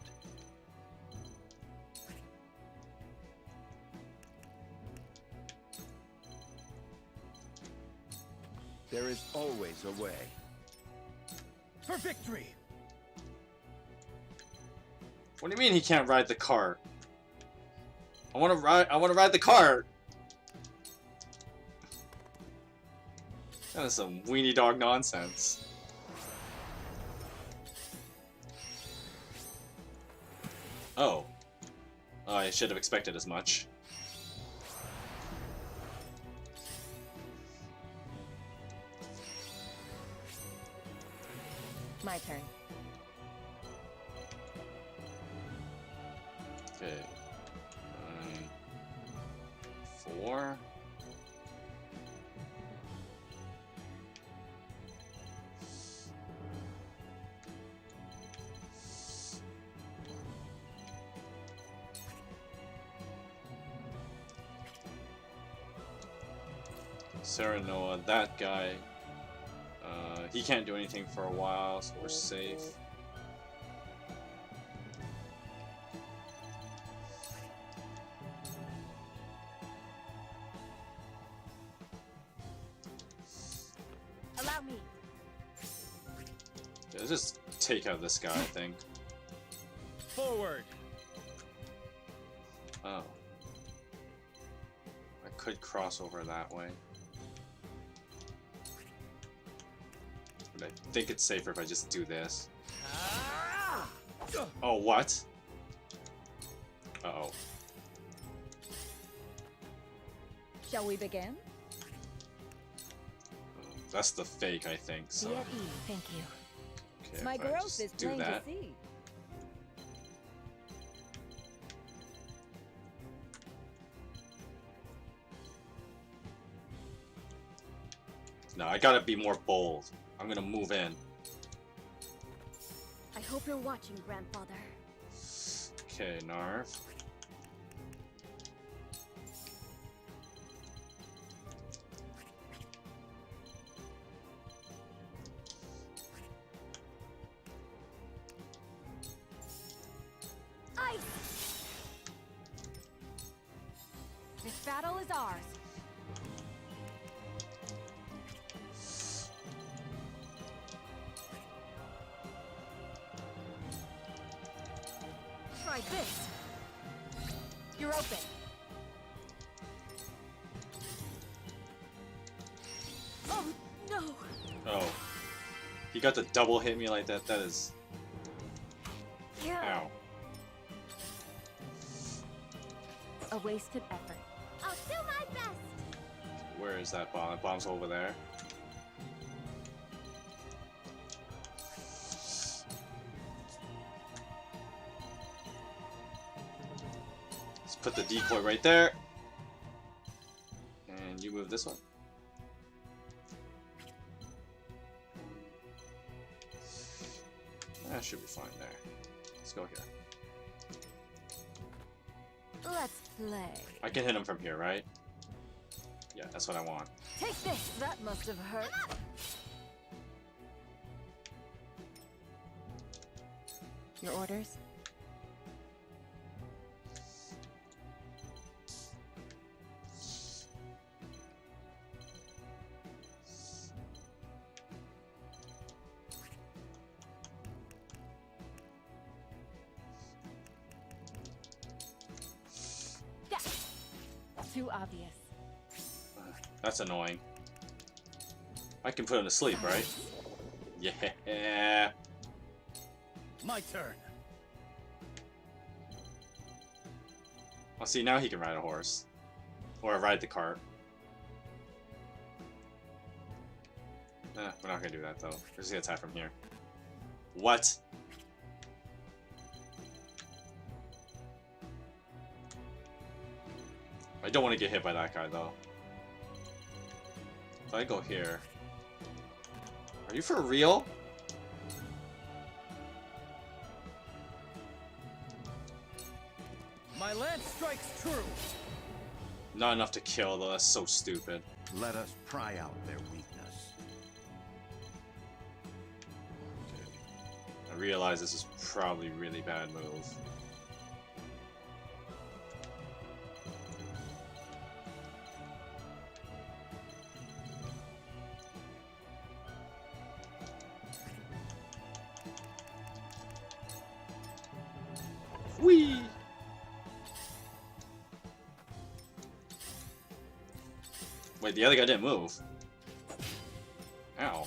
There is always a way. For victory! What do you mean he can't ride the cart? I want to ride the cart. That is some weenie dog nonsense. Oh. Oh, I should have expected as much. My turn. Okay. 4. Serenoa, that guy. He can't do anything for a while, so we're safe. Allow me. Yeah, let's just take out this guy, I think. Forward. Oh. I could cross over that way. But I think it's safer if I just do this. Oh, what? Uh-oh. Shall we begin? That's the fake, I think, so... Be at ease, thank you. Okay, My if I growth just is do plain that. to see. No, I gotta be more bold. I'm gonna move in. I hope you're watching, Grandfather. Okay, Narv. Ice! This battle is ours. Try this. You're open. Oh, no! Oh. He got to double hit me like that. That is... Yeah. Ow. A wasted effort. I'll do my best. Where is that bomb? That bomb's over there. Let's put the decoy right there. And you move this one. That should be fine there. Let's go here. Let's play. I can hit him from here, right? Yeah, that's what I want. Take this. That must have hurt. Your orders? Too obvious. That's annoying. I can put him to sleep, right? Yeah. My turn. Well, see, now he can ride a horse. Or ride the cart. We're not gonna do that, though. We're just gonna attack from here. What? I don't want to get hit by that guy, though. If I go here... Are you for real? My lance strikes true. Not enough to kill, though. That's so stupid. Let us pry out their weakness. I realize this is probably a really bad move. Whee! Wait, the other guy didn't move. Ow.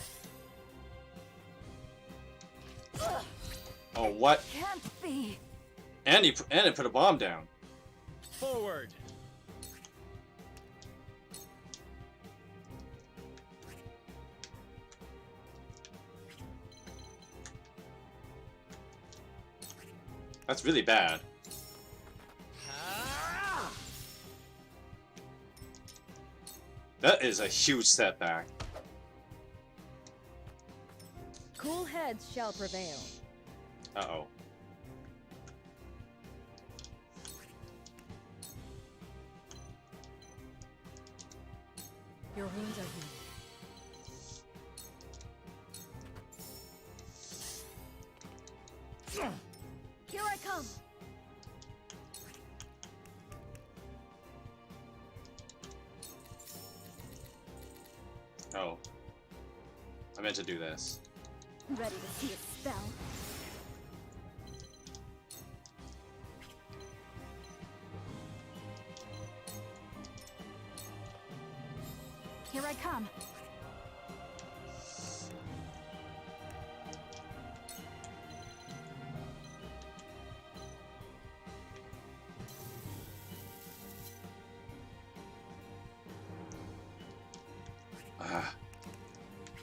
Oh, what? Can't be. And it put a bomb down. Forward. That's really bad. That is a huge setback. Cool heads shall prevail. Uh-oh. Your wounds are healed. Here I come. Oh. I meant to do this. Ready to see a spell. Here I come.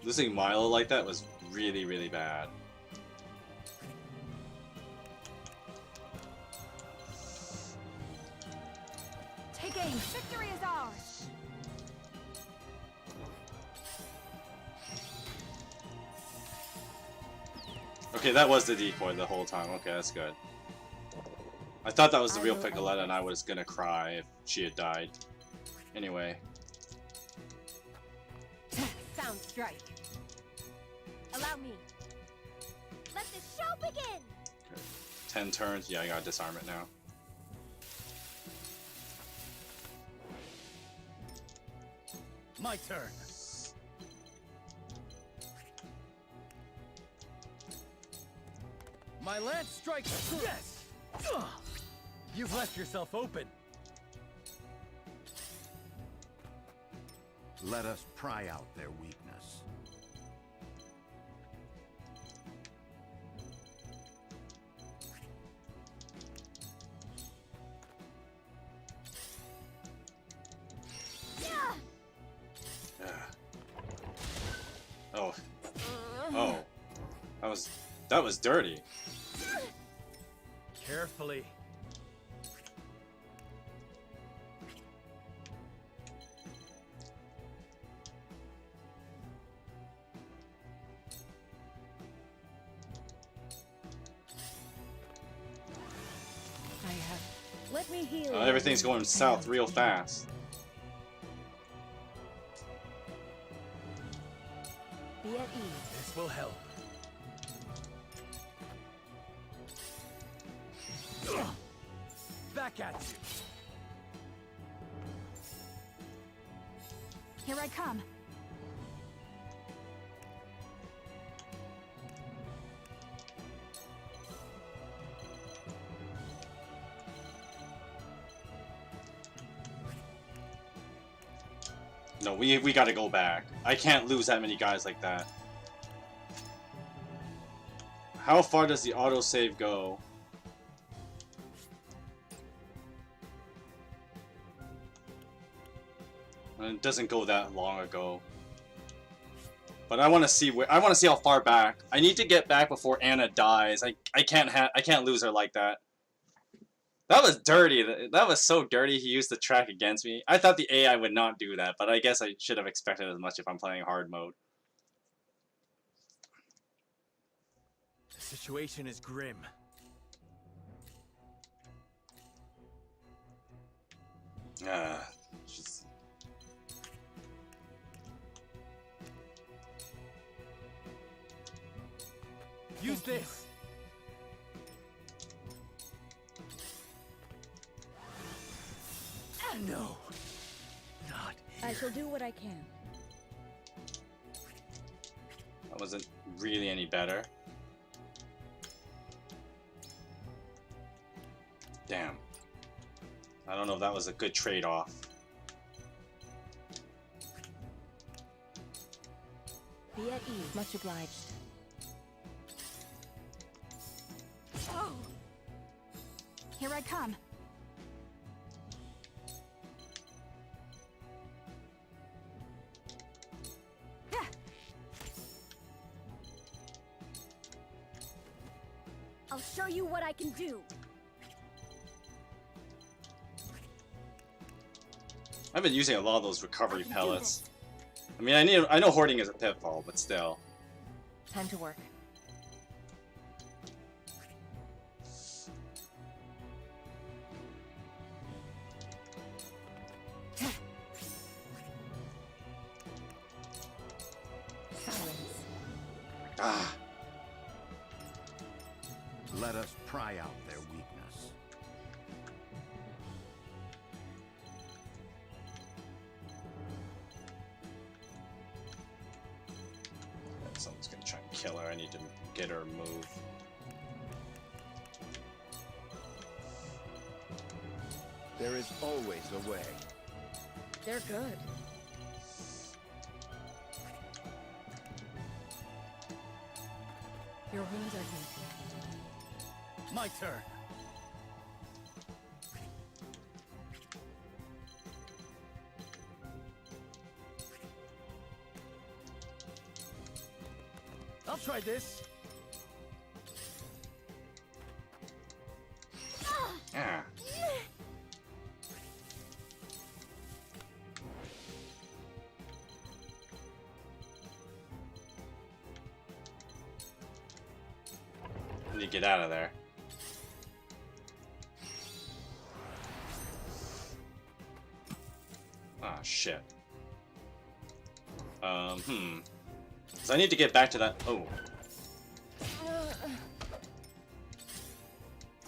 Losing Milo like that was really, really bad. Take aim. Victory is ours. Okay, that was the decoy the whole time. Okay, that's good. I thought that was the real Piccoletta and I was gonna cry if she had died. Anyway. Sound strike. Allow me. Let the show begin. 10 turns. Yeah, I gotta disarm it now. My turn. My lance strikes true. Yes! Ugh. You've left yourself open. Let us pry out their weakness. Oh. Oh. That was dirty. Carefully. Let me heal. Everything's going south real fast. Be at ease. This will help. Back at you. Here I come. No, we gotta go back. I can't lose that many guys like that. How far does the autosave go? It doesn't go that long ago. But I want to see where. I want to see how far back. I need to get back before Anna dies. I can't lose her like that. That was dirty. That was so dirty. He used the track against me. I thought the AI would not do that, but I guess I should have expected as much if I'm playing hard mode. The situation is grim. Just... Use this. No. Not here. I shall do what I can. That wasn't really any better. Damn. I don't know if that was a good trade-off. Be at ease. Much obliged. Oh. Here I come. Yeah. I'll show you what I can do. I've been using a lot of those recovery pellets. I mean, I know hoarding is a pitfall, but still. Time to work. Ah. Let us pry out their weakness. Someone's gonna try and kill her. I need to get her move. There is always a way. They're good. Your wounds are deep. My turn. I'll try this. Ah. I need to get out of there. Ah, shit. So I need to get back to that. Oh.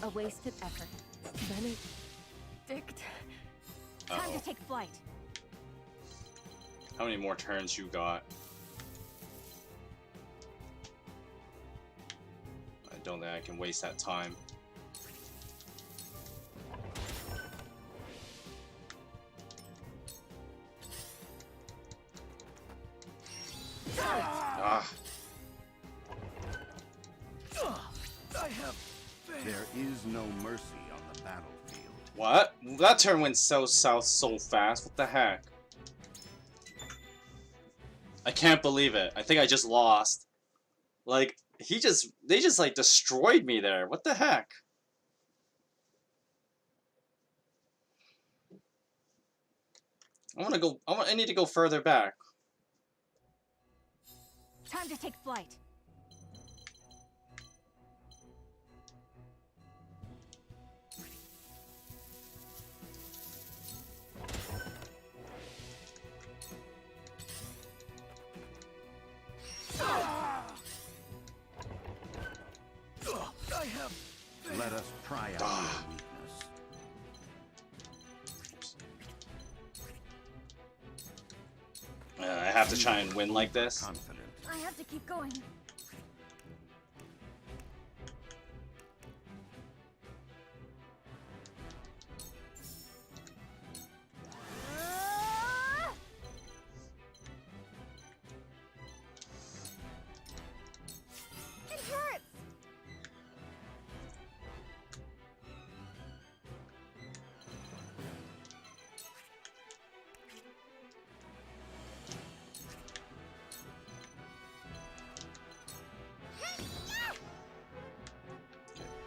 A wasted effort. Benedict. Time Uh-oh. to take flight. How many more turns you got? I don't think I can waste that time. Ah. There is no mercy on the battlefield. What? That turn went south so fast. What the heck? I can't believe it. I think I just lost. Like, they just like destroyed me there. What the heck? I need to go further back. Time to take flight. Let us pry out their weakness. I have to try and win like this. Confident. I have to keep going. It hurts.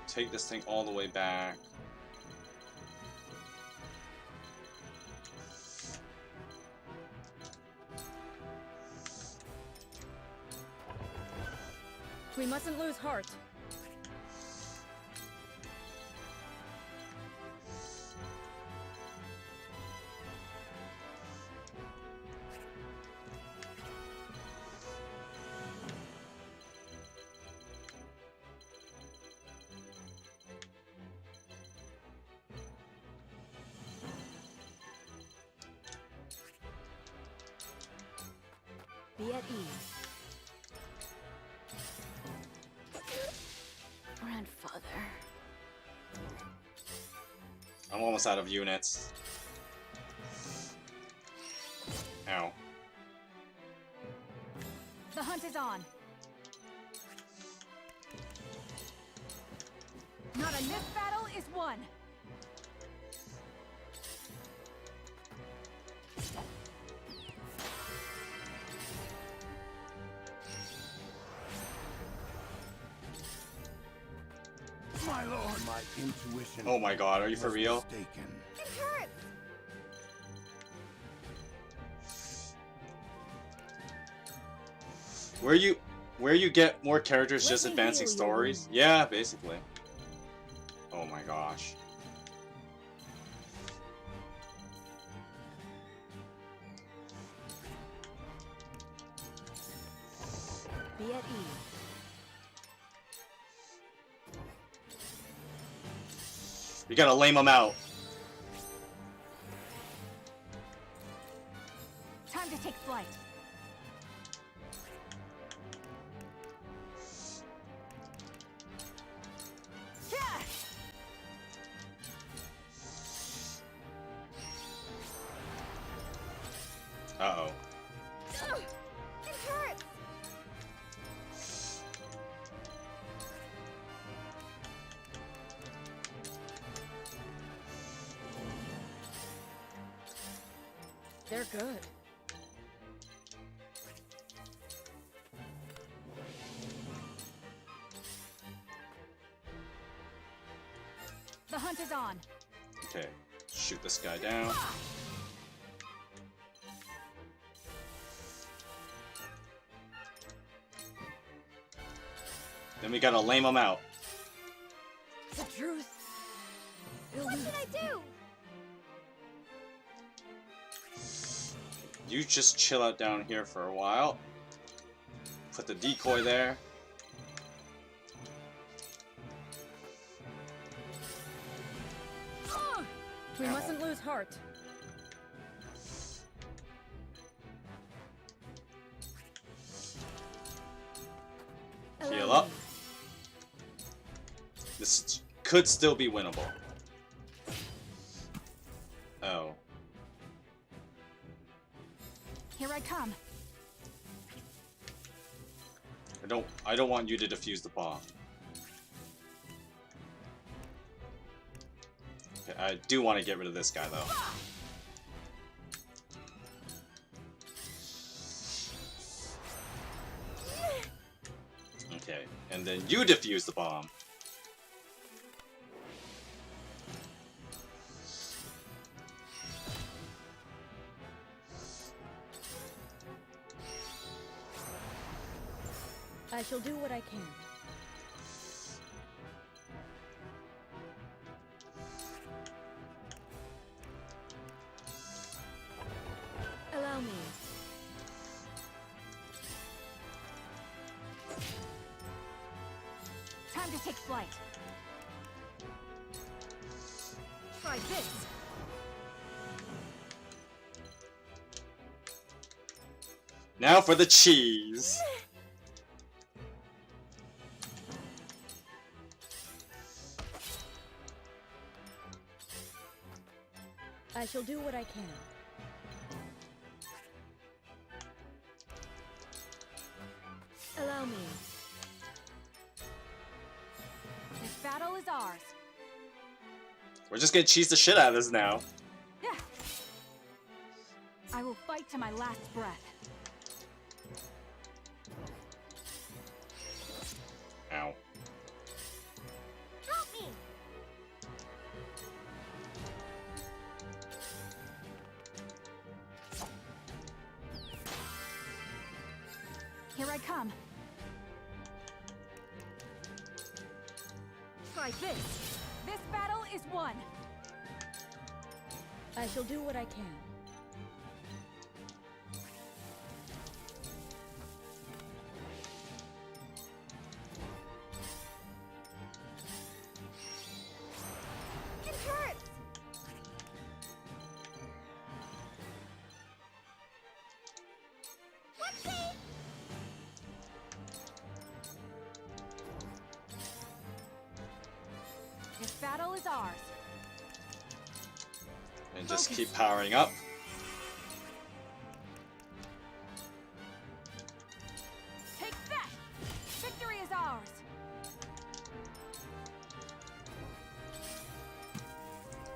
take this thing all the way back. We mustn't lose heart. Be at ease. Grandfather. I'm almost out of units. Ow. The hunt is on. Not a this battle is won. My lord, my intuition. Oh my god, are you for real? Mistaken. It hurts! Where you get more characters Let just me advancing heal your stories? wounds. Yeah, basically. Oh my gosh. Be at ease. You gotta lame them out. Time to take flight. Uh-oh. It hurts! They're good. The hunt is on. Okay. Shoot this guy down. Then we gotta lame them out. The truth. What should I do? You just chill out down here for a while. Put the decoy there. We mustn't lose heart. Heal up. This could still be winnable. Oh. Here I come. I don't want you to defuse the bomb. Okay, I do want to get rid of this guy though. Okay, and then you defuse the bomb. I shall do what I can. Allow me. Time to take flight. Try this. Now for the cheese. I shall do what I can. Allow me. This battle is ours. We're just gonna cheese the shit out of this now. Yeah. I will fight to my last breath. Ow. Help Here I come. Try this. This battle is won. I shall do what I can. It hurts! Whoopsie! This battle is ours. And just keep powering up. Take that! Victory is ours!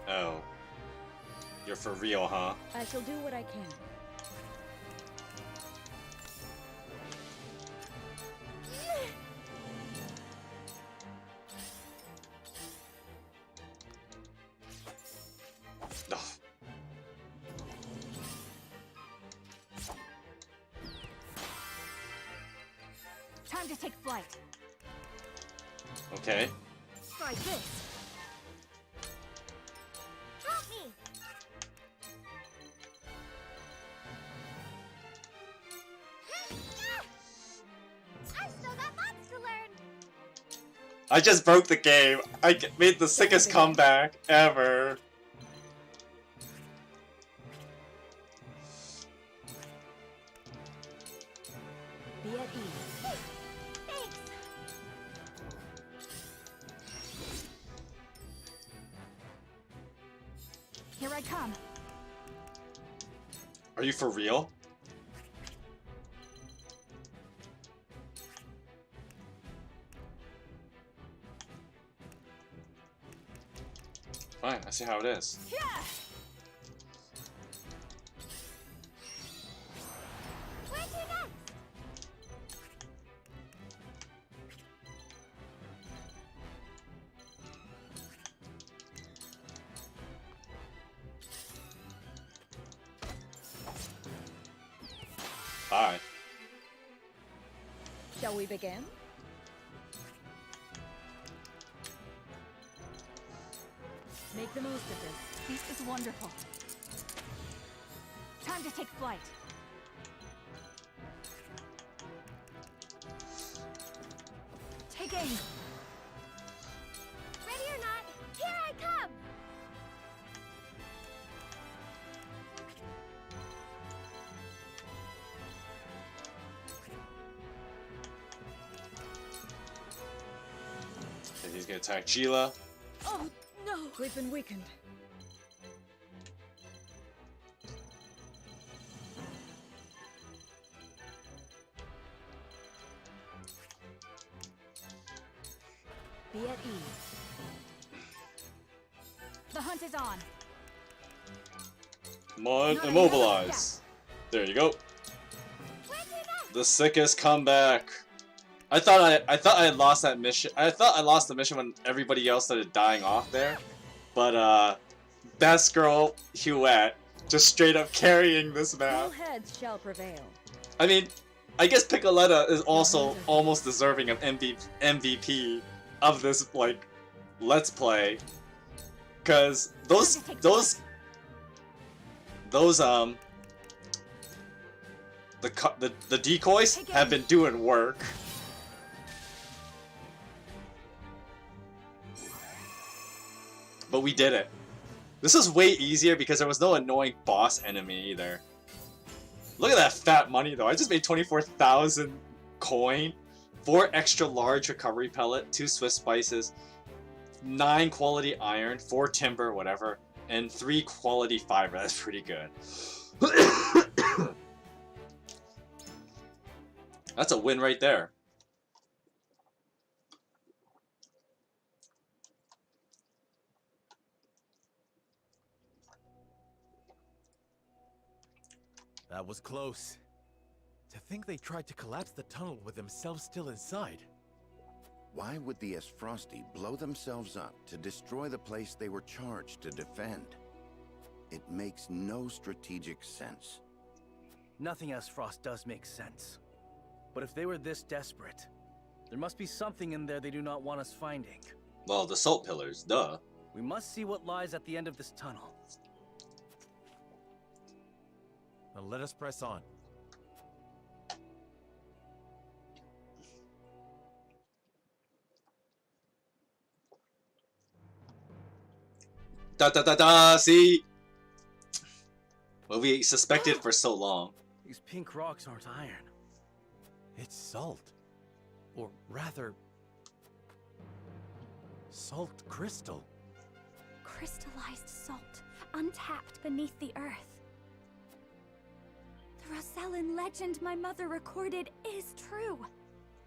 Oh. You're for real, huh? I shall do what I can. Ugh. Time to take flight. Okay. Try this. Help me! I still got lots to learn! I just broke the game. I made the sickest comeback ever. Be at ease. Thanks! Here I come. Are you for real? Fine, I see how it is. Yeah! Where to next? Bye. Shall we begin? Make the most of this. This is wonderful. Time to take flight. Take aim. Ready or not, here I come! Okay, he's gonna attack Sheila. Oh, no! We've been weakened. Be at ease. The hunt is on. Come on, immobilize. There you go. The sickest comeback. I thought I had lost that mission. I thought I lost the mission when everybody else started dying off there. But best girl Huette just straight up carrying this No map. heads shall prevail. I mean, I guess Piccoletta is also almost deserving of MVP of this like let's play, cause those the decoys have been doing work. But we did it. This is way easier because there was no annoying boss enemy either. Look at that fat money though. I just made 24,000 coin, 4 extra large recovery pellet, 2 swift spices, 9 quality iron, 4 timber, whatever, and 3 quality fiber. That's pretty good. That's a win right there. That was close. To think they tried to collapse the tunnel with themselves still inside. Why would the Esfrosti blow themselves up to destroy the place they were charged to defend? It makes no strategic sense. Nothing Esfrost does make sense. But if they were this desperate, there must be something in there they do not want us finding. Well, the salt pillars, duh. We must see what lies at the end of this tunnel. Now let us press on. Da da da da, see? What we suspected for so long. These pink rocks aren't iron. It's salt. Or rather, salt crystal. Crystallized salt, untapped beneath the earth. The Norzelian legend my mother recorded is true.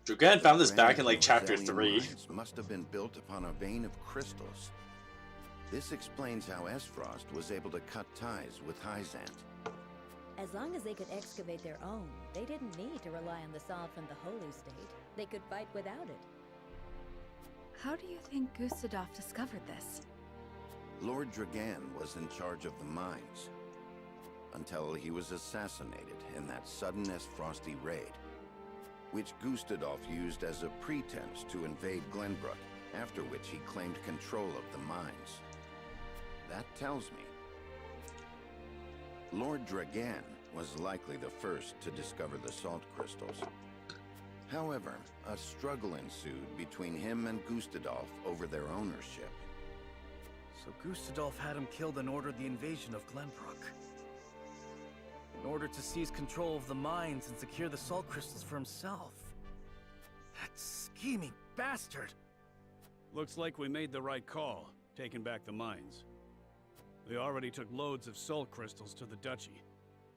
Dragan found this back in like chapter 3. Must have been built upon a vein of crystals. This explains how Esfrost was able to cut ties with Hyzant. As long as they could excavate their own, they didn't need to rely on the salt from the Holy State. They could fight without it. How do you think Gustadolf discovered this? Lord Dragan was in charge of the mines, until he was assassinated in that sudden Esfrosty raid, which Gustadolf used as a pretense to invade Glenbrook, after which he claimed control of the mines. That tells me Lord Dragan was likely the first to discover the salt crystals. However, a struggle ensued between him and Gustadolf over their ownership. So Gustadolf had him killed and ordered the invasion of Glenbrook. In order to seize control of the mines and secure the salt crystals for himself. That scheming bastard! Looks like we made the right call, taking back the mines. We already took loads of salt crystals to the Duchy,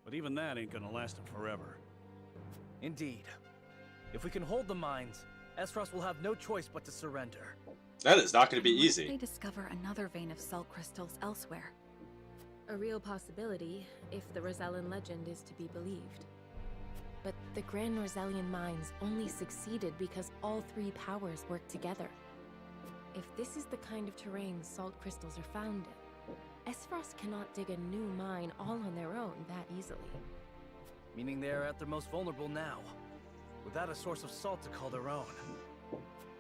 but even that ain't gonna last them forever. Indeed. If we can hold the mines, Esfrost will have no choice but to surrender. That is not going to be Unless easy. they discover another vein of salt crystals elsewhere. A real possibility, if the Norzelian legend is to be believed. But the Grand Norzelian mines only succeeded because all three powers worked together. If this is the kind of terrain salt crystals are found in, Esfrost cannot dig a new mine all on their own that easily. Meaning they are at their most vulnerable now, without a source of salt to call their own.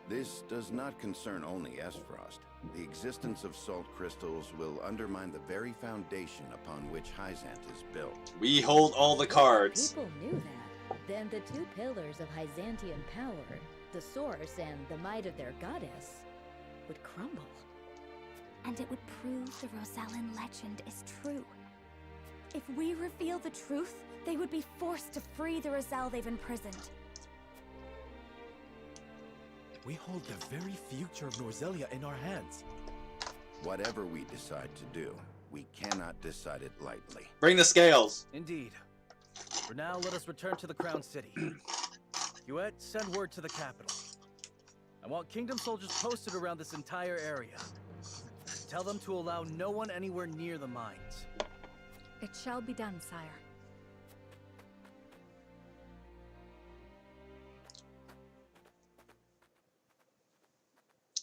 This does not concern only Esfrost. The existence of salt crystals will undermine the very foundation upon which Hyzant is built. We hold all the cards. People knew that. Then the two pillars of Hyzantian power, the source and the might of their goddess, would crumble. And it would prove the Norzelian legend is true. If we reveal the truth, they would be forced to free the Norzell they've imprisoned. We hold the very future of Norzelia in our hands. Whatever we decide to do, we cannot decide it lightly. Bring the scales. Indeed. For now, let us return to the Crown City. Hewitt, send word to the capital. I want Kingdom soldiers posted around this entire area. Tell them to allow no one anywhere near the mines. It shall be done, sire.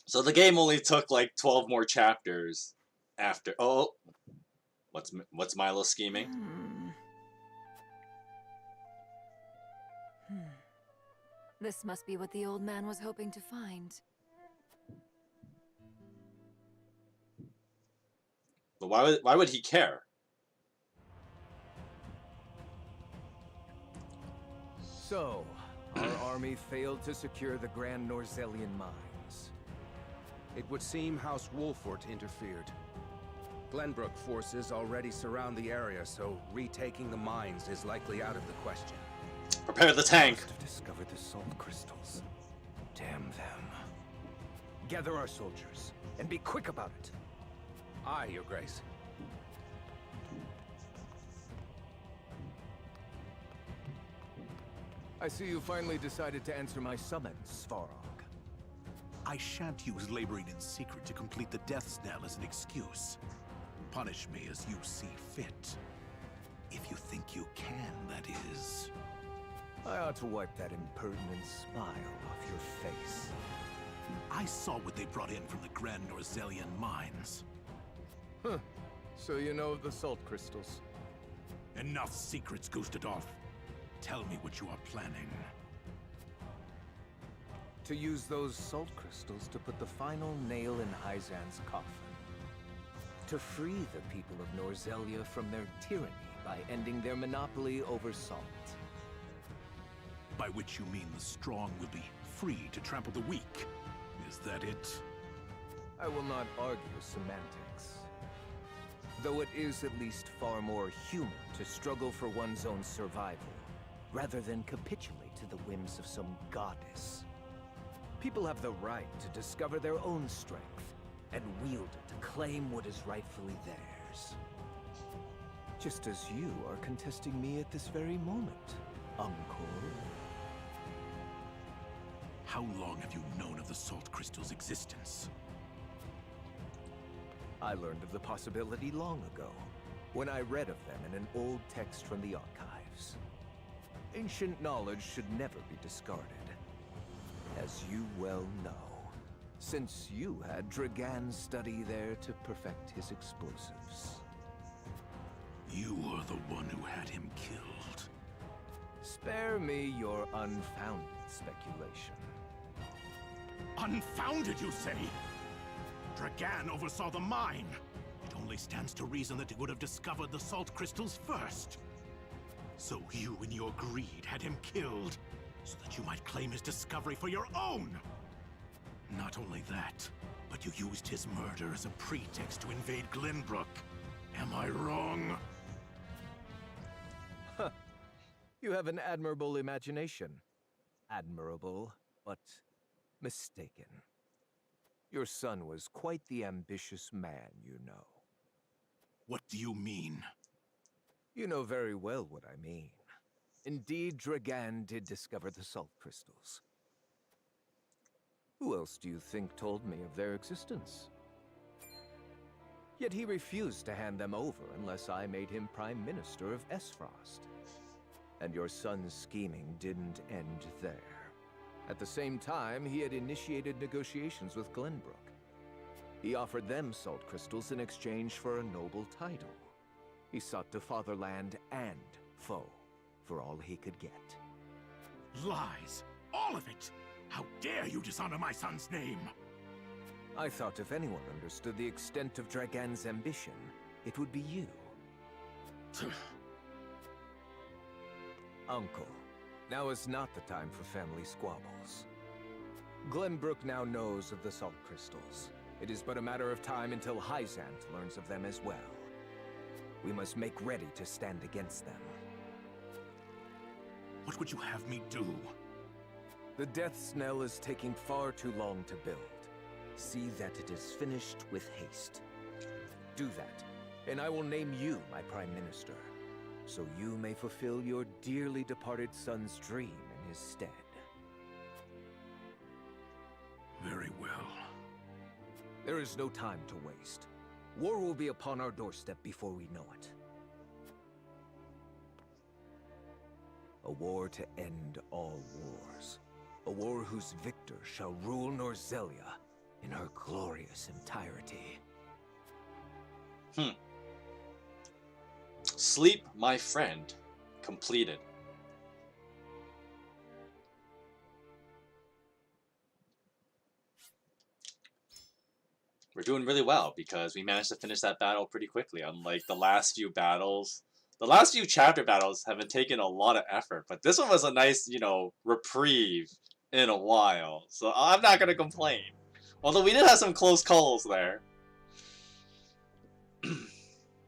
So the game only took like 12 more chapters after. Oh, what's Milo scheming? This must be what the old man was hoping to find. But why would he care? So, our army failed to secure the Grand Norzelian mines. It would seem House Wolfort interfered. Glenbrook forces already surround the area, so retaking the mines is likely out of the question. Prepare the tank. Must have discovered the salt crystals. Damn them. Gather our soldiers, and be quick about it. Aye, Your Grace. I see you finally decided to answer my summons, Svarog. I shan't use laboring in secret to complete the death's knell as an excuse. Punish me as you see fit. If you think you can, that is. I ought to wipe that impertinent smile off your face. I saw what they brought in from the Grand Norzelian mines. Huh. So you know of the salt crystals? Enough secrets, Gustadolf. Tell me what you are planning. To use those salt crystals to put the final nail in Hyzan's coffin. To free the people of Norzelia from their tyranny by ending their monopoly over salt. By which you mean the strong will be free to trample the weak. Is that it? I will not argue semantics. Though it is at least far more human to struggle for one's own survival, rather than capitulate to the whims of some goddess. People have the right to discover their own strength, and wield it to claim what is rightfully theirs. Just as you are contesting me at this very moment, Uncle. How long have you known of the salt crystal's existence? I learned of the possibility long ago, when I read of them in an old text from the archives. Ancient knowledge should never be discarded, as you well know, since you had Dragan study there to perfect his explosives. You are the one who had him killed. Spare me your unfounded speculation. Unfounded, you say? Dragan oversaw the mine. It only stands to reason that he would have discovered the salt crystals first. So you, in your greed, had him killed, so that you might claim his discovery for your own! Not only that, but you used his murder as a pretext to invade Glenbrook. Am I wrong? Huh. You have an admirable imagination. Admirable, but mistaken. Your son was quite the ambitious man, you know. What do you mean? You know very well what I mean. Indeed, Dragan did discover the salt crystals. Who else do you think told me of their existence? Yet he refused to hand them over unless I made him Prime Minister of Esfrost. And your son's scheming didn't end there. At the same time, he had initiated negotiations with Glenbrook. He offered them salt crystals in exchange for a noble title. He sought to fatherland and foe for all he could get. Lies! All of it! How dare you dishonor my son's name! I thought if anyone understood the extent of Dragan's ambition, it would be you. Uncle, now is not the time for family squabbles. Glenbrook now knows of the salt crystals. It is but a matter of time until Hyzant learns of them as well. We must make ready to stand against them. What would you have me do? The Death's Knell is taking far too long to build. See that it is finished with haste. Do that, and I will name you my Prime Minister, so you may fulfill your dearly departed son's dream in his stead. Very well. There is no time to waste. War will be upon our doorstep before we know it. A war to end all wars. A war whose victor shall rule Norzelia in her glorious entirety. Sleep, my friend. Completed. We're doing really well because we managed to finish that battle pretty quickly, unlike the last few battles. The last few chapter battles have been taking a lot of effort, but this one was a nice, you know, reprieve in a while. So I'm not going to complain. Although we did have some close calls there.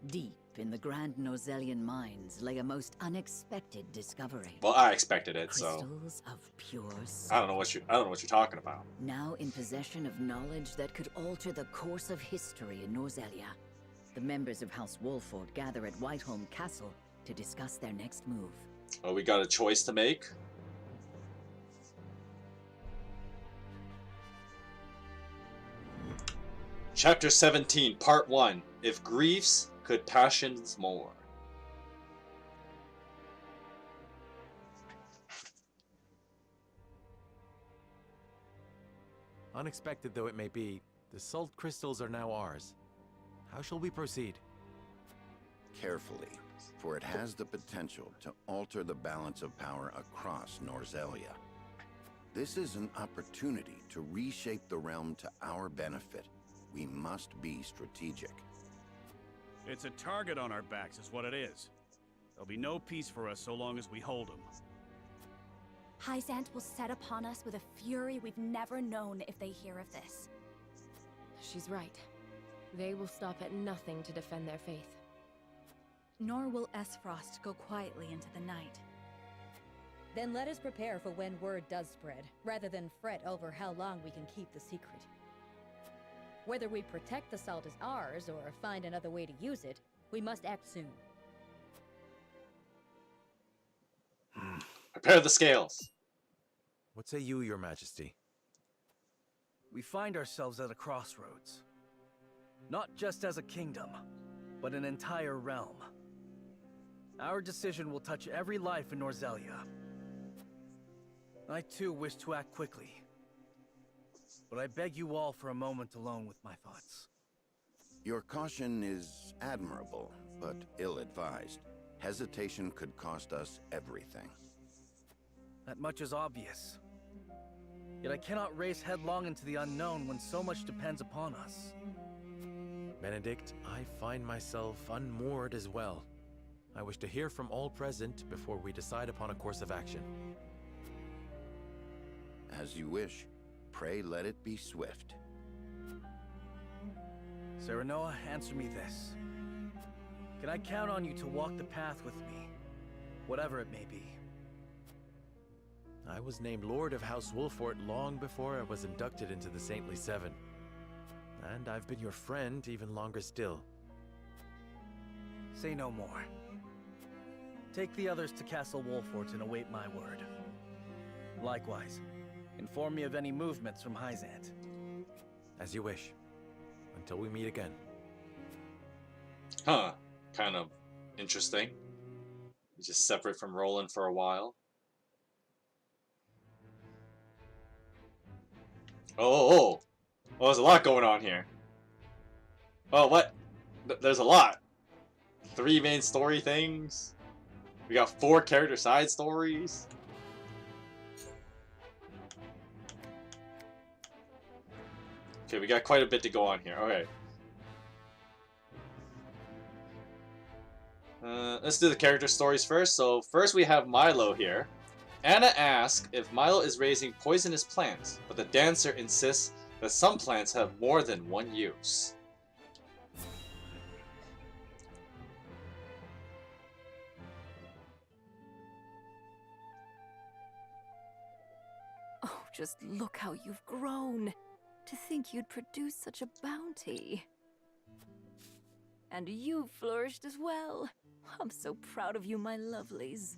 Deep in the Grand Norzelian mines lay a most unexpected discovery. Well, I expected it, so Crystals of pure salt. I don't know what you're talking about. Now in possession of knowledge that could alter the course of history in Norzelia, the members of House Wolford gather at Whiteholm Castle to discuss their next move. Oh, we got a choice to make. Chapter 17, Part 1. If griefs could passions more. Unexpected though it may be, the salt crystals are now ours. How shall we proceed? Carefully, for it has the potential to alter the balance of power across Norzelia. This is an opportunity to reshape the realm to our benefit. We must be strategic. It's a target on our backs is what it is. There'll be no peace for us so long as we hold them. Hyzant will set upon us with a fury we've never known if they hear of this. She's right. They will stop at nothing to defend their faith. Nor will Esfrost go quietly into the night. Then let us prepare for when word does spread, rather than fret over how long we can keep the secret. Whether we protect the salt as ours, or find another way to use it, we must act soon. Prepare the scales. What say you, Your Majesty? We find ourselves at a crossroads. Not just as a kingdom, but an entire realm. Our decision will touch every life in Norzelia. I too wish to act quickly. But I beg you all for a moment alone with my thoughts. Your caution is admirable, but ill-advised. Hesitation could cost us everything. That much is obvious. Yet I cannot race headlong into the unknown when so much depends upon us. Benedict, I find myself unmoored as well. I wish to hear from all present before we decide upon a course of action. As you wish. Pray let it be swift. Serenoa, answer me this. Can I count on you to walk the path with me, whatever it may be? I was named Lord of House Wolfort long before I was inducted into the Saintly Seven. And I've been your friend even longer still. Say no more. Take the others to Castle Wolfort and await my word. Likewise, inform me of any movements from Hyzant. As you wish. Until we meet again. Huh. Kind of interesting. Just separate from Roland for a while. Oh, there's a lot going on here. Oh, what? There's a lot. 3 main story things. We got 4 character side stories. Okay, we got quite a bit to go on here. Okay. Let's do the character stories first. So first we have Milo here. Anna asks if Milo is raising poisonous plants, but the dancer insists that some plants have more than one use. Oh, just look how you've grown. To think you'd produce such a bounty. And you've flourished as well. I'm so proud of you, my lovelies.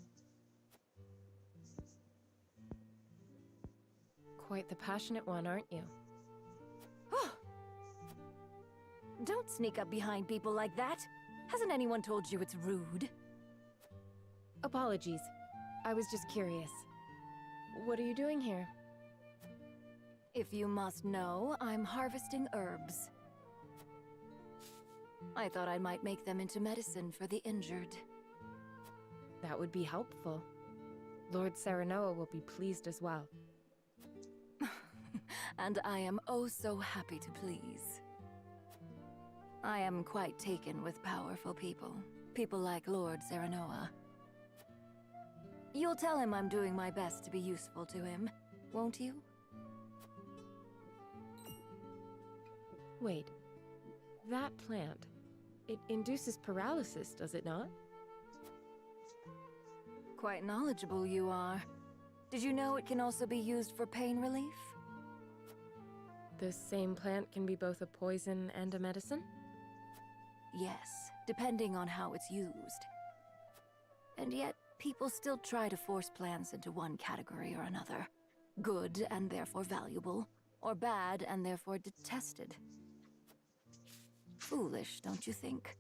Quite the passionate one, aren't you? Don't sneak up behind people like that. Hasn't anyone told you it's rude? Apologies. I was just curious. What are you doing here? If you must know, I'm harvesting herbs. I thought I might make them into medicine for the injured. That would be helpful. Lord Serenoa will be pleased as well. And I am oh so happy to please. I am quite taken with powerful people. People like Lord Serenoa. You'll tell him I'm doing my best to be useful to him, won't you? Wait. That plant. It induces paralysis, does it not? Quite knowledgeable you are. Did you know it can also be used for pain relief? The same plant can be both a poison and a medicine? Yes, depending on how it's used. And yet, people still try to force plants into one category or another. Good and therefore valuable, or bad and therefore detested. Foolish, don't you think?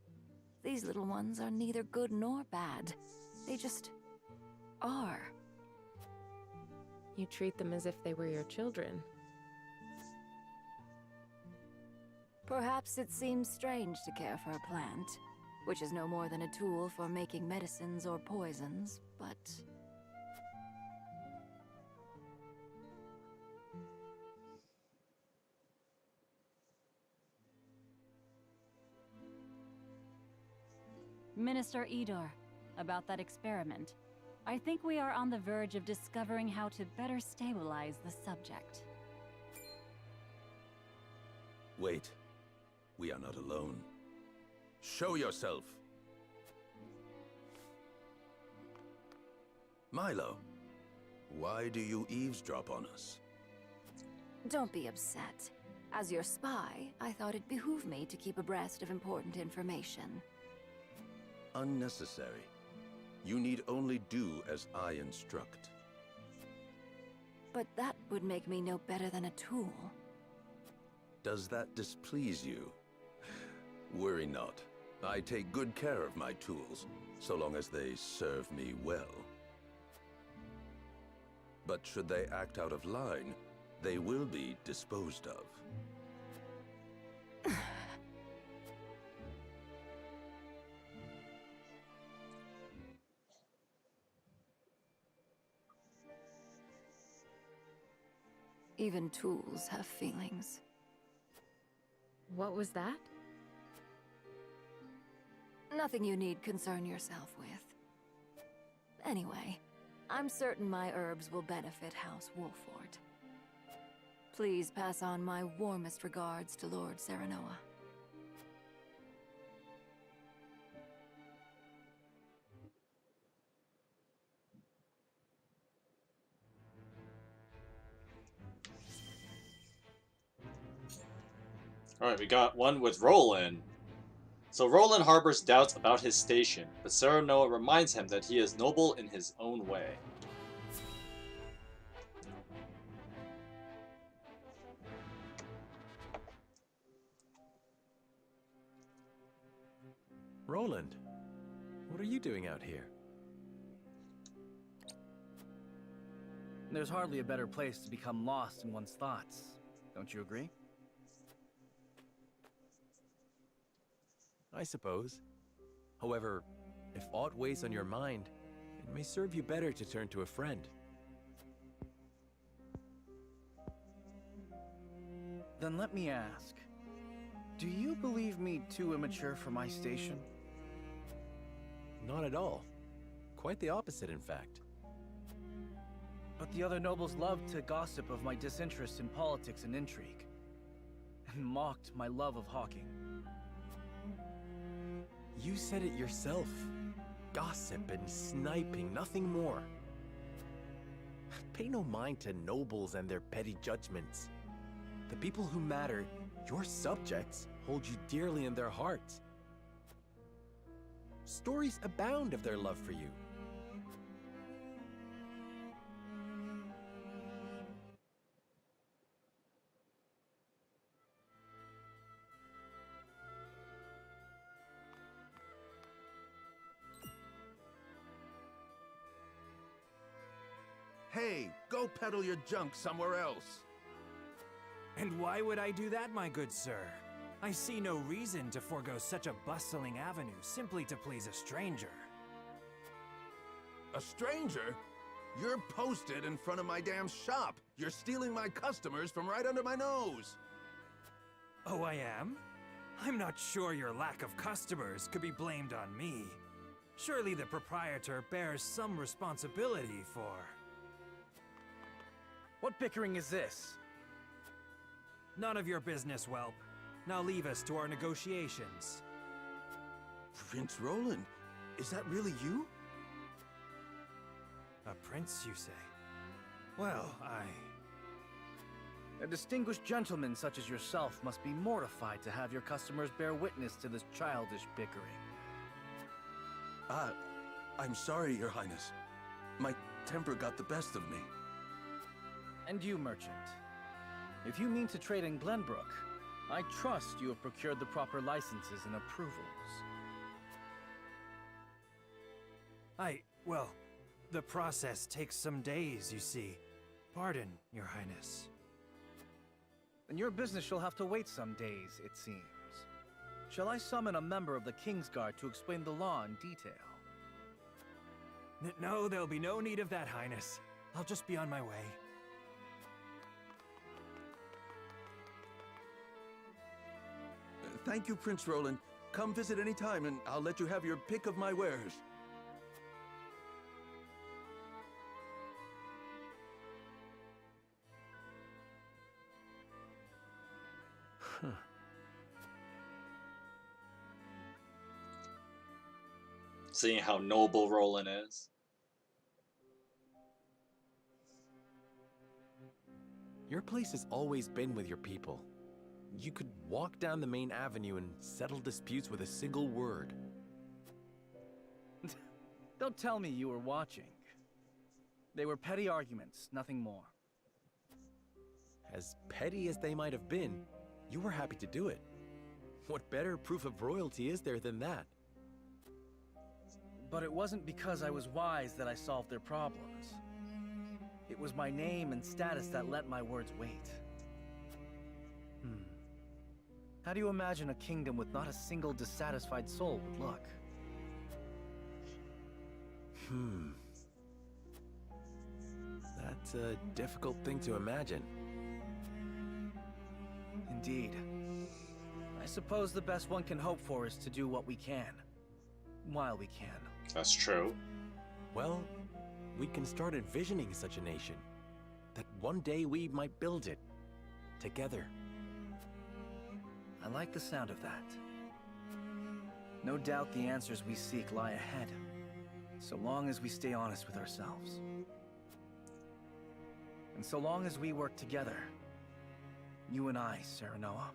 These little ones are neither good nor bad. They just are. You treat them as if they were your children. Perhaps it seems strange to care for a plant, which is no more than a tool for making medicines or poisons, but... Minister Idor, about that experiment. I think we are on the verge of discovering how to better stabilize the subject. Wait. We are not alone. Show yourself! Milo, why do you eavesdrop on us? Don't be upset. As your spy, I thought it behooved me to keep abreast of important information. Unnecessary. You need only do as I instruct. But that would make me no better than a tool. Does that displease you? Worry not. I take good care of my tools, so long as they serve me well. But should they act out of line, they will be disposed of. Even tools have feelings. What was that? Nothing you need concern yourself with. Anyway, I'm certain my herbs will benefit House Wolfort. Please pass on my warmest regards to Lord Serenoa. Alright, we got one with Roland. So Roland harbors doubts about his station, but Serenoa reminds him that he is noble in his own way. Roland, what are you doing out here? There's hardly a better place to become lost in one's thoughts. Don't you agree? I suppose. However, if aught weighs on your mind, it may serve you better to turn to a friend. Then let me ask, do you believe me too immature for my station? Not at all. Quite the opposite, in fact. But the other nobles loved to gossip of my disinterest in politics and intrigue, and mocked my love of hawking. You said it yourself. Gossip and sniping, nothing more. Pay no mind to nobles and their petty judgments. The people who matter, your subjects, hold you dearly in their hearts. Stories abound of their love for you. Hey, go peddle your junk somewhere else. And why would I do that, my good sir? I see no reason to forego such a bustling avenue simply to please a stranger. A stranger? You're posted in front of my damn shop. You're stealing my customers from right under my nose. Oh, I am? I'm not sure your lack of customers could be blamed on me. Surely the proprietor bears some responsibility for... What bickering is this? None of your business, whelp. Now leave us to our negotiations. Prince Roland, is that really you? A prince, you say? Well, A distinguished gentleman such as yourself must be mortified to have your customers bear witness to this childish bickering. I'm sorry, Your Highness. My temper got the best of me. And you, merchant. If you mean to trade in Glenbrook, I trust you have procured the proper licenses and approvals. Well, the process takes some days, you see. Pardon, Your Highness. Then your business shall have to wait some days, it seems. Shall I summon a member of the Kingsguard to explain the law in detail? No, there'll be no need of that, Highness. I'll just be on my way. Thank you, Prince Roland. come visit any time and I'll let you have your pick of my wares. Seeing how noble Roland is. Your place has always been with your people. You could walk down the main avenue and settle disputes with a single word. Don't tell me you were watching. They were petty arguments, nothing more. As petty as they might have been, you were happy to do it. What better proof of royalty is there than that? But it wasn't because I was wise that I solved their problems. It was my name and status that let my words wait. How do you imagine a kingdom with not a single dissatisfied soul would look? That's a difficult thing to imagine. Indeed. I suppose the best one can hope for is to do what we can, while we can. That's true. Well, we can start envisioning such a nation. That one day we might build it. Together. I like the sound of that. No doubt the answers we seek lie ahead, so long as we stay honest with ourselves. And so long as we work together, you and I, Serenoa.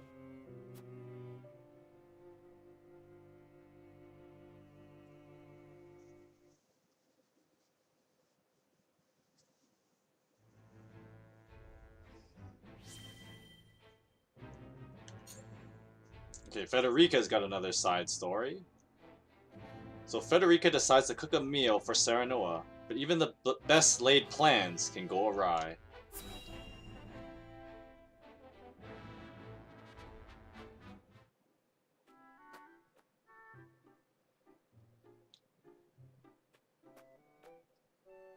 Okay, Frederica's got another side story. So Frederica decides to cook a meal for Serenoa, but even the best laid plans can go awry.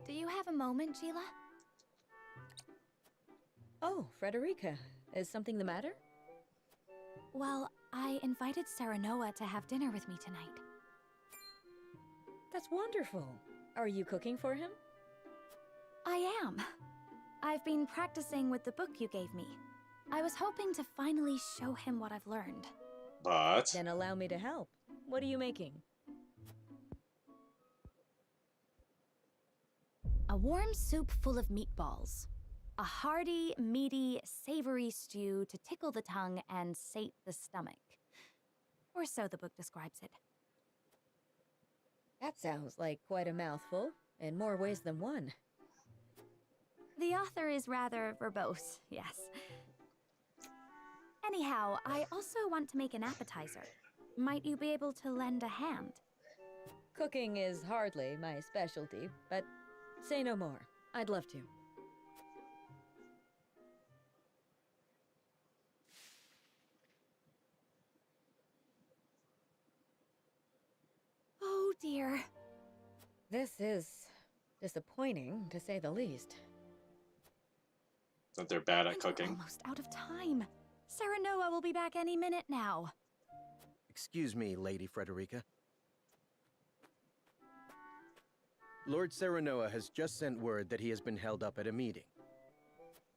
Do you have a moment, Sheila? Oh, Frederica. Is something the matter? Well, I invited Serenoa to have dinner with me tonight. That's wonderful. Are you cooking for him? I am. I've been practicing with the book you gave me. I was hoping to finally show him what I've learned. But... Then allow me to help. What are you making? A warm soup full of meatballs. A hearty, meaty, savory stew to tickle the tongue and sate the stomach. Or so the book describes it. That sounds like quite a mouthful, in more ways than one. The author is rather verbose, yes. Anyhow, I also want to make an appetizer. Might you be able to lend a hand? Cooking is hardly my specialty, but say no more. I'd love to. Oh dear. This is disappointing, to say the least. That they're bad at I'm cooking. almost out of time. Serenoa will be back any minute now. Excuse me, Lady Frederica. Lord Serenoa has just sent word that he has been held up at a meeting.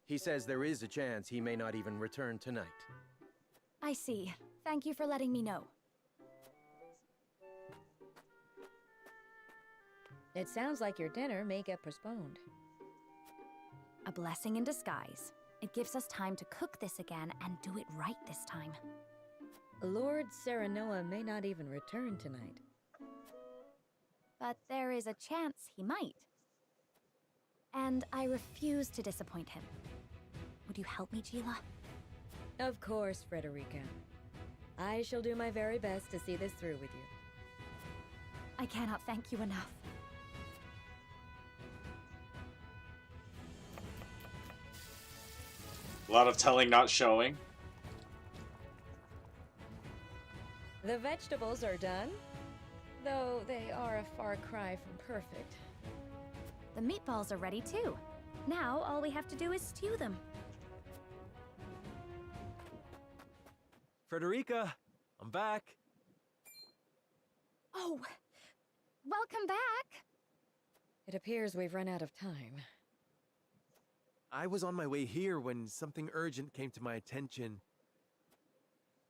He says there is a chance he may not even return tonight. I see. Thank you for letting me know. It sounds like your dinner may get postponed. A blessing in disguise. It gives us time to cook this again and do it right this time. Lord Serenoa may not even return tonight. But there is a chance he might. And I refuse to disappoint him. Would you help me, Gila? Of course, Frederica. I shall do my very best to see this through with you. I cannot thank you enough. A lot of telling, not showing. The vegetables are done, though they are a far cry from perfect. The meatballs are ready too. Now all we have to do is stew them. Frederica, I'm back. Oh, welcome back. It appears we've run out of time. I was on my way here when something urgent came to my attention.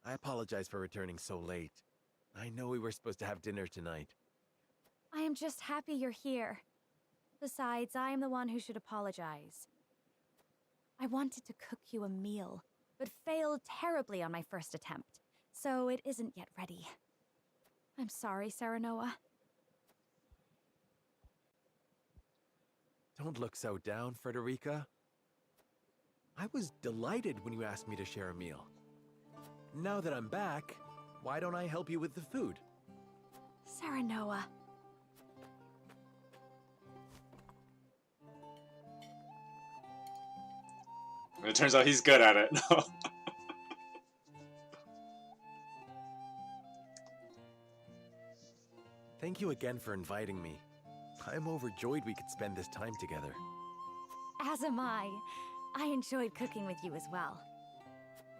I apologize for returning so late. I know we were supposed to have dinner tonight. I am just happy you're here. Besides, I am the one who should apologize. I wanted to cook you a meal, but failed terribly on my first attempt, so it isn't yet ready. I'm sorry, Serenoa. Don't look so down, Frederica. I was delighted when you asked me to share a meal. Now that I'm back, why don't I help you with the food? Serenoa. It turns out he's good at it. No. Thank you again for inviting me. I'm overjoyed we could spend this time together. As am I. I enjoyed cooking with you as well.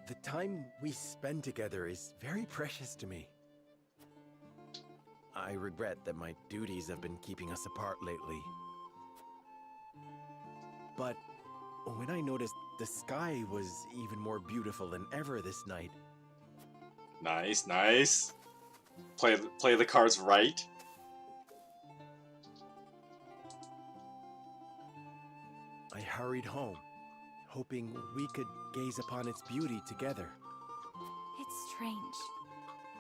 The time we spend together is very precious to me. I regret that my duties have been keeping us apart lately. But when I noticed the sky was even more beautiful than ever this night. Nice, nice. Play the cards right. I hurried home, hoping we could gaze upon its beauty together. It's strange.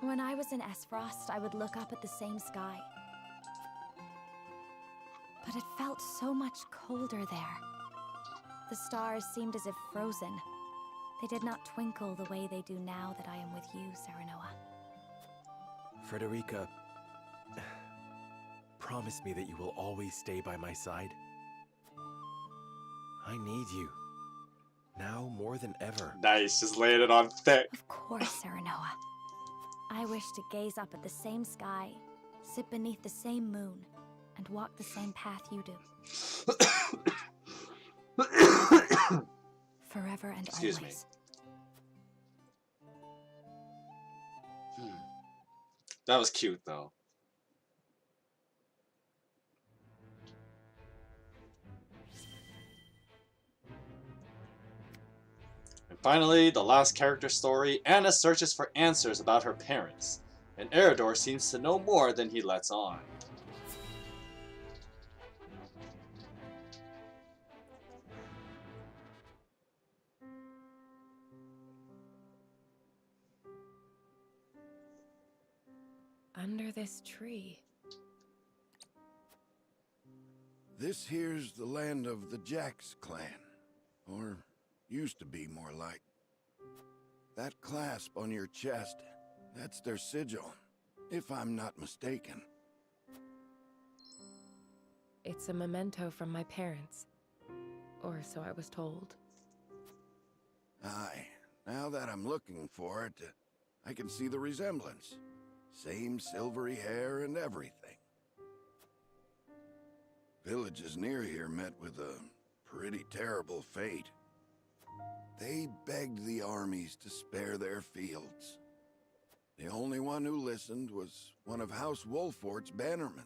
When I was in Esfrost, I would look up at the same sky. But it felt so much colder there. The stars seemed as if frozen. They did not twinkle the way they do now that I am with you, Serenoa. Frederica, promise me that you will always stay by my side. I need you. Now more than ever. Nice, just laying it on thick. Of course, Serenoa. I wish to gaze up at the same sky, sit beneath the same moon, and walk the same path you do. Forever and Excuse always. Me. That was cute, though. And finally, the last character story, Anna searches for answers about her parents, and Eridor seems to know more than he lets on. Under this tree. This here's the land of the Jax clan, or used to be more like. That clasp on your chest, that's their sigil, if I'm not mistaken. It's a memento from my parents. Or so I was told. Aye, now that I'm looking for it, I can see the resemblance. Same silvery hair and everything. Villages near here met with a pretty terrible fate. They begged the armies to spare their fields. The only one who listened was one of House Wolfort's bannermen.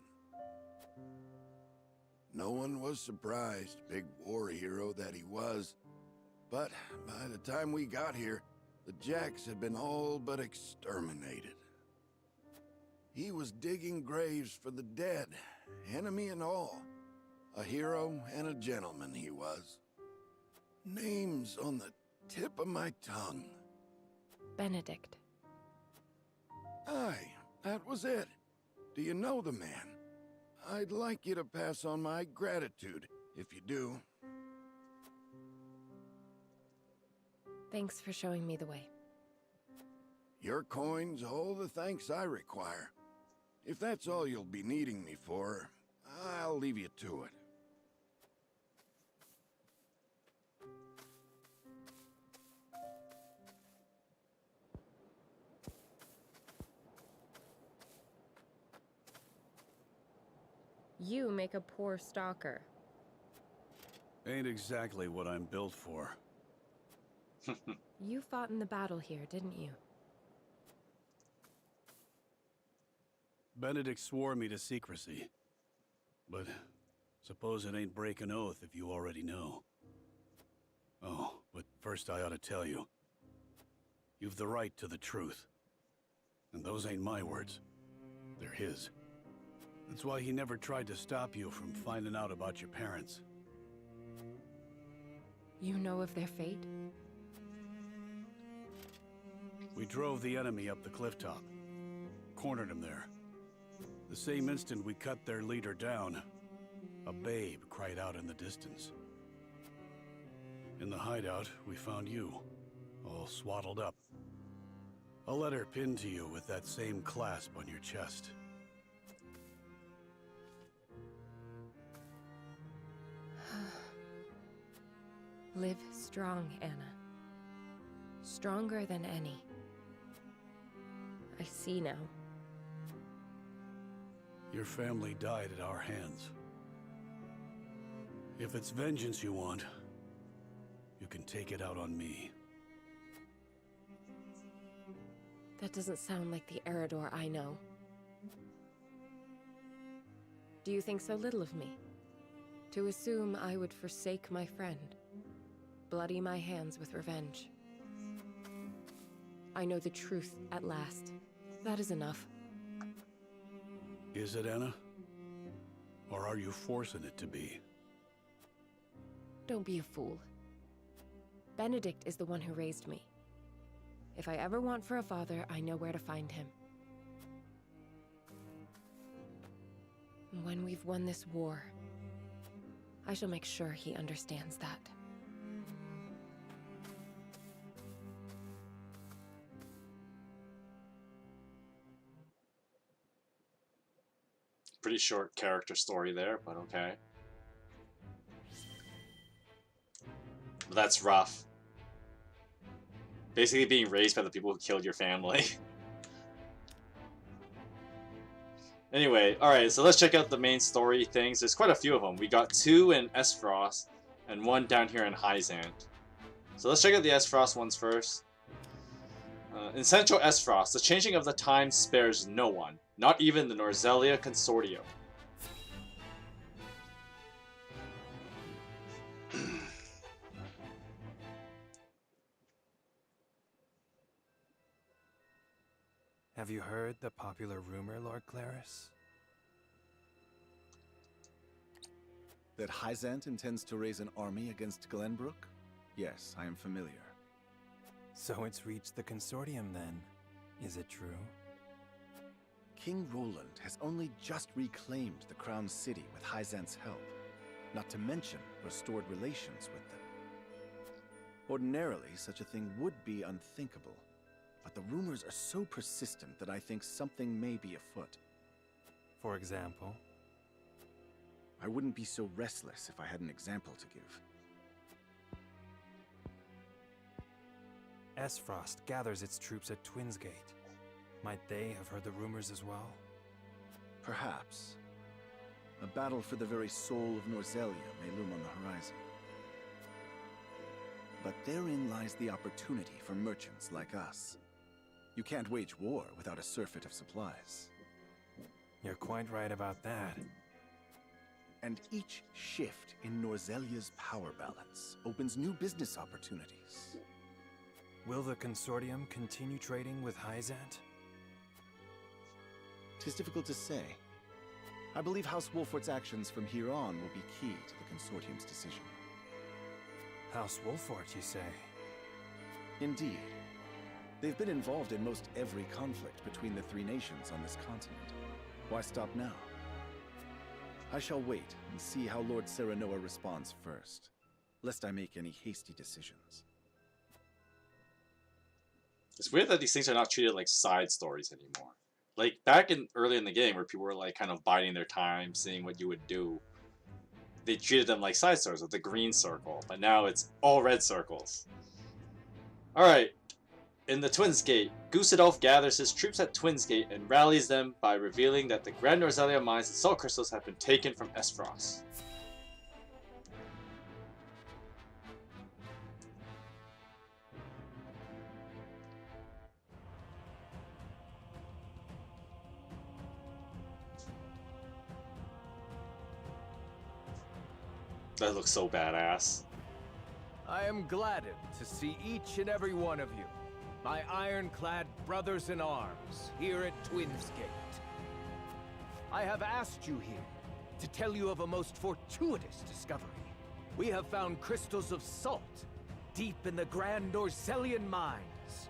No one was surprised, big war hero that he was. But by the time we got here, the Jax had been all but exterminated. He was digging graves for the dead, enemy and all. A hero and a gentleman he was. Names on the tip of my tongue. Benedict. Aye, that was it. Do you know the man? I'd like you to pass on my gratitude, if you do. Thanks for showing me the way. Your coin's all the thanks I require. If that's all you'll be needing me for, I'll leave you to it. You make a poor stalker. Ain't exactly what I'm built for. You fought in the battle here, didn't you? Benedict swore me to secrecy. But suppose it ain't breaking oath if you already know. Oh, but first I ought to tell you. You've the right to the truth. And those ain't my words. They're his. That's why he never tried to stop you from finding out about your parents. You know of their fate? We drove the enemy up the cliff top. Cornered him there. The same instant we cut their leader down, a babe cried out in the distance. In the hideout, we found you, all swaddled up. A letter pinned to you with that same clasp on your chest. Live strong, Anna. Stronger than any. I see now. Your family died at our hands. If it's vengeance you want, you can take it out on me. That doesn't sound like the Eredor I know. Do you think so little of me? To assume I would forsake my friend, bloody my hands with revenge. I know the truth at last. That is enough. Is it, Anna? Or are you forcing it to be? Don't be a fool. Benedict is the one who raised me. If I ever want for a father, I know where to find him. When we've won this war, I shall make sure he understands that. Pretty short character story there, but okay. That's rough. Basically being raised by the people who killed your family. Anyway, alright, so let's check out the main story things. There's quite a few of them. We got 2 in Esfrost, and 1 down here in Hyzant. So let's check out the Esfrost ones first. In Central Esfrost, the changing of the times spares no one, not even the Norzelia Consortium. Have you heard the popular rumor, Lord Claris? That Hyzant intends to raise an army against Glenbrook? Yes, I am familiar. So it's reached the Consortium then. Is it true? King Roland has only just reclaimed the Crown City with Hyzant's help, not to mention restored relations with them. Ordinarily, such a thing would be unthinkable, but the rumors are so persistent that I think something may be afoot. For example? I wouldn't be so restless if I had an example to give. Esfrost gathers its troops at Twinsgate. Might they have heard the rumors as well? Perhaps. A battle for the very soul of Norzelia may loom on the horizon. But therein lies the opportunity for merchants like us. You can't wage war without a surfeit of supplies. You're quite right about that. And each shift in Norzelia's power balance opens new business opportunities. Will the Consortium continue trading with Hyzant? 'Tis difficult to say. I believe House Wolfort's actions from here on will be key to the Consortium's decision. House Wolfort, you say? Indeed. They've been involved in most every conflict between the 3 nations on this continent. Why stop now? I shall wait and see how Lord Serenoa responds first, lest I make any hasty decisions. It's weird that these things are not treated like side stories anymore. Like, back early in the game where people were like kind of biding their time, seeing what you would do, they treated them like side stories with the green circle, but now it's all red circles. Alright, in the Twinsgate, Gusadolf gathers his troops at Twinsgate and rallies them by revealing that the Grand Norzelia mines and soul crystals have been taken from Esfrost. That looks so badass. I am gladdened to see each and every one of you, my ironclad brothers in arms, here at Twins Gate. I have asked you here to tell you of a most fortuitous discovery. We have found crystals of salt deep in the Grand Norzelian mines.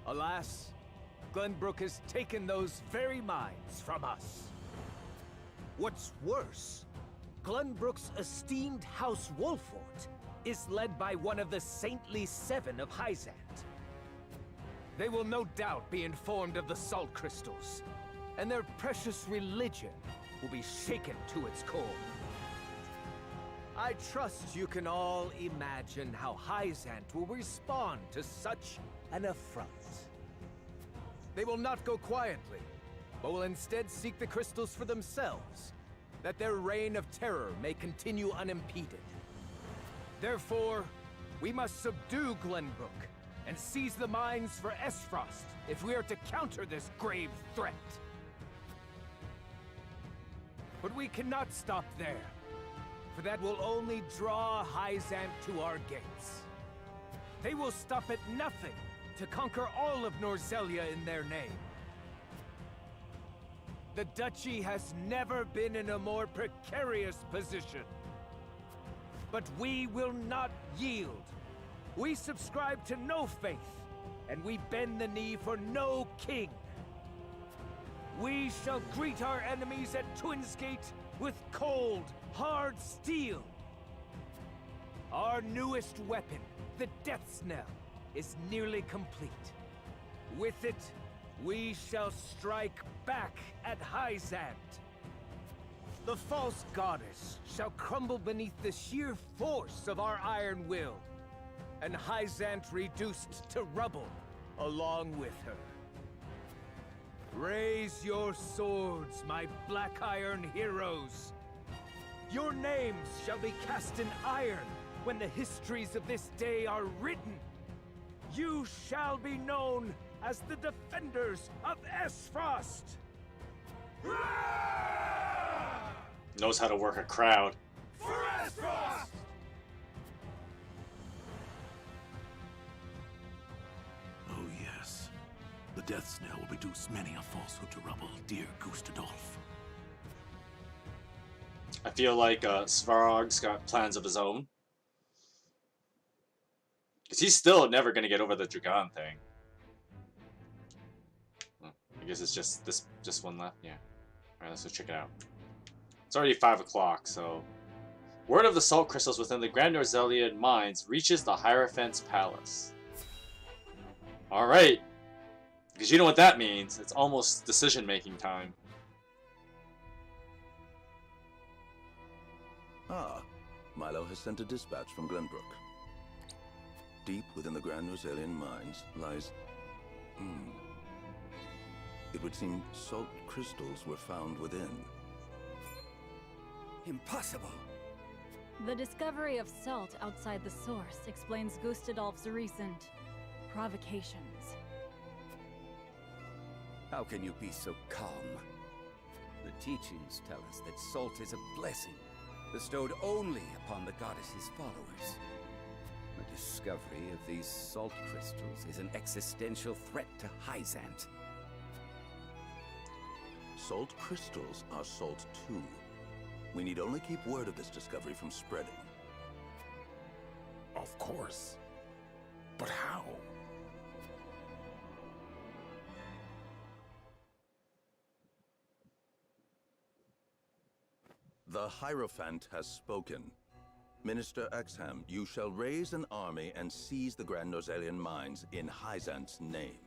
Alas, Glenbrook has taken those very mines from us. What's worse, Glenbrook's esteemed House Wolfort is led by one of the saintly seven of Hyzant. They will no doubt be informed of the salt crystals, and their precious religion will be shaken to its core. I trust you can all imagine how Hyzant will respond to such an affront. They will not go quietly, but will instead seek the crystals for themselves, that their reign of terror may continue unimpeded. Therefore, we must subdue Glenbrook and seize the mines for Esfrost if we are to counter this grave threat. But we cannot stop there, for that will only draw Hyzant to our gates. They will stop at nothing to conquer all of Norzelia in their name. The Duchy has never been in a more precarious position. But we will not yield. We subscribe to no faith, and we bend the knee for no king. We shall greet our enemies at Twins Gate with cold, hard steel. Our newest weapon, the Death Knell, is nearly complete. With it, we shall strike back at Hyzant. The false goddess shall crumble beneath the sheer force of our iron will, and Hyzant reduced to rubble along with her. Raise your swords, my black iron heroes. Your names shall be cast in iron when the histories of this day are written. You shall be known as the defenders of Esfrost. Knows how to work a crowd. For Esfrost! Oh yes. The Death Knell will reduce many a falsehood to rubble, dear Gustadolf. I feel like Svarog's got plans of his own. Because he's still never going to get over the Dragon thing. I guess it's just one left. Yeah. Alright, let's go check it out. It's already 5 o'clock, so... Word of the salt crystals within the Grand Norzelian mines reaches the Hierophant's palace. Alright. Because you know what that means. It's almost decision-making time. Ah, Milo has sent a dispatch from Glenbrook. Deep within the Grand Norzelian mines lies... It would seem salt crystals were found within. Impossible! The discovery of salt outside the source explains Gustadolf's recent provocations. How can you be so calm? The teachings tell us that salt is a blessing, bestowed only upon the goddess's followers. The discovery of these salt crystals is an existential threat to Hyzant. Salt crystals are salt too. We need only keep word of this discovery from spreading. Of course. But how? The Hierophant has spoken. Minister Exham, you shall raise an army and seize the Grand Norzelian mines in Hyzant's name.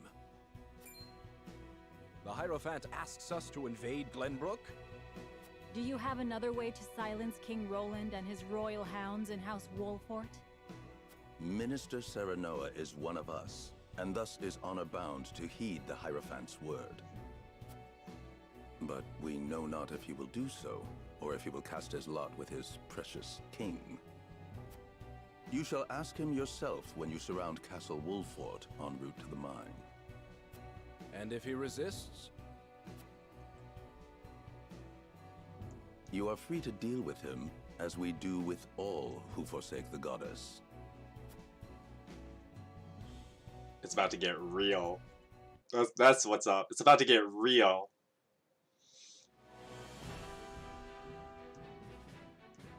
The Hierophant asks us to invade Glenbrook? Do you have another way to silence King Roland and his royal hounds in House Wolfort? Minister Serenoa is one of us, and thus is honor-bound to heed the Hierophant's word. But we know not if he will do so, or if he will cast his lot with his precious king. You shall ask him yourself when you surround Castle Wolfort en route to the mine. And if he resists? You are free to deal with him as we do with all who forsake the goddess. It's about to get real. That's what's up. It's about to get real.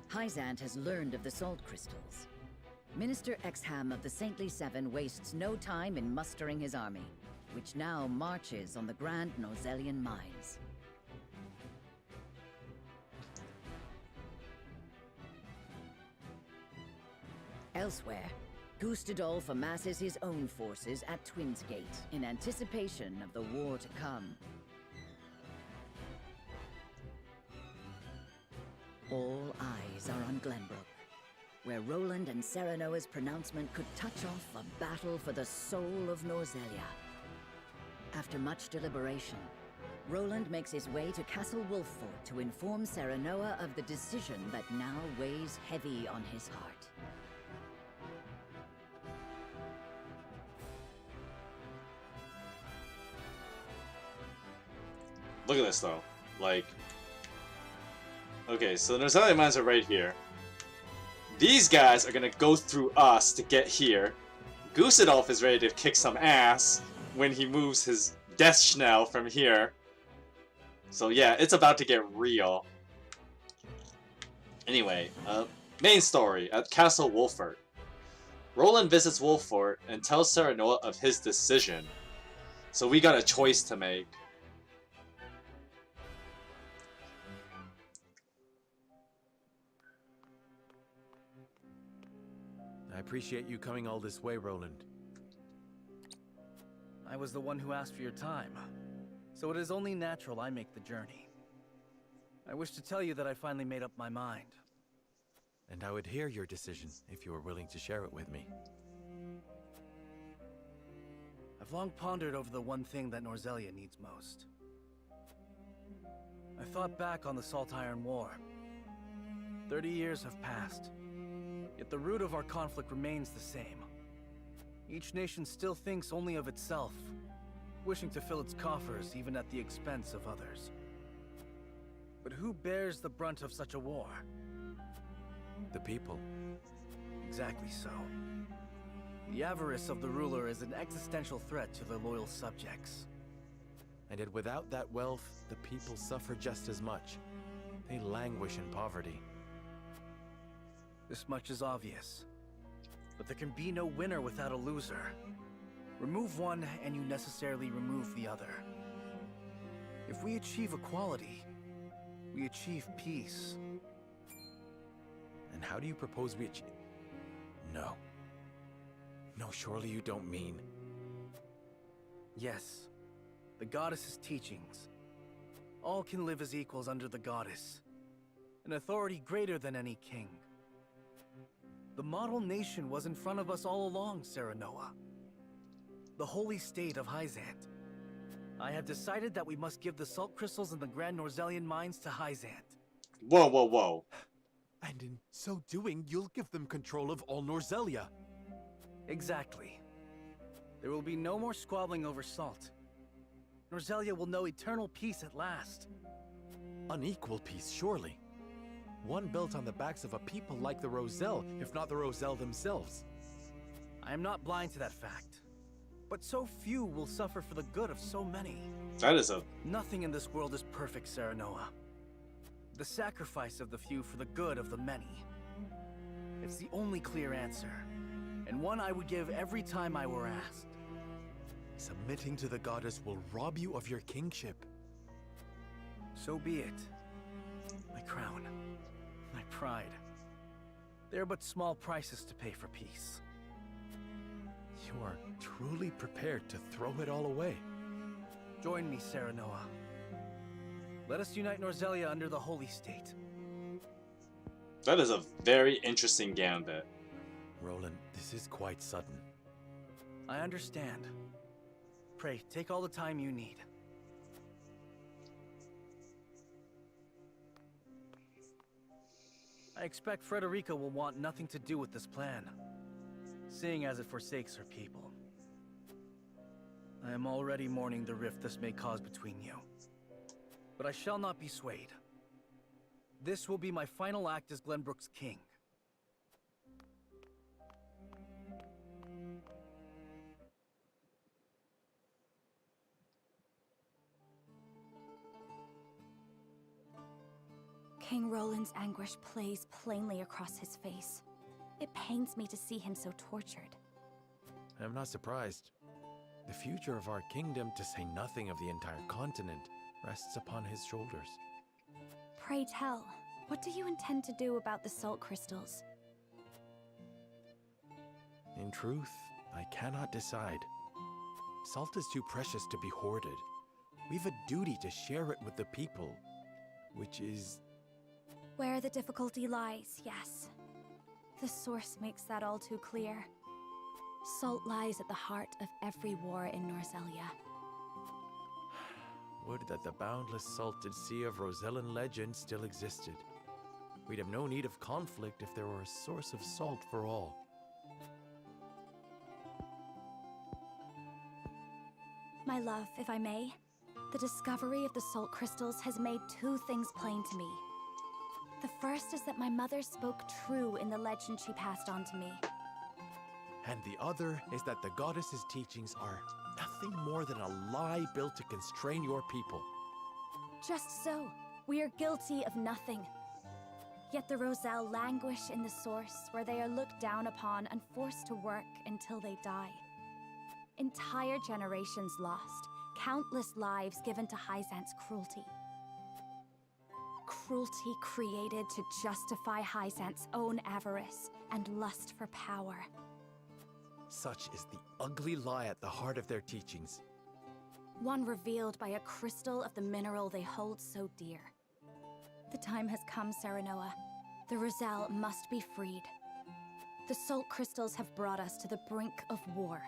Hyzant has learned of the salt crystals. Minister Exham of the Saintly Seven wastes no time in mustering his army, which now marches on the Grand Norzelian mines. Elsewhere, Gustadolf amasses his own forces at Twins Gate in anticipation of the war to come. All eyes are on Glenbrook, where Roland and Serenoa's pronouncement could touch off a battle for the soul of Norzelia. After much deliberation, Roland makes his way to Castle Wolffort to inform Serenoa of the decision that now weighs heavy on his heart. Look at this though. Like, okay, so the Norzelian mines are right here. These guys are gonna go through us to get here. Gustadolf is ready to kick some ass when he moves his Death Schnell from here. So yeah, it's about to get real. Anyway, main story at Castle Wolffort. Roland visits Wolffort and tells Serenoa of his decision. So we got a choice to make. I appreciate you coming all this way, Roland. I was the one who asked for your time, so it is only natural I make the journey. I wish to tell you that I finally made up my mind. And I would hear your decision if you were willing to share it with me. I've long pondered over the one thing that Norzelia needs most. I thought back on the Salt Iron War. 30 years have passed, yet the root of our conflict remains the same. Each nation still thinks only of itself, wishing to fill its coffers even at the expense of others. But who bears the brunt of such a war? The people. Exactly so. The avarice of the ruler is an existential threat to their loyal subjects. And yet without that wealth, the people suffer just as much. They languish in poverty. This much is obvious. But there can be no winner without a loser. Remove one, and you necessarily remove the other. If we achieve equality, we achieve peace. And how do you propose we achieve? No. No, surely you don't mean... Yes. The goddess's teachings. All can live as equals under the goddess. An authority greater than any king. The model nation was in front of us all along, Serenoa. The holy state of Hyzant. I have decided that we must give the salt crystals in the Grand Norzelian mines to Hyzant. Whoa, whoa, whoa. And in so doing, you'll give them control of all Norzelia. Exactly. There will be no more squabbling over salt. Norzelia will know eternal peace at last. Unequal peace, surely. One built on the backs of a people like the Roselle, if not the Roselle themselves. I am not blind to that fact. But so few will suffer for the good of so many. That is a... Nothing in this world is perfect, Serenoa. The sacrifice of the few for the good of the many. It's the only clear answer, and one I would give every time I were asked. Submitting to the goddess will rob you of your kingship. So be it. My crown, my pride. They are but small prices to pay for peace. You are truly prepared to throw it all away. Join me, Serenoa. Let us unite Norzelia under the Holy State. That is a very interesting gambit. Roland, this is quite sudden. I understand. Pray, take all the time you need. I expect Frederica will want nothing to do with this plan, seeing as it forsakes her people. I am already mourning the rift this may cause between you. But I shall not be swayed. This will be my final act as Glenbrook's king. King Roland's anguish plays plainly across his face. It pains me to see him so tortured. I'm not surprised. The future of our kingdom, to say nothing of the entire continent, rests upon his shoulders. Pray tell, what do you intend to do about the salt crystals? In truth, I cannot decide. Salt is too precious to be hoarded. We've a duty to share it with the people, which is... Where the difficulty lies, yes. The source makes that all too clear. Salt lies at the heart of every war in Norzelia. Would that the boundless salted sea of Rosellan legend still existed. We'd have no need of conflict if there were a source of salt for all. My love, if I may, the discovery of the salt crystals has made two things plain to me. The first is that my mother spoke true in the legend she passed on to me. And the other is that the goddess's teachings are nothing more than a lie built to constrain your people. Just so. We are guilty of nothing. Yet the Roselle languish in the source, where they are looked down upon and forced to work until they die. Entire generations lost, countless lives given to Hyzant's cruelty. Cruelty created to justify Hyzant's own avarice and lust for power. Such is the ugly lie at the heart of their teachings. One revealed by a crystal of the mineral they hold so dear. The time has come, Serenoa. The Roselle must be freed. The salt crystals have brought us to the brink of war.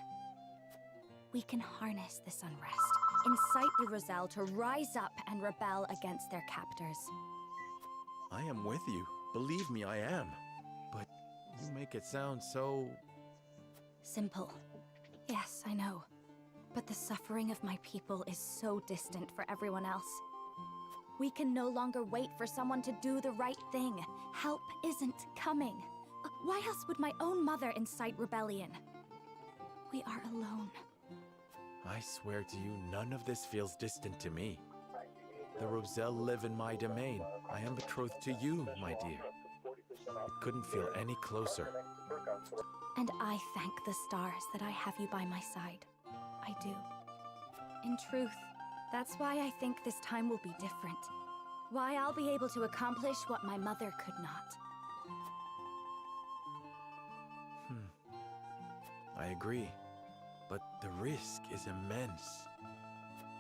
We can harness this unrest, incite the Roselle to rise up and rebel against their captors. I am with you. Believe me, I am. But you make it sound so... Simple. Yes, I know. But the suffering of my people is so distant for everyone else. We can no longer wait for someone to do the right thing. Help isn't coming. Why else would my own mother incite rebellion? We are alone. I swear to you, none of this feels distant to me. The Roselle live in my domain. I am betrothed to you, my dear. It couldn't feel any closer. And I thank the stars that I have you by my side. I do. In truth, that's why I think this time will be different. Why I'll be able to accomplish what my mother could not. I agree. But the risk is immense.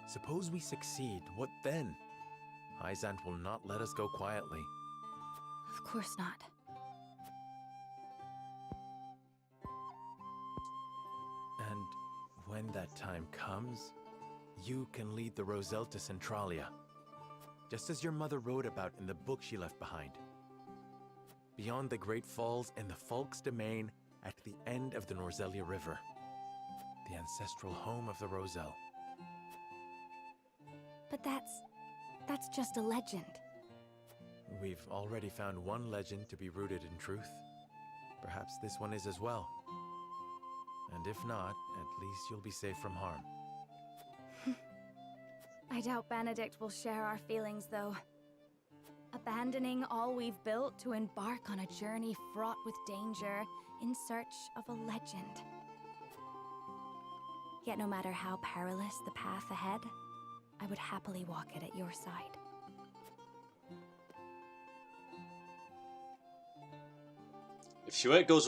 Suppose we succeed, what then? Hyzant will not let us go quietly. Of course not. And when that time comes, you can lead the Roselle to Centralia, just as your mother wrote about in the book she left behind. Beyond the Great Falls and the Falk's domain at the end of the Norzelia River, the ancestral home of the Roselle. But that's just a legend. We've already found one legend to be rooted in truth. Perhaps this one is as well. And if not, at least you'll be safe from harm. I doubt Benedict will share our feelings, though. Abandoning all we've built to embark on a journey fraught with danger in search of a legend. Yet no matter how perilous the path ahead, I would happily walk it at your side. If Chouette goes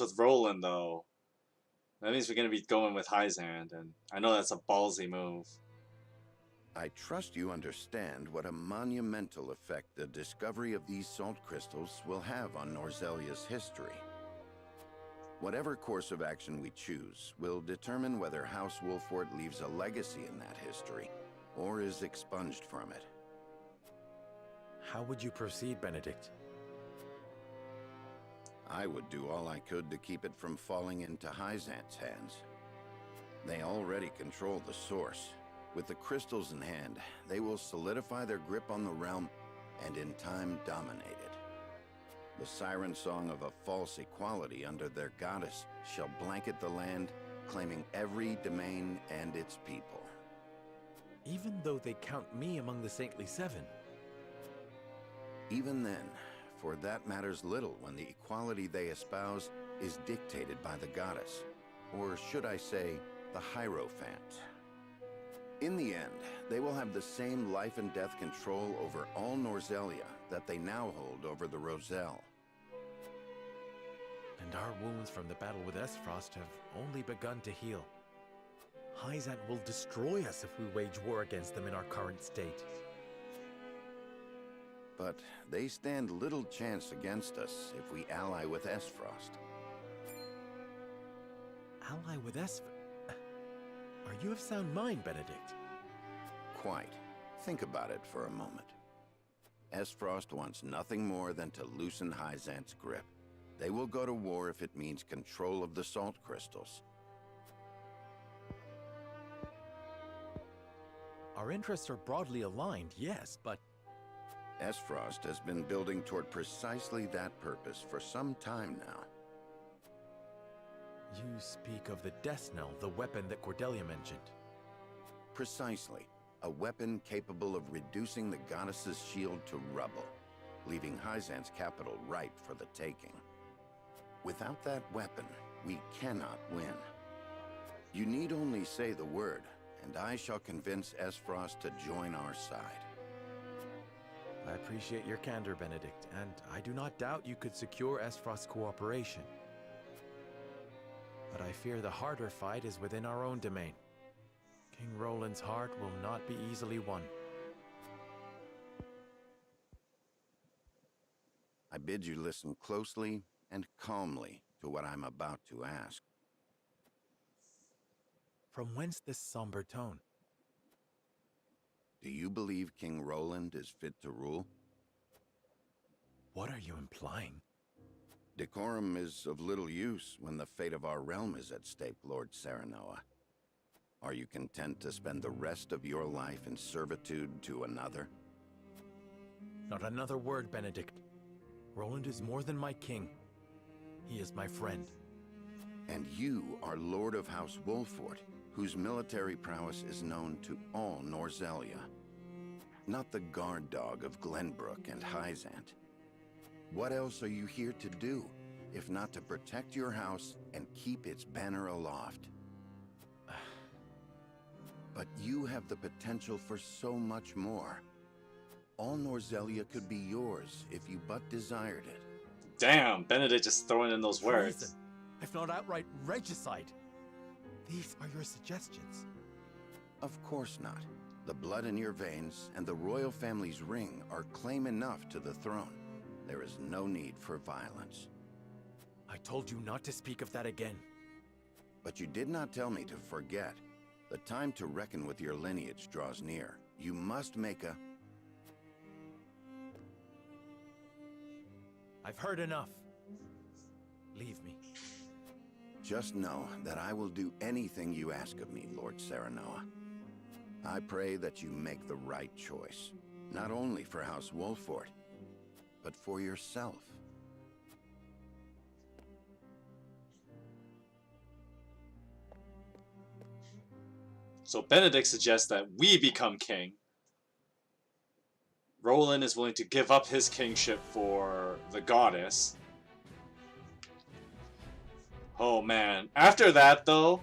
with Roland, though, that means we're gonna be going with Hyzant, and I know that's a ballsy move. I trust you understand what a monumental effect the discovery of these salt crystals will have on Norzelia's history. Whatever course of action we choose will determine whether House Wolfort leaves a legacy in that history, or is expunged from it. How would you proceed, Benedict? I would do all I could to keep it from falling into Hyzant's hands. They already control the source. With the crystals in hand, they will solidify their grip on the realm and in time dominated. The siren song of a false equality under their goddess shall blanket the land, claiming every domain and its people. Even though they count me among the Saintly Seven. Even then, for that matters little when the equality they espouse is dictated by the goddess, or should I say, the Hierophant. In the end, they will have the same life and death control over all Norzelia that they now hold over the Roselle. And our wounds from the battle with Esfrost have only begun to heal. Hyzant will destroy us if we wage war against them in our current state. But they stand little chance against us if we ally with Esfrost. Ally with Esfrost? Are you of sound mind, Benedict? Quite. Think about it for a moment. Esfrost wants nothing more than to loosen Hyzant's grip. They will go to war if it means control of the salt crystals. Our interests are broadly aligned, yes, but... Esfrost has been building toward precisely that purpose for some time now. You speak of the Death Knell, the weapon that Cordelia mentioned. Precisely. A weapon capable of reducing the goddess's shield to rubble, leaving Hyzant's capital ripe for the taking. Without that weapon, we cannot win. You need only say the word, and I shall convince Esfrost to join our side. I appreciate your candor, Benedict, and I do not doubt you could secure Esfrost's cooperation. But I fear the harder fight is within our own domain. King Roland's heart will not be easily won. I bid you listen closely and calmly to what I'm about to ask. From whence this somber tone? Do you believe King Roland is fit to rule? What are you implying? Decorum is of little use when the fate of our realm is at stake, Lord Serenoa. Are you content to spend the rest of your life in servitude to another? Not another word, Benedict. Roland is more than my king. He is my friend. And you are Lord of House Wolfort, whose military prowess is known to all Norzelia. Not the guard dog of Glenbrook and Hyzant. What else are you here to do, if not to protect your house and keep its banner aloft? But you have the potential for so much more. All Norzelia could be yours if you but desired it. Damn, Benedict just throwing in those words. Treason, if not outright regicide. These are your suggestions. Of course not. The blood in your veins and the royal family's ring are claim enough to the throne. There is no need for violence. I told you not to speak of that again. But you did not tell me to forget. The time to reckon with your lineage draws near. You must make a... I've heard enough. Leave me. Just know that I will do anything you ask of me, Lord Serenoa. I pray that you make the right choice. Not only for House Wolfort, but for yourself. So Benedict suggests that we become king. Roland is willing to give up his kingship for the goddess. Oh man. After that though,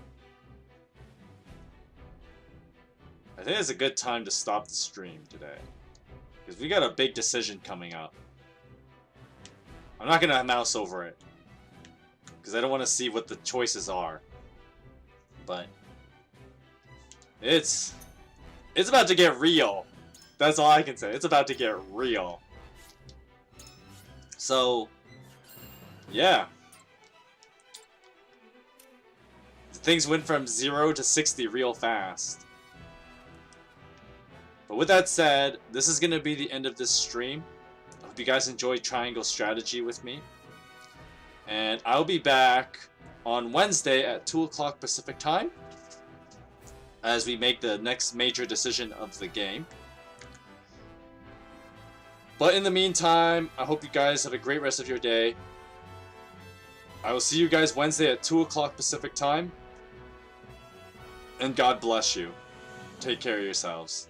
I think it's a good time to stop the stream today. Because we got a big decision coming up. I'm not gonna mouse over it. Because I don't want to see what the choices are. But it's about to get real. That's all I can say. It's about to get real. So, yeah. Things went from 0 to 60 real fast. But with that said, this is going to be the end of this stream. I hope you guys enjoyed Triangle Strategy with me. And I'll be back on Wednesday at 2 o'clock Pacific time as we make the next major decision of the game. But in the meantime, I hope you guys have a great rest of your day. I will see you guys Wednesday at 2 o'clock Pacific time. And God bless you. Take care of yourselves.